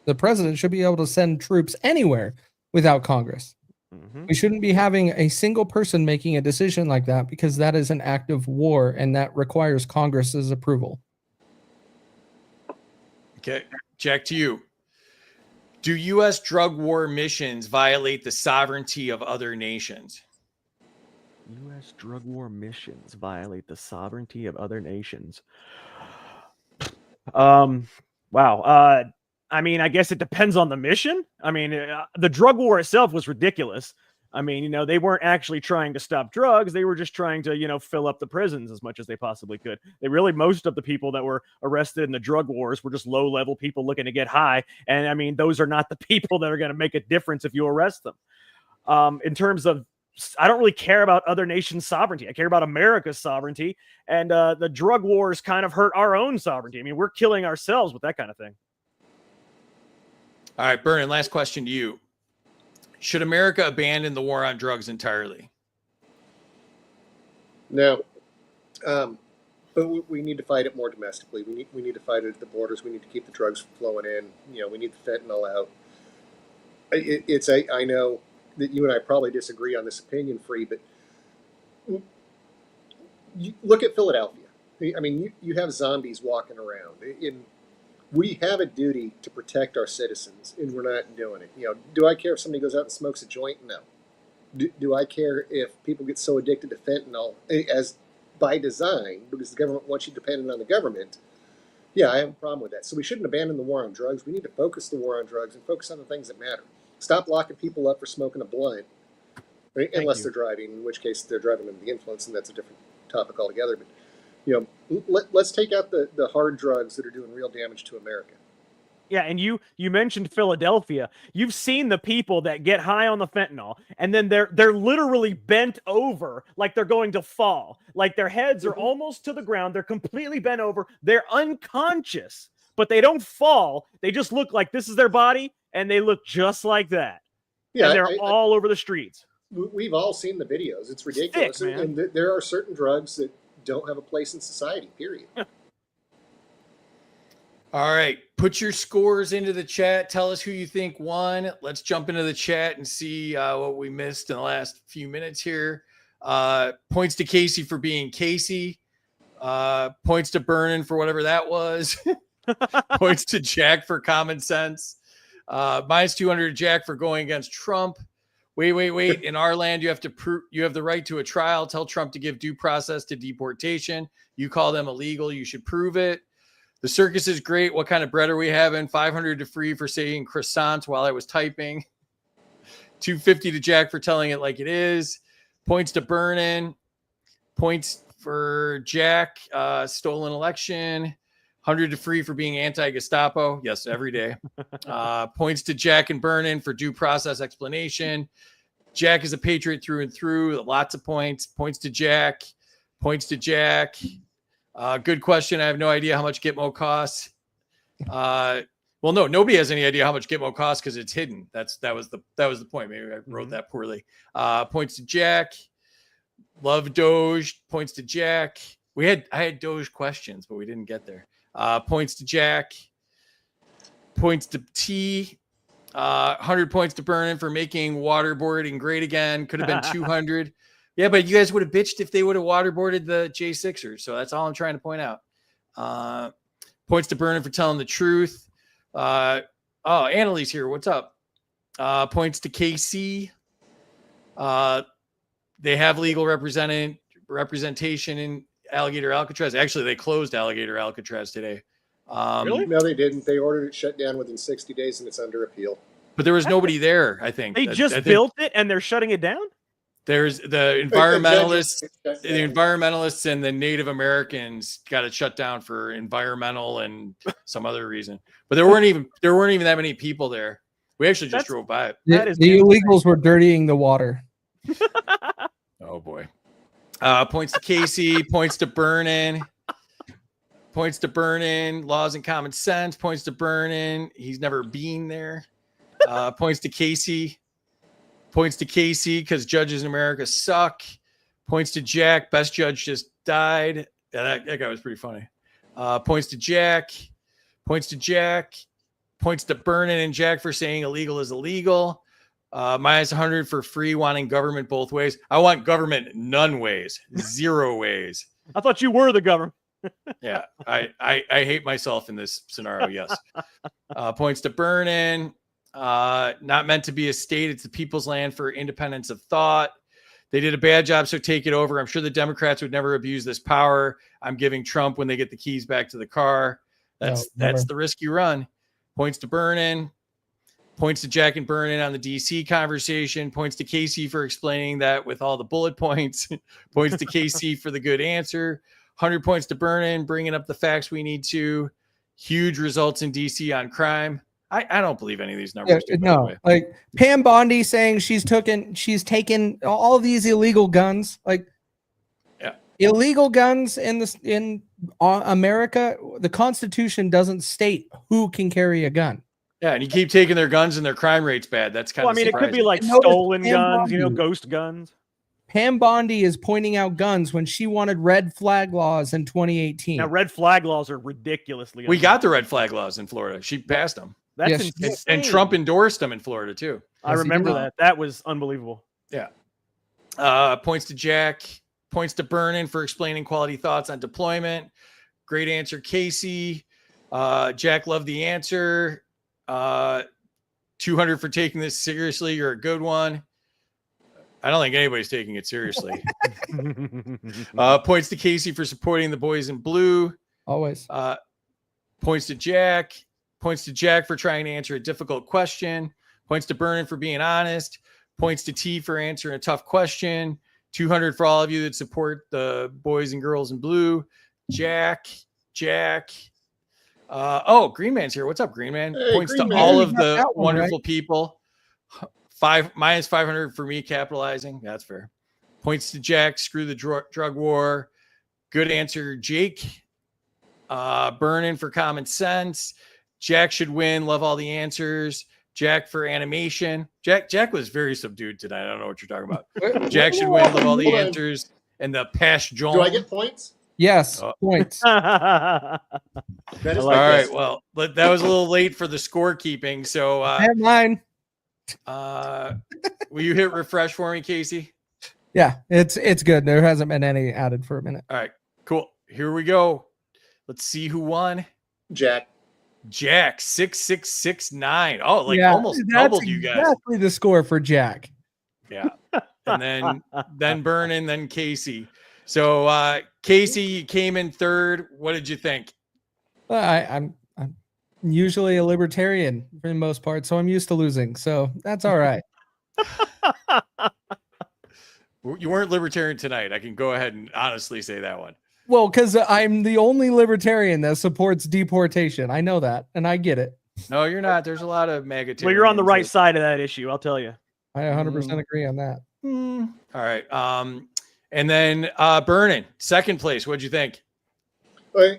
The president should be able to send troops anywhere without Congress. Mm-hmm. We shouldn't be having a single person making a decision like that because that is an act of war and that requires Congress's approval. Okay, Jack, to you. Do U.S. drug war missions violate the sovereignty of other nations? U.S. drug war missions violate the sovereignty of other nations. Wow. I mean, I guess it depends on the mission. I mean, the drug war itself was ridiculous. I mean, they weren't actually trying to stop drugs. They were just trying to, fill up the prisons as much as they possibly could. Most of the people that were arrested in the drug wars were just low-level people looking to get high. And I mean, those are not the people that are going to make a difference if you arrest them. In terms of, I don't really care about other nations' sovereignty. I care about America's sovereignty. And the drug wars kind of hurt our own sovereignty. I mean, we're killing ourselves with that kind of thing. All right, Burnin, last question to you. Should America abandon the war on drugs entirely? No. But we need to fight it more domestically. We need to fight it at the borders. We need to keep the drugs flowing in. We need the fentanyl out. I know that you and I probably disagree on this opinion, Free, but you look at Philadelphia. I mean, you have zombies walking around. We have a duty to protect our citizens, and we're not doing it. Do I care if somebody goes out and smokes a joint? No. Do I care if people get so addicted to fentanyl as by design, because the government wants you dependent on the government? Yeah, I have a problem with that. So we shouldn't abandon the war on drugs. We need to focus the war on drugs and focus on the things that matter. Stop locking people up for smoking a blunt, right? Unless they're driving, in which case they're driving under the influence, and that's a different topic altogether. But let's take out the hard drugs that are doing real damage to America. Yeah, and you mentioned Philadelphia. You've seen the people that get high on the fentanyl, and then they're literally bent over like they're going to fall. Like their heads are almost to the ground. They're completely bent over. They're unconscious, but they don't fall. They just look like this is their body, and they look just like that. Yeah, and they're all over the streets. We've all seen the videos. It's ridiculous. Thick, man. And there are certain drugs that don't have a place in society, period. All right. Put your scores into the chat. Tell us who you think won. Let's jump into the chat and see what we missed in the last few minutes here. Points to Kaecey for being Kaecey. Points to Burnin for whatever that was. Points to Jack for common sense. Minus 200 Jack for going against Trump. Wait. In our land, you have to prove you have the right to a trial. Tell Trump to give due process to deportation. You call them illegal. You should prove it. The circus is great. What kind of bread are we having? 500 to Free for saying croissants while I was typing. 250 to Jack for telling it like it is. Points to Burnin. Points for Jack. Stolen election. 100 to Free for being anti-Gestapo. Yes, every day. Points to Jack and Burnin for due process explanation. Jack is a patriot through and through. Lots of points. Points to Jack. Points to Jack. Good question. I have no idea how much Gitmo costs. Well, no, nobody has any idea how much Gitmo costs because it's hidden. That was the point. Maybe I wrote that poorly. Points to Jack. Love Doge. Points to Jack. I had Doge questions, but we didn't get there. Points to Jack. Points to T. 100 points to Burnin for making waterboarding great again. Could have been 200. Yeah, but you guys would have bitched if they would have waterboarded the J6ers. So that's all I'm trying to point out. Points to Burnin for telling the truth. Annalise here. What's up? Points to KC. They have legal representation in Alligator Alcatraz. Actually, they closed Alligator Alcatraz today. Really? No, they didn't. They ordered it shut down within 60 days, and it's under appeal. but there was nobody there. I think They I just think built it and they're shutting it down. There's the environmentalists and the Native Americans got it shut down for environmental and some other reason. But there weren't even that many people there. We actually just drove by it. The illegals were dirtying the water. Oh boy. Points to Kaecey, points to Burnin. Points to Burnin, laws and common sense. Points to Burnin, he's never been there. Points to Kaecey. Points to Kaecey because judges in America suck. Points to Jack, best judge just died. Yeah, that guy was pretty funny. Points to Jack. Points to Jack. Points to Burnin and Jack for saying illegal is illegal. Minus 100 for free, wanting government both ways. I want government none ways, 0 ways. I thought you were the government. Yeah, I hate myself in this scenario. Yes. Points to Burnin. Not meant to be a state. It's the people's land for independence of thought. They did a bad job, so take it over. I'm sure the Democrats would never abuse this power. I'm giving Trump when they get the keys back to the car. That's the risk you run. Points to Burnin. Points to Jack and Burnin on the DC conversation. Points to Kaecey for explaining that with all the bullet points. Points to Kaecey for the good answer. 100 points to Burnin, bringing up the facts we need to. Huge results in DC on crime. I don't believe any of these numbers. No, like Pam Bondi saying she's taken all of these illegal guns. Like, yeah, illegal guns in America. The Constitution doesn't state who can carry a gun. Yeah, and you keep taking their guns and their crime rate's bad. That's kind of it could be like stolen guns, ghost guns. Pam Bondi is pointing out guns when she wanted red flag laws in 2018. Now, red flag laws are ridiculously. We got the red flag laws in Florida. She passed them. That's Yes. And Trump endorsed them in Florida too. I remember that. That was unbelievable. Yeah. Points to Jack. Points to Burnin for explaining quality thoughts on deployment. Great answer, Kaecey. Jack loved the answer. 200 for taking this seriously. You're a good one. I don't think anybody's taking it seriously. Points to Kaecey for supporting the boys in blue. Always. Points to Jack. Points to Jack for trying to answer a difficult question. Points to Burnin for being honest. Points to T for answering a tough question. 200 for all of you that support the boys and girls in blue. Jack. Green Man's here. What's up, Green Man? Hey, Points Green to Man. all You of got the that one, wonderful right? people. Minus 500 for me capitalizing. That's fair. Points to Jack. Screw the drug war. Good answer, Jake. Burnin for common sense. Jack should win. Love all the answers. Jack for animation. Jack was very subdued tonight. I don't know what you're talking about. Jack should win. Love all the answers. And the passion. Do I get points? Yes, points. That is All my right. guess. Well, that was a little late for the scorekeeping. So I have mine. will you hit refresh for me, Kaecey? Yeah, it's good. There hasn't been any added for a minute. All right. Cool. Here we go. Let's see who won. Jack. Jack 6669. Oh, almost that's doubled you guys. Exactly the score for Jack. Yeah. And then Burnin, then Kaecey. So Kaecey, you came in third. What did you think? Well, I'm usually a libertarian for the most part, so I'm used to losing. So that's all right. You weren't libertarian tonight. I can go ahead and honestly say that one. Well, because I'm the only libertarian that supports deportation. I know that, and I get it. No, you're not. There's a lot of MAGA. Well, you're on the right side of that issue. I'll tell you. I 100% agree on that. All right. And then Burnin, second place. What'd you think? I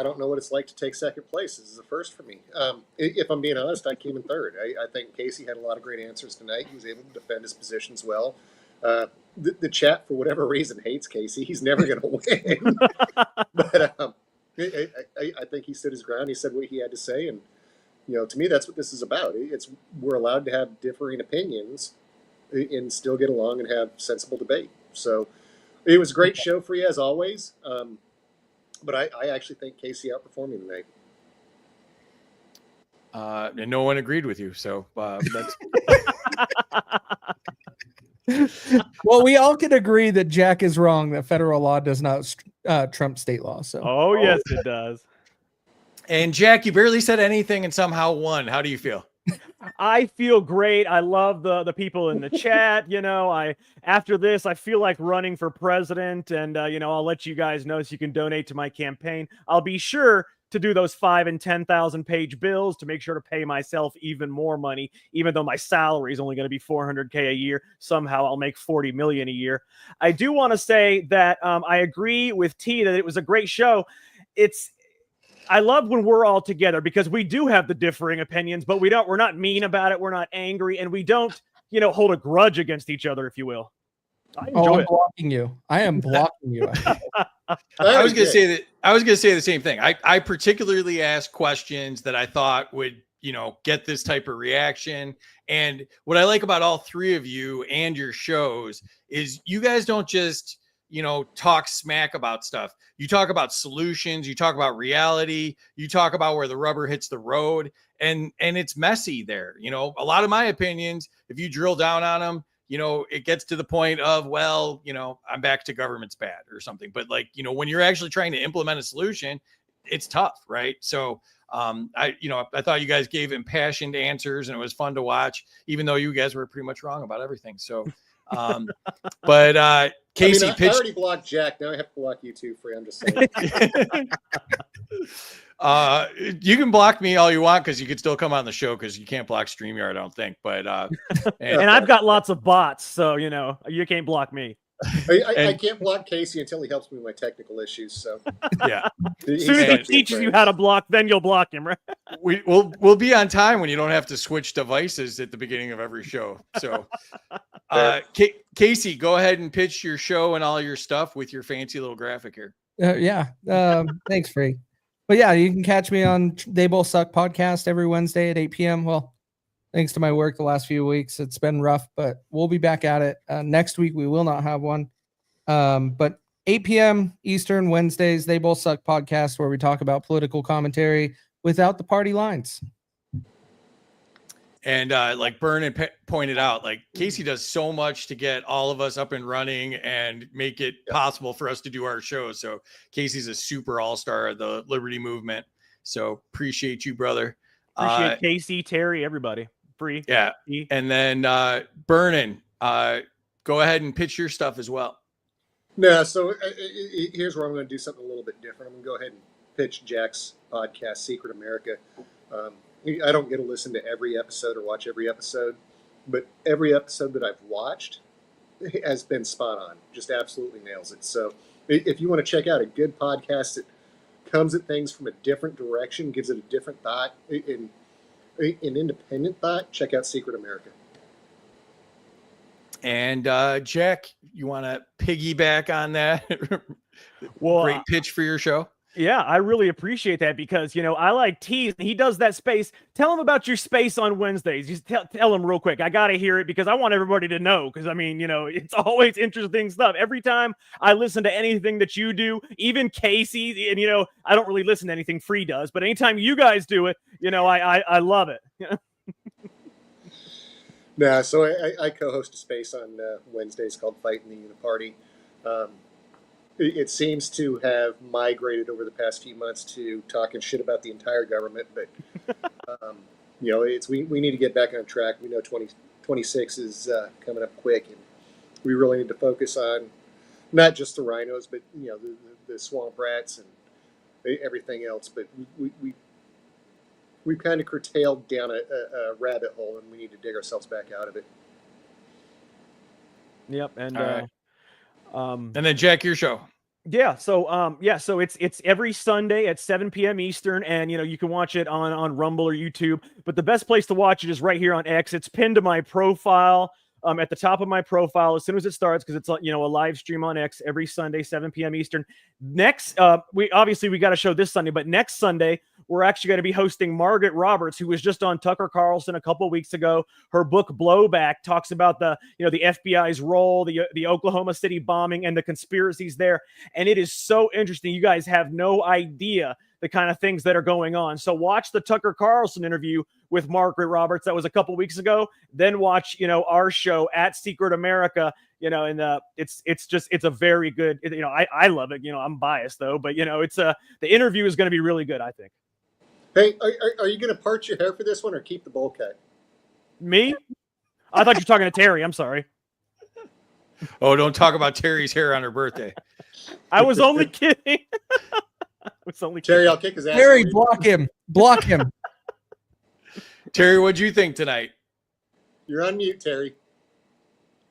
don't know what it's like to take second place. This is a first for me. If I'm being honest, I came in third. I think Kaecey had a lot of great answers tonight. He was able to defend his positions well. The chat, for whatever reason, hates Kaecey. He's never going to win. But I think he stood his ground. He said what he had to say. And, to me, that's what this is about. We're allowed to have differing opinions and still get along and have sensible debate. So it was a great show for you, as always. But I actually think Kaecey outperformed me tonight. And no one agreed with you. So that's Well, we all can agree that Jack is wrong, that federal law does not trump state law. So, Oh, yes, it does. And Jack, you barely said anything and somehow won. How do you feel? I feel great. I love the people in the chat. After this, I feel like running for president, and I'll let you guys know so you can donate to my campaign. I'll be sure to do those 5,000 and 10,000 page bills to make sure to pay myself even more money, even though my salary is only going to be $400K a year. Somehow I'll make $40 million a year. I do want to say that I agree with T that it was a great show. I love when we're all together because we do have the differing opinions, but we're not mean about it. We're not angry, and we don't, hold a grudge against each other, if you will. I enjoy I'm it. blocking you. I am blocking you. I was going to say that. I was going to say the same thing. I particularly asked questions that I thought would, get this type of reaction. And what I like about all three of you and your shows is you guys don't just, talk smack about stuff. You talk about solutions. You talk about reality. You talk about where the rubber hits the road, and it's messy there. A lot of my opinions, if you drill down on them, it gets to the point of, well, I'm back to government's bad or something. But when you're actually trying to implement a solution, it's tough, right? So I thought you guys gave impassioned answers, and it was fun to watch, even though you guys were pretty much wrong about everything. So, but Kaecey, I already blocked Jack. Now I have to block you too, Free. I'm just saying. You can block me all you want because you could still come on the show because you can't block StreamYard, I don't think. But and I've got lots of bots, so you can't block me. I can't block Kaecey until he helps me with my technical issues. So yeah, as soon as he teaches you how to block, then you'll block him, right? We'll be on time when you don't have to switch devices at the beginning of every show. So, Kaecey, go ahead and pitch your show and all your stuff with your fancy little graphic here. Thanks, Free. But yeah, you can catch me on They Both Suck podcast every Wednesday at 8 p.m. Well, thanks to my work the last few weeks, it's been rough, but we'll be back at it. Next week, we will not have one. But 8 p.m. Eastern, Wednesdays, They Both Suck podcast, where we talk about political commentary without the party lines. And like Burnin pointed out, Kaecey does so much to get all of us up and running and make it possible for us to do our show. So Kaecey's a super all-star of the Liberty movement. So appreciate you, brother. Appreciate Kaecey, Terry, everybody. Free. Yeah. And then Burnin, go ahead and pitch your stuff as well. No, so here's where I'm going to do something a little bit different. I'm going to go ahead and pitch Jack's podcast, Secret America. I don't get to listen to every episode or watch every episode, but every episode that I've watched has been spot on. Just absolutely nails it. So if you want to check out a good podcast that comes at things from a different direction, gives it a different thought, an independent thought, check out Secret America. And Jack, you want to piggyback on that? Well, great pitch for your show. Yeah, I really appreciate that because, I like T. He does that space. Tell him about your space on Wednesdays. Just tell him real quick. I got to hear it because I want everybody to know because, it's always interesting stuff. Every time I listen to anything that you do, even Kaecey, and, I don't really listen to anything Free does, but anytime you guys do it, I love it. No, so I co-host a space on Wednesdays called Fighting the Uniparty. It seems to have migrated over the past few months to talking shit about the entire government, but we need to get back on track. We know 2026 is coming up quick, and we really need to focus on not just the rhinos, but the swamp rats and everything else. But we've kind of curtailed down a rabbit hole, and we need to dig ourselves back out of it. Yep, and right. And then Jack, your show. Yeah, so it's every Sunday at 7 p.m. Eastern, and you can watch it on Rumble or YouTube. But the best place to watch it is right here on X. It's pinned to my profile. At the top of my profile as soon as it starts, because it's a live stream on X every Sunday, 7 p.m. Eastern. Next, we got a show this Sunday, but next Sunday we're actually going to be hosting Margaret Roberts, who was just on Tucker Carlson a couple of weeks ago. Her book Blowback talks about the FBI's role, the Oklahoma City bombing, and the conspiracies there, and it is so interesting. You guys have no idea the kind of things that are going on. So watch the Tucker Carlson interview with Margaret Roberts. That was a couple weeks ago. Then watch, our show at Secret America, and it's a very good, I love it. I'm biased though, but the interview is going to be really good, I think. Hey, are you going to part your hair for this one or keep the bowl cut? Me? I thought you were talking to Terry. I'm sorry. Oh, don't talk about Terry's hair on her birthday. I was only kidding. I was only Terry, kidding. I'll kick his ass. Terry, for you. block him. Block him. Terry, what'd you think tonight? You're on mute, Terry.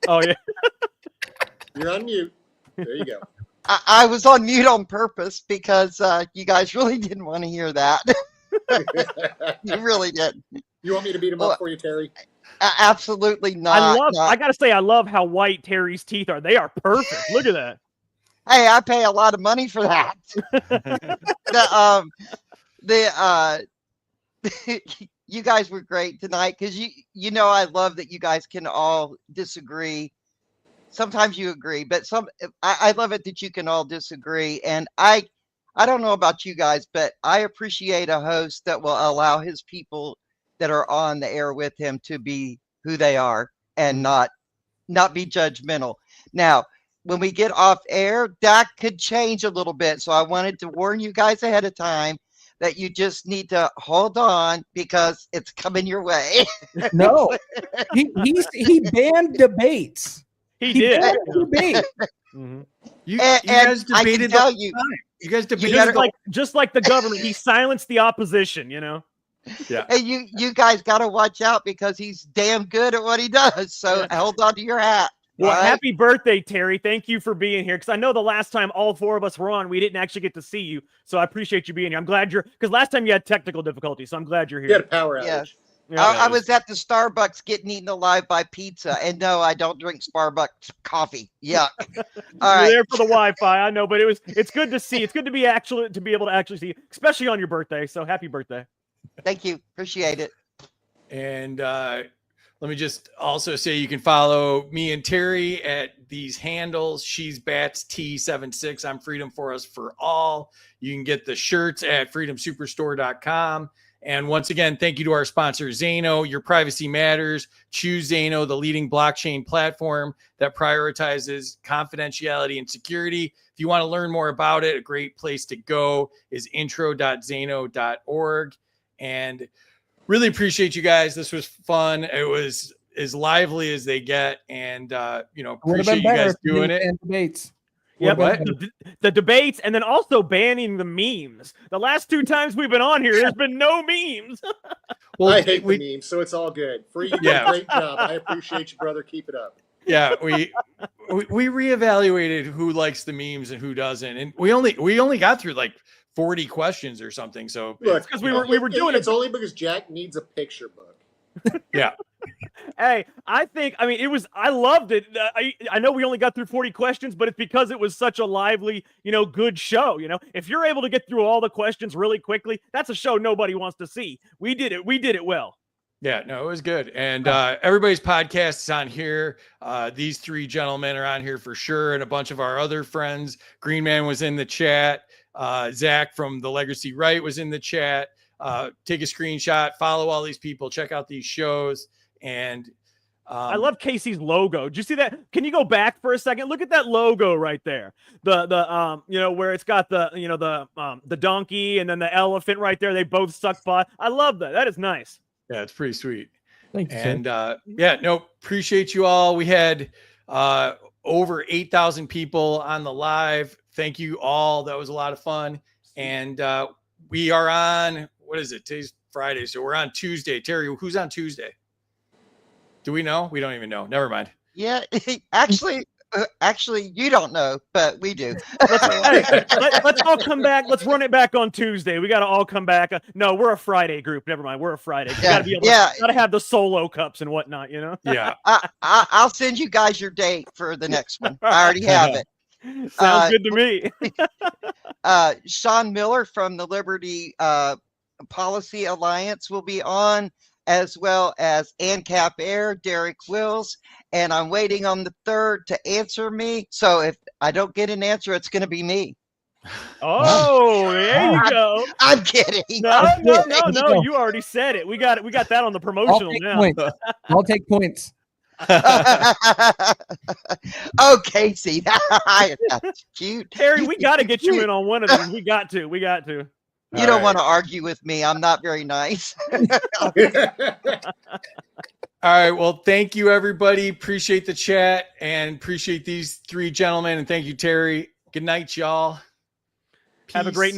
Oh yeah. You're on mute. There you go. I was on mute on purpose because you guys really didn't want to hear that. You really didn't. You want me to beat him Well, up for you, Terry? Absolutely not. I gotta say, I love how white Terry's teeth are. They are perfect. Look at that. Hey, I pay a lot of money for that. You guys were great tonight because you know I love that you guys can all disagree. Sometimes you agree, but I love it that you can all disagree. And I don't know about you guys, but I appreciate a host that will allow his people that are on the air with him to be who they are and not be judgmental. Now, when we get off air, that could change a little bit. So I wanted to warn you guys ahead of time that you just need to hold on because it's coming your way. No, he banned debates. He did. Banned debate. Mhm. You And guys I can debated tell the you, time. You guys debated Just like the government, he silenced the opposition. You know. hey, you guys got to watch out because he's damn good at what he does. So hold on to your hat. Well, all right? happy birthday, Terry. Thank you for being here. Because I know the last time all four of us were on, we didn't actually get to see you. So I appreciate you being here. I'm glad because last time you had technical difficulties. So I'm glad you're You had a here. power outage. Yes. Yeah. I was at the Starbucks getting eaten alive by pizza. And no, I don't drink Starbucks coffee. Yuck. All You're right. there for the Wi-Fi. I know, but it's good to see. It's good to be able to actually see you, especially on your birthday. So happy birthday. Thank you. Appreciate it. And let me just also say you can follow me and Terry at these handles. She's Bats T76. I'm Freedom for Us for All. You can get the shirts at freedomsuperstore.com. And once again, thank you to our sponsor, Zano. Your privacy matters. Choose Zano, the leading blockchain platform that prioritizes confidentiality and security. If you want to learn more about it, a great place to go is intro.zano.org. And really appreciate you guys. This was fun. It was as lively as they get. And, appreciate you guys doing it. Debates. Yeah, What? the debates, and then also banning the memes. The last two times we've been on here, there's been no memes. Well, I hate the memes, so it's all good. Free, you did Yeah. a great job. I appreciate you, brother. Keep it up. Yeah, we reevaluated who likes the memes and who doesn't, and we only got through like 40 questions or something. So Look, because we were doing it's only because Jack needs a picture book. yeah, Hey, I loved it. I know we only got through 40 questions, but it's because it was such a lively, good show. If you're able to get through all the questions really quickly, that's a show nobody wants to see. We did it well. yeah, no, it was good. And everybody's podcast is on here. These three gentlemen are on here for sure, and a bunch of our other friends. Green Man was in the chat. Zach from the Legacy Right was in the chat. Take a screenshot, follow all these people, check out these shows. And I love Kaecey's logo. Did you see that? Can you go back for a second? Look at that logo right there. The where it's got the donkey and then the elephant right there. They both suck butt. I love that. That is nice. yeah, it's pretty sweet. Thank you, And appreciate you all. We had over 8,000 people on the live. Thank you all. That was a lot of fun. And we are on, what is it? Today's Friday. So we're on Tuesday. Terry, who's on Tuesday? Do we know? We don't even know. Never mind. Yeah. Actually, you don't know, but we do. Let's all come back. Let's run it back on Tuesday. We got to all come back. No, we're a Friday group. Never mind. We're a Friday. We gotta be able to have the solo cups and whatnot, Yeah. I'll send you guys your date for the next one. I already have it. Sounds good to me. Sean Miller from the Liberty Policy Alliance will be on, as well as ANCAP Air, Derek Wills, and I'm waiting on the third to answer me. So if I don't get an answer, it's going to be me. Oh, there you go. I'm kidding. No. You already said it. We got that on the promotional now. I'll take points. Oh, Kaecey, that's cute. Terry, we got to get you in on one of these. We got to. You don't want to argue with me. I'm not very nice. All right. Well, thank you, everybody. Appreciate the chat and appreciate these three gentlemen. And thank you, Terry. Good night, y'all. Have a great Peace. night.